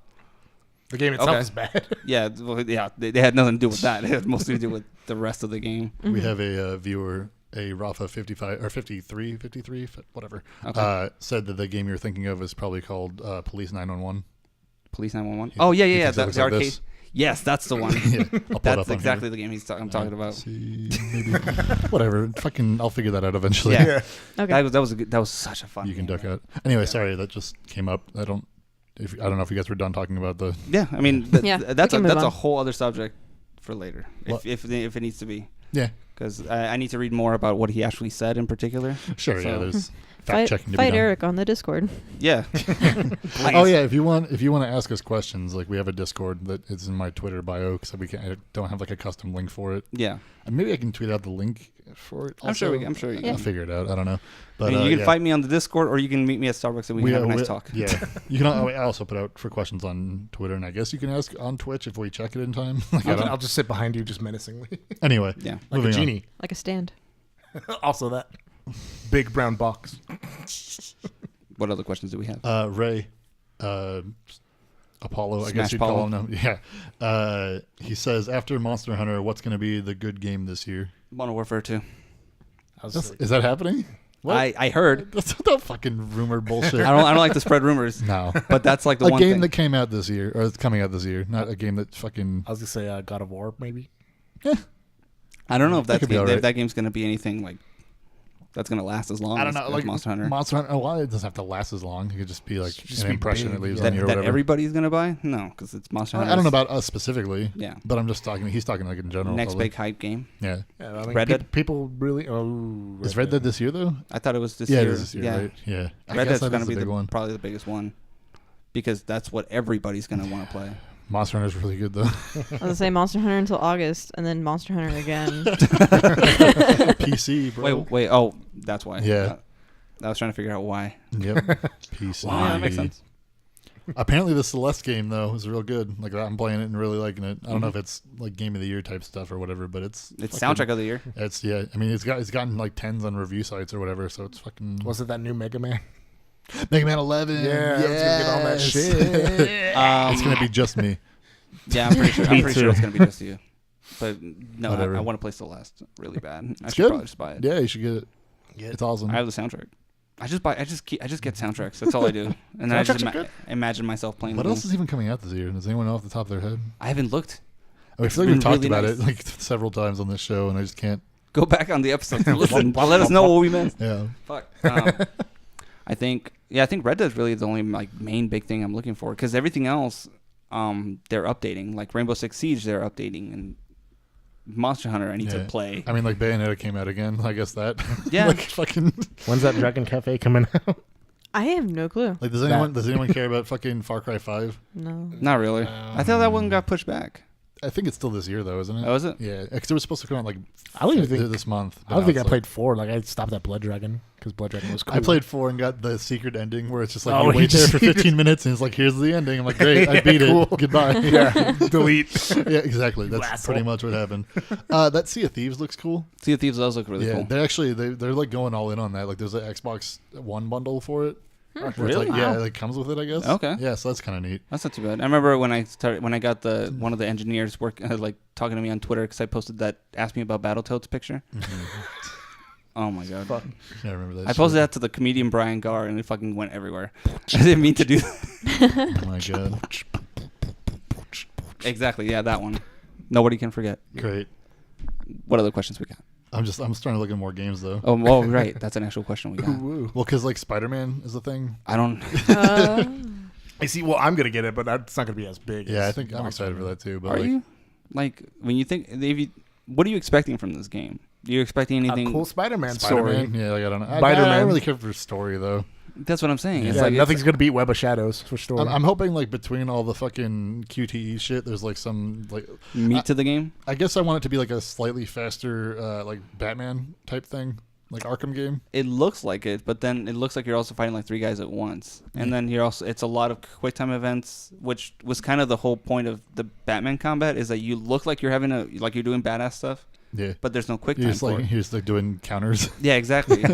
the game itself is bad. Yeah, they had nothing to do with that. It had mostly to do with the rest of the game. We have a viewer, a Rafa 55 or 53, whatever, said that the game you're thinking of is probably called Police 911. Police 911. Oh yeah. That's the arcade. This. Yes, that's the one. That's exactly the game I'm talking about. Maybe whatever. I'll figure that out eventually. Yeah. Okay. That was such a fun. You can duck out. Anyway, sorry that just came up. I don't know if you guys were done talking about the. Yeah, I mean that's a whole other subject for later if it needs to be. Yeah. Because I need to read more about what he actually said in particular. Sure. So. Yeah. There's fact checking to be done. Fight Eric on the Discord. Yeah. Oh yeah. If you want to ask us questions, like we have a Discord that is in my Twitter bio because I don't have like a custom link for it. Yeah. And maybe I can tweet out the link for it. Also. I'm sure you can. I'll figure it out. I don't know. But you can fight me on the Discord, or you can meet me at Starbucks and we can have a nice talk. Yeah. You can. I also put out for questions on Twitter, and I guess you can ask on Twitch if we check it in time. I'll just sit behind you, just menacingly. Anyway. Yeah. Like a genie. Like a stand. Also that. Big brown box. What other questions do we have? Ray, Apollo, Smash I guess you'd Apollo. call him now. Yeah. He says, after Monster Hunter, what's going to be the good game this year? Modern Warfare 2. Is that happening? What? I heard. That's not fucking rumor bullshit. I don't like to spread rumors. No. But that's like the one game thing. that came out this year, or it's coming out this year, not a game that fucking... I was going to say God of War, maybe. Yeah. I don't know if That if that game's going to be anything like that's going to last as long I don't know, as like Monster Hunter. Monster Hunter, well, it doesn't have to last as long. It could just be like an impression it leaves on that you or whatever. everybody's going to buy? No, because it's Monster Hunter. I don't know about us specifically. Yeah. But I'm just talking, he's talking like in general. Next probably. big hype game. Yeah. Yeah, I mean, Red Dead? People really... Oh, Is Red Dead this year, though? I thought it was this Yeah, year. it is this year, right? Yeah. I Red guess Dead's going to the be big one. probably the biggest one because that's what everybody's going to want to play. Monster Hunter's really good though. I was gonna say Monster Hunter until August, and then Monster Hunter again. PC, bro. Wait. Oh, that's why. Yeah. I was trying to figure out why. Yep. PC. Wow, that makes sense. Apparently, the Celeste game though is real good. Like I'm playing it and really liking it. I don't know if it's like Game of the Year type stuff or whatever, but it's Soundtrack of the year. It's I mean, it's gotten like 10s on review sites or whatever. So it's fucking. Was it that new Mega Man? Mega Man 11? Yeah, I was gonna get all that shit. It's gonna be just me. Yeah, I'm pretty sure. I'm pretty sure it's gonna be just you. But no, Whatever. I want to play Celeste really bad. I It's should good. probably just buy it. Yeah, you should get it. It's awesome. I have the soundtrack. I just get soundtracks. That's all I do. And then I just Soundtracks are good. imagine myself playing. What the else game. is even coming out this year? Does anyone know off the top of their head? I haven't looked. I feel like been we've talked really about nice. it like several times on this show, and I just can't. Go back on the episode to listen. Let us know what we missed. Yeah. Fuck. I think Red Dead's really the only like main big thing I'm looking for because everything else, they're updating. Like Rainbow Six Siege, they're updating, and Monster Hunter, I need to play. I mean, like Bayonetta came out again. I guess that. Yeah. Like fucking. When's that Dragon Cafe coming out? I have no clue. Like, does anyone care about fucking Far Cry 5? No. Not really. I thought that one got pushed back. I think it's still this year though, isn't it? Oh, is it? Yeah, because it was supposed to come out like I don't even think this month. I don't think I played 4. Like I stopped at Blood Dragon because Blood Dragon was cool. I played 4 and got the secret ending where it's just like Oh, you you wait there just- for 15 minutes and it's like here's the ending. I'm like, great, I beat cool. it. Goodbye. Yeah, delete. Yeah, exactly. That's asshole. pretty much what happened. That Sea of Thieves looks cool. Sea of Thieves does look really Yeah, cool. they're like going all in on that. Like there's an Xbox One bundle for it. Where it's Really? Like, yeah, Wow. it like comes with it, I guess. Okay. Yeah, so that's kind of neat. That's not too bad. I remember when I got one of the engineers like talking to me on Twitter because I posted that asked me about Battletoads picture. Oh my god! Yeah, I remember that. I posted that to the comedian Brian Garr and it fucking went everywhere. I didn't mean to do that. Oh my god. Exactly. Yeah, that one. Nobody can forget. Great. What other questions we got? I'm starting to look at more games though. Oh, well, right. That's an actual question we got. Well, because like Spider-Man is a thing. I don't. I see. Well, I'm gonna get it, but it's not gonna be as big. Yeah, as I think I'm excited for that too. But Are like, you? Like when you think what are you expecting from this game? Are you expecting anything? a cool Spider-Man story. Spider-Man? Yeah, like I don't know. I Spider-Man. don't really care for story though. That's what I'm saying. It's Yeah, like nothing's gonna beat Web of Shadows for story. I'm hoping like between all the fucking QTE shit, there's like some like meat to the game. I guess I want it to be like a slightly faster like Batman type thing, like Arkham game. It looks like it, but then it looks like you're also fighting like 3 guys at once, and then it's a lot of quick time events, which was kind of the whole point of the Batman combat is that you look like you're you're doing badass stuff, Yeah, but there's no quick you're time. just like you're just like doing counters. Yeah, exactly.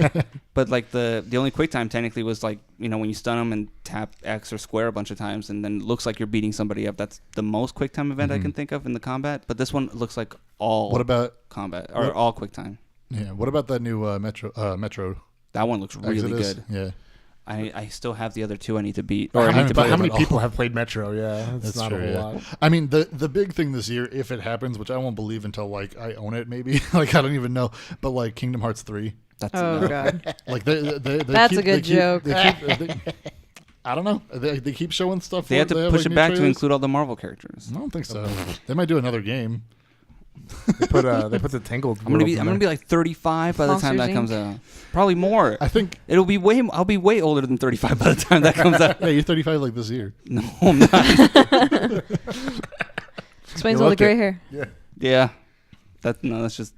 But like the only quick time technically was like when you stun them and tap X or square a bunch of times, and then it looks like you're beating somebody up. That's the most quick time event I can think of in the combat. But this one looks like all What about combat or all quick time. yeah? What about that new Metro? That one looks really Exodus? good. Yeah, I still have the other 2 I need to beat. I Or I need haven't to but played how it many at people all. have played Metro? Yeah, it's that's not true. a whole Yeah. lot. I mean, the big thing this year, if it happens, which I won't believe until like I own it, maybe like I don't even know, but like Kingdom Hearts 3. That's Oh god. Like they That's a good joke. I don't know. They keep showing stuff. They had to have, push like, it new back to trailers. include all the Marvel characters. I don't think so. They might do another game. They put the Tangled. I'm gonna be like 35 by the time that Monsters, comes out. Probably more. I think. I'll be way older than 35 by the time that comes out. Yeah, you're 35 like this year. No, I'm not. Explains You all the look gray it. hair. Yeah. That's just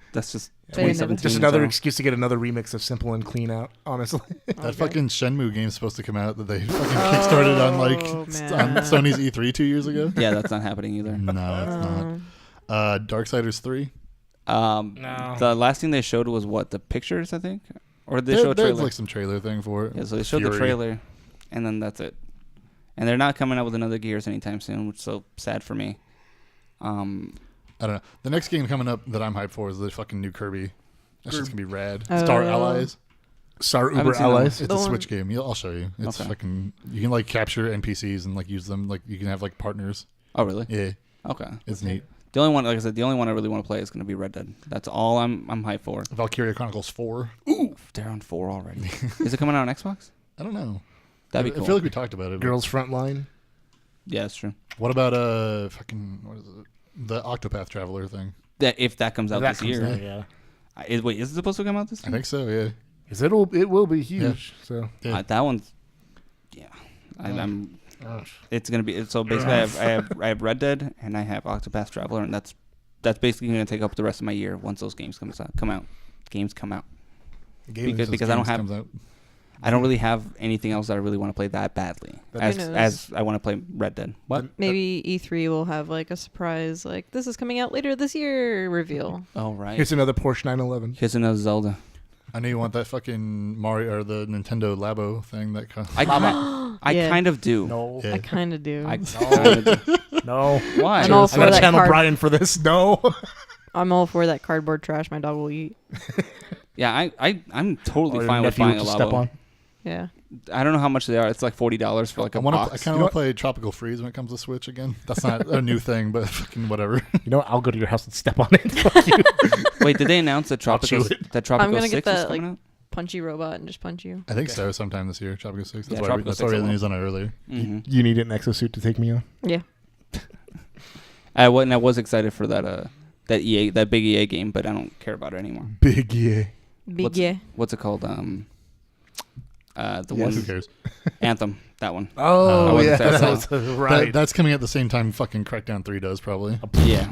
They never- 2017. just another so. excuse to get another remix of Simple and Clean out. Honestly, That fucking Shenmue game's supposed to come out that they fucking kickstarted on like man. on Sony's E3 2 years ago. Yeah, that's not happening either. No, it's not. Darksiders 3. No. The last thing they showed was what, the pictures, I think, or did they There- show a there's trailer? like some trailer thing for it. Yeah, so they showed the Fury. trailer, and then that's it. And they're not coming out with another Gears anytime soon, which is so sad for me. I don't know. The next game coming up that I'm hyped for is the fucking new Kirby. That's just gonna be rad. Oh. Star Allies. Star I haven't Uber seen that one. Allies. It's The a one- Switch game. I'll show you. It's Okay. fucking. You can like capture NPCs and like use them. Like you can have like partners. Oh, really? Yeah, Okay. it's neat. The only one, like I said, the only one I really want to play is going to be Red Dead. That's all I'm hyped for. Valkyria Chronicles 4. Ooh, they're on 4 already. Is it coming out on Xbox? I don't know. That'd be I cool. feel like we talked about it. but- Girls Frontline. Yeah, that's true. What about fucking what is it? The Octopath Traveler thing. If that comes out That this comes year. out, yeah. Wait, is it supposed to come out this I year? think so. Yeah. Because it will be huge. So Yeah. That one's, yeah. I'm It's gonna be so basically. I have Red Dead and I have Octopath Traveler, and that's basically gonna take up the rest of my year once those games come out. Games come out. Because I don't really have anything else that I really want to play that badly as I want to play Red Dead. What? Maybe E3 will have like a surprise, like this is coming out later this year reveal. Oh right. Here's another Porsche 911. Here's another Zelda. I know you want that fucking Mario or the Nintendo Labo thing that kind of... I kind of do. No. Yeah. I kind of do. No. Why? I'm all I'm for gonna that channel Brian for this. No. I'm all for that cardboard trash my dog will eat. Yeah, I'm totally Or fine with nephew buying a would just step Labo. on. Yeah. I don't know how much they are. It's like $40 for like a box. I kind of want to play Tropical Freeze when it comes to Switch again. That's not a new thing, but fucking whatever. You know what? I'll go to your house and step on it. Fuck you. Wait, did they announce that Tropical I'm gonna 6 get is that coming like out? punchy robot and just punch you. I think so, sometime this year, Tropical 6. That's Yeah, why Tropical that's 6 why we had will. the news on it earlier. Mm-hmm. You need an exosuit to take me on. Yeah. I was excited for that big EA game, but I don't care about it anymore. Big yeah. What's it called? The Yes. one Who cares? Anthem. That one. Oh, wasn't yeah. sad, That so- was right. That's coming at the same time fucking Crackdown 3 does, probably. Yeah.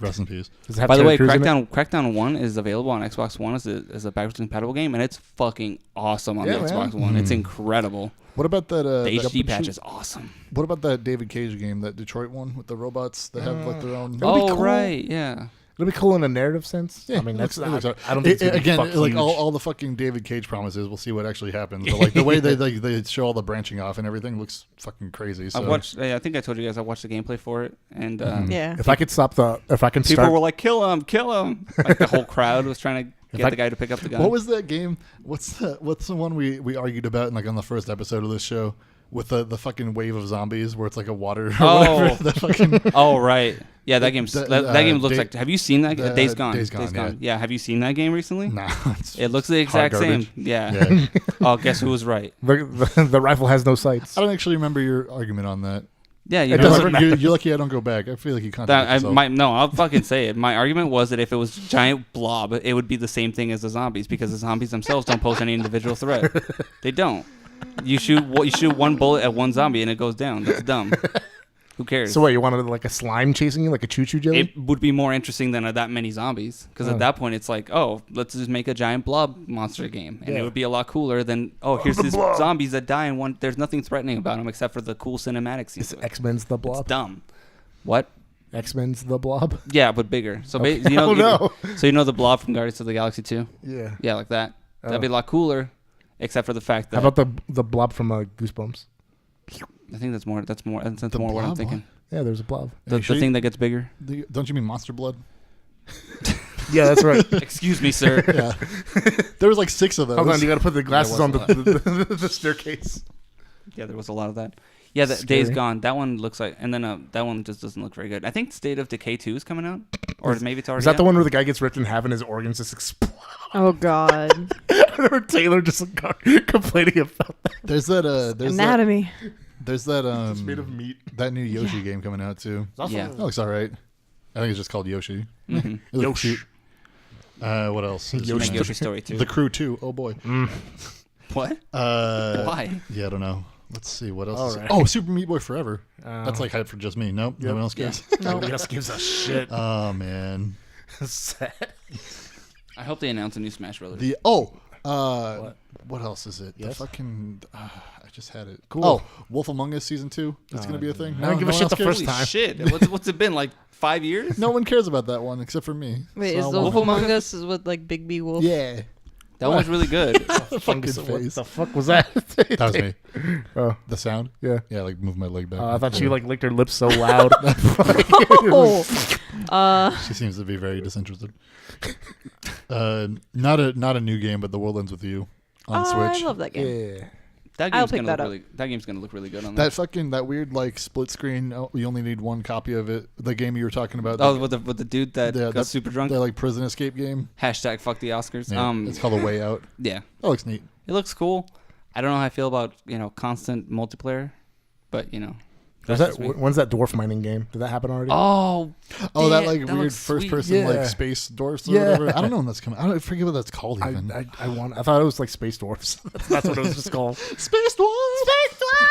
Rest in peace. Does it have By the way, Terry Crews in it? Crackdown 1 is available on Xbox One as a backwards compatible game, and it's fucking awesome on Yeah, the man. Xbox One. It's incredible. What about that? The that- HD patch is awesome. What about that David Cage game, that Detroit one with the robots that have like their own? That'd be Oh, cool. right. Yeah. It'll be cool in a narrative sense. Yeah, I mean, it that's. looks- it looks I don't think it's gonna be again, fuck like huge. all the fucking David Cage promises. We'll see what actually happens. But like the way they show all the branching off and everything looks fucking crazy. So. I think I told you guys I watched the gameplay for it, and Yeah. If I could stop if I can people start. were like, "Kill him!" Like the whole crowd was trying to get the guy to pick up the gun. What was that game? What's the one we argued about like on the first episode of this show with the fucking wave of zombies where it's like a water or whatever. The fucking Oh right, yeah. That game. That game looks Day- like. Have you seen that? Days Gone. Days Gone, Yeah. Have you seen that game recently? nah. It looks the exact hot same. garbage. Yeah. Yeah. Oh, guess who was right? The rifle has no sights. I don't actually remember your argument on that. Yeah, you It know, doesn't matter. You're lucky I don't go back. I feel like you contradict yourself. No, I'll fucking say it. My argument was that if it was a giant blob, it would be the same thing as the zombies because the zombies themselves don't pose any individual threat. They don't. You shoot one bullet at one zombie and it goes down. That's dumb. Who cares? So what? You wanted like a slime chasing you, like a choo-choo jelly? It would be more interesting than that many zombies because at that point it's like, oh, let's just make a giant blob monster game, and it would be a lot cooler than here's these zombies that die and one. There's nothing threatening about them except for the cool cinematic scenes. It's X-Men's the Blob. It's dumb. What? X-Men's the Blob. Yeah, but bigger. So Okay. so you know the blob from Guardians of the Galaxy 2? Yeah. Yeah, like that. That'd be a lot cooler, except for the fact that How about the Blob from Goosebumps? I think that's more what I'm blob thinking. Yeah, there's a Blob. The Sure thing that gets bigger. Don't you mean Monster Blood? Yeah, that's right. Excuse me, sir. Yeah. There was like 6 of those. Hold on, you got to put the glasses on wasn't the staircase. Yeah, there was a lot of that. Yeah, the Days Scary. Gone. That one looks like, and then that one just doesn't look very good. I think State of Decay 2 is coming out, or maybe it's already. Is that the out. one where the guy gets ripped in half and his organs just explode? Oh God. I remember Taylor just complaining about that. There's that. Anatomy. There's that. It's made of meat. That new Yoshi game coming out too. Yeah. That looks all right. I think it's just called Yoshi. Mhm. It looks Yoshi. cute. What else? Make Yoshi Story 2. The Crew 2. Oh boy. What? Why? Yeah, I don't know. Let's see what else. All is- right. Oh, Super Meat Boy Forever. That's like hype for just me. Nope, no one else cares. Nobody else gives a shit. Oh man. Sad. I hope they announce a new Smash Brothers. What else is it? Yes? The fucking. I just had it. Cool. Oh. Oh, Wolf Among Us season 2. It's gonna be a thing. I don't give a one shit else the cares? first Holy time. shit! What's it been like 5 years? No one cares about that one except for me. Wait, So is I the want- Wolf Among Us is with like Big B Wolf? Yeah. That one's really good. Fucking What face. the fuck was that? That was me. Oh, The sound. yeah. Yeah, like move my leg back. I thought she like licked her lips so loud. Oh. She seems to be very disinterested. Not a new game, but The World Ends With You on Switch. I love that game. Yeah. That I'll game's pick gonna that look up. really. That game's gonna look really good on That weird like split screen. Oh, you only need one copy of it. The game you were talking about. Oh, with the dude that Yeah, got that- super drunk. the like prison escape game. Hashtag fuck the Oscars. Yeah, it's called A Way Out. Yeah, That looks neat. it looks cool. I don't know how I feel about constant multiplayer, but Was that's that, just me. when's that dwarf mining game? Did that happen already? Oh, Oh, that yeah, like that weird looks first sweet. person Yeah. like space dwarfs or Yeah. whatever. I don't know when that's coming. I forget what that's called even. I thought it was like space dwarfs. That's what it was just called. Space dwarfs. Space dwarfs.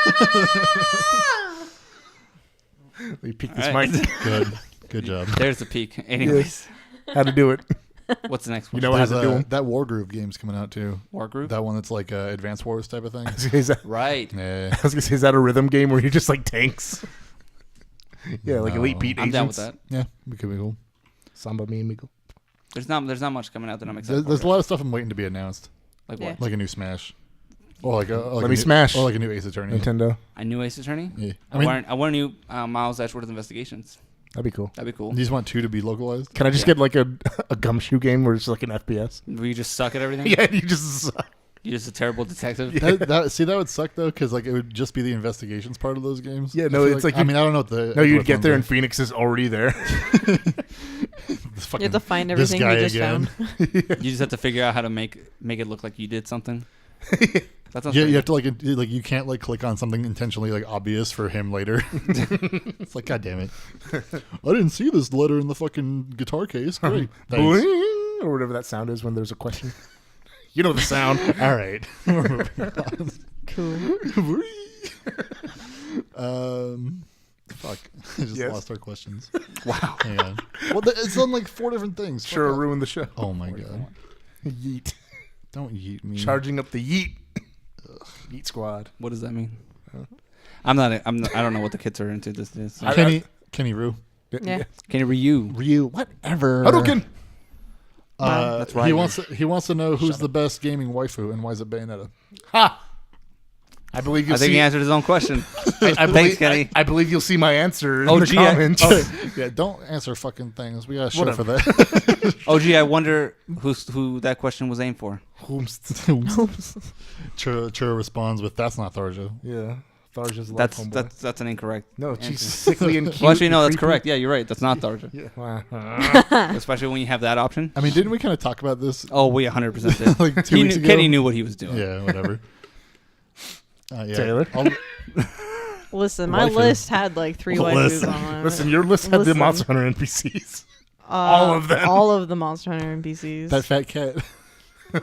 You peek this All right. mic. Good job. There's the peak. Anyways, How to do it. what's the next one? You know how There's, to do them. that Wargroove game's coming out too. War Group? That one that's like Advanced Wars type of thing. Is that, Right. Yeah. I was gonna say, is that a rhythm game where you're just like tanks? Yeah, like No. Elite Beat I'm agents. down with that. Yeah, it could be cool. Samba me amigo. There's not much coming out that I'm excited There's for. a lot of stuff I'm waiting to be announced, Like Yeah. what? like a new Smash, or like a Let a me new, smash. or like a new Ace Attorney. Nintendo. A new Ace Attorney? Yeah. I want a new Miles Edgeworth Investigations. That'd be cool. That'd be cool. You just want 2 to be localized? Can I just Yeah. get like a gumshoe game where it's like an FPS? Where you just suck at everything? Yeah, you just suck. You're just a terrible detective? That would suck though, because like it would just be the investigations part of those games. Yeah, I no, feel it's like I mean, I don't know what the No, you'd what get ones there are. and Phoenix is already there. This You have to find this everything guy we just again. found. You just have to figure out how to make it look like you did something. That sounds Yeah, pretty you have to like you can't like click on something intentionally like obvious for him later. It's like, God damn it! I didn't see this letter in the fucking guitar case. Great, thanks. Boing, or whatever that sound is when there's a question. You know the sound. All right, we're moving Cool. on. Fuck, I just Yes. lost our questions. Wow. Hang on. Well, it's on like 4 different things. Fuck Sure off. ruined the show. Oh my god! Yeet. Don't yeet me. Charging up the yeet. Yeet squad. What does that mean? I don't know what the kids are into this days. Kenny Roo. Yeah. Can you Ryu? Ryu, whatever. Hadouken. That's right. He wants to know who's the best gaming waifu and why is it Bayonetta? Ha! I believe you'll I think see. he answered his own question. I Thanks, believe, Kenny. I believe you'll see my answer in Oh, the gee, comments. Yeah, don't answer fucking things. We got a show Whatever. for that. Oh, gee, I wonder who that question was aimed for. Churro responds with, "That's not Tharja." Yeah. Tharja's That's homeboy. that's an incorrect. No, answer. she's sickly and cute. Well, actually, no, and that's creepy. correct. Yeah, you're right. That's not Tharja. Wow. Especially when you have that option. I mean, didn't we kind of talk about this Oh, we 100% did. like 2 weeks ago? Kenny knew what he was doing. Yeah, whatever. Yeah. Taylor? Listen, my Waifu. list had like 3 waifus on it. Listen, your list had the Listen. Monster Hunter NPCs. all of them. All of the Monster Hunter NPCs. That fat cat.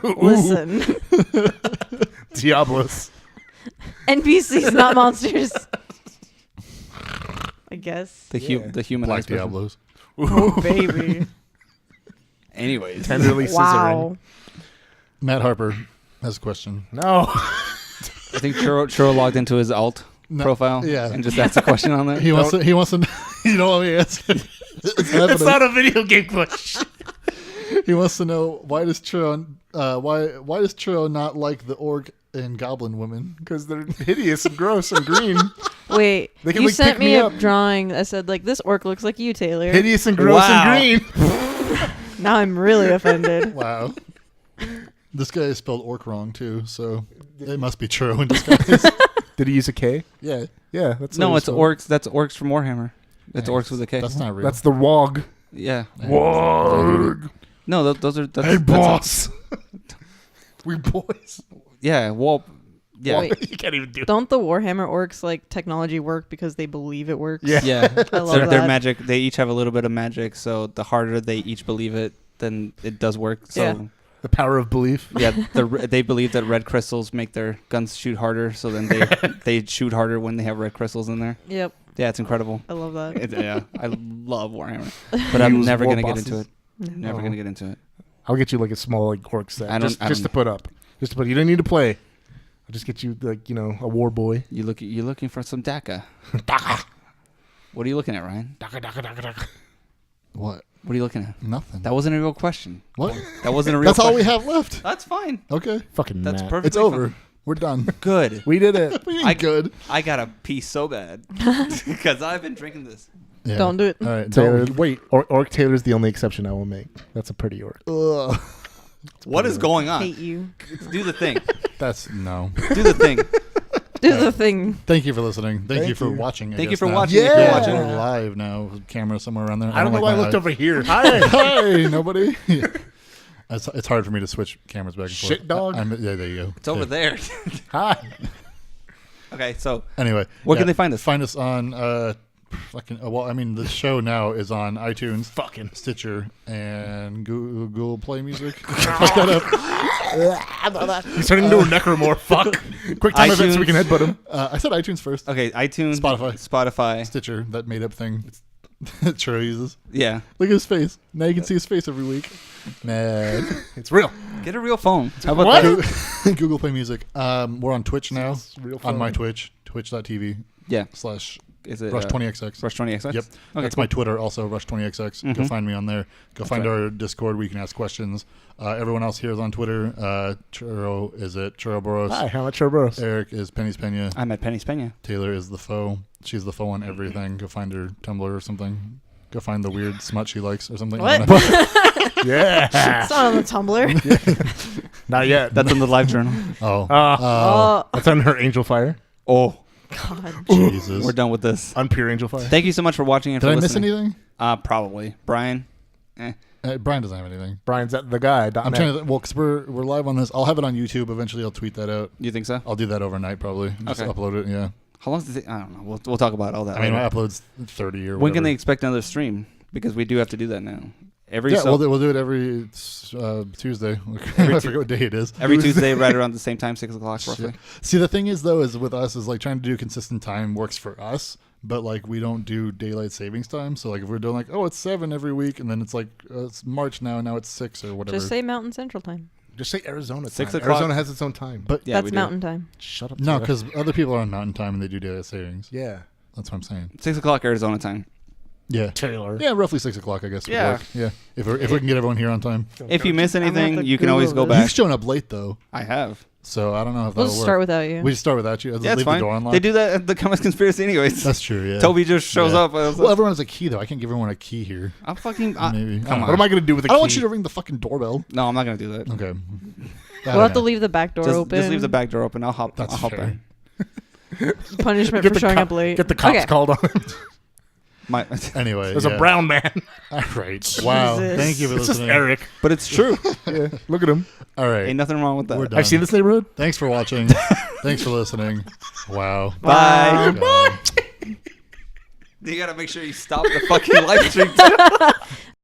Listen. Diablos. NPCs, not monsters. I guess. The human Black expression. Diablos. Oh, baby. Anyways, Tenderly scissoring. Wow. Matt Harper has a question. No. I think Churro logged into his alt No, profile yeah. and just asked a question on there. He wants to. You know what he asked? It's not a video game question. He wants to know why does Churro not like the orc and goblin women? Because they're hideous and gross and green. Wait, They can, you like, sent pick me me a up. drawing that said, like, this orc looks like you, Taylor. Hideous and gross Wow. and green. Now I'm really offended. Wow. This guy spelled orc wrong too, so it must be Churro in disguise. Did he use a K? Yeah, Yeah, that's No, how it's spelled. orcs. That's orcs from Warhammer. It's orcs with a K. that's not real. That's the WOG. Yeah. WOG. No, those are. That's, Hey, that's boss. We boys. yeah. Well. Yeah. Wait. You can't even do it. Don't the Warhammer orcs like technology work because they believe it works? Yeah. Yeah. I love Their that. magic. They each have a little bit of magic, so the harder they each believe it, then it does work. So. Yeah. The power of belief. Yeah, they believe that red crystals make their guns shoot harder, so then they shoot harder when they have red crystals in there. Yep. Yeah, it's incredible. I love that. Yeah, I love Warhammer, but I'm Use never war gonna get bosses. into it. Never Oh. gonna get into it. I'll get you like a small like orc set. I don't- just I just don't- to put up. Just to put. You don't need to play. I'll just get you like a war boy. You're looking for some DACA. Daka. What are you looking at, Ryan? Daka, daka, daka, daka. what? What are you looking at? Nothing. That wasn't a real question. What? That wasn't a real. That's all we question. have left. That's fine. Okay, Fucking That's Matt. perfect. it's over. We're done. Good. We did it. We I- ain't good. I got a pee so bad because I've been drinking this. Yeah. Don't do it. All right. Taylor, Don't, wait. Orc Taylor's the only exception I will make. That's a pretty orc. Ugh. What is going on? Hate you. Do the thing. That's no. Do the thing. Do the thing. Thank you for listening. Thank you Thank for you. watching. I Thank you guess for now. watching. If Yeah. you're watching. We're live now. Camera somewhere around there. I don't know why I looked over here. Hi, hi, nobody. It's hard for me to switch cameras back and forth. Shit dog. Yeah, there you go. It's over there. Hi. Okay, so Anyway, Where can they find us? Find us on the show now is on iTunes, Fucking. Stitcher, and Google Play Music. Fuck that up. He's turning into a necromorph. Fuck. Quick time event so we can headbutt him. I said iTunes first. Okay, iTunes, Spotify, Stitcher, that made up thing that Churro uses. Yeah. Look at his face. Now you can see his face every week. Mad. It's real. Get a real phone. How about What? that? Google Play Music. We're on Twitch now. It's real On phone. my Twitch, twitch.tv Yeah. / Is it Rush20XX. Rush20XX? Yep. Okay, That's my Twitter, also Rush20XX. Go find me on there. Go find our Discord where you can ask questions. Everyone else here is on Twitter. Churro is at Churroboros. Hi, how much Churros? Eric is Penny's Peña. I'm at Penny's Peña. Taylor is the foe. She's the foe on everything. Go find her Tumblr or something. Go find the weird smut she likes or something. What? Yeah. It's not on the Tumblr. Not yet. That's in the live journal. Oh. Oh, That's on her Angel Fire. Oh, God. Jesus. we're done with this. On pure Angel Fire. Thank you so much for watching and Did for I miss listening. anything? Probably. Brian? Brian doesn't have anything. Brian's at the guy. I'm trying to, because we're live on this. I'll have it on YouTube. Eventually, I'll tweet that out. You think so? I'll do that overnight probably. Just Okay. upload it, yeah. How long does it? I don't know. We'll talk about all that. I mean, later. my upload's 30 or When can whatever. they expect another stream? Because we do have to do that now. Every Yeah, so- we'll do it every Tuesday. I forget what day it is. every Tuesday, right around the same time, 6 o'clock roughly. See, the thing is, though, is with us, is like trying to do consistent time works for us, but like we don't do daylight savings time. So like if we're doing like, oh, it's 7 every week, and then it's like it's March now it's 6 or whatever. Just say Mountain Central Time. Just say Arizona. 6 time. o'clock. Arizona has its own time. But Yeah, we That's do. Mountain Time. Shut up. no, Taylor. because other people are on Mountain Time and they do daylight savings. Yeah. That's what I'm saying. 6 o'clock Arizona time. Yeah. Taylor. Yeah, roughly 6 o'clock, I guess. would Yeah. work. Yeah. If we can get everyone here on time. If you miss I'm gonna have anything, to you can always go Google back. You've shown up late though, I have. so I don't know if We'll that'll just work. start without you. We just start without you. I'll just Yeah, it's leave fine. the door unlocked. They do that at the Comics Conspiracy anyways. That's true. Yeah. Toby just shows Yeah. up. I was Well, like, everyone has a key though. I can't give everyone a key here. I'm fucking. Maybe. Come What on. am I going to do with the I key? don't want you to ring the fucking doorbell. No, I'm not gonna do that. Okay. We'll have to leave the back door open. Just leave the back door open. I'll hop. That's I'll hop fair. in. Punishment Get for the showing cop- up late. Get the cops Okay. called on him. Anyway, There's yeah. a brown man. All right. Wow. Jesus. Thank you for It's just listening. Eric. But it's true. Yeah. Look at him. All right. Ain't nothing wrong with that. We're done. I've seen this neighborhood. Thanks for watching. Thanks for listening. Wow. Bye. God. You gotta make sure you stop the fucking live stream.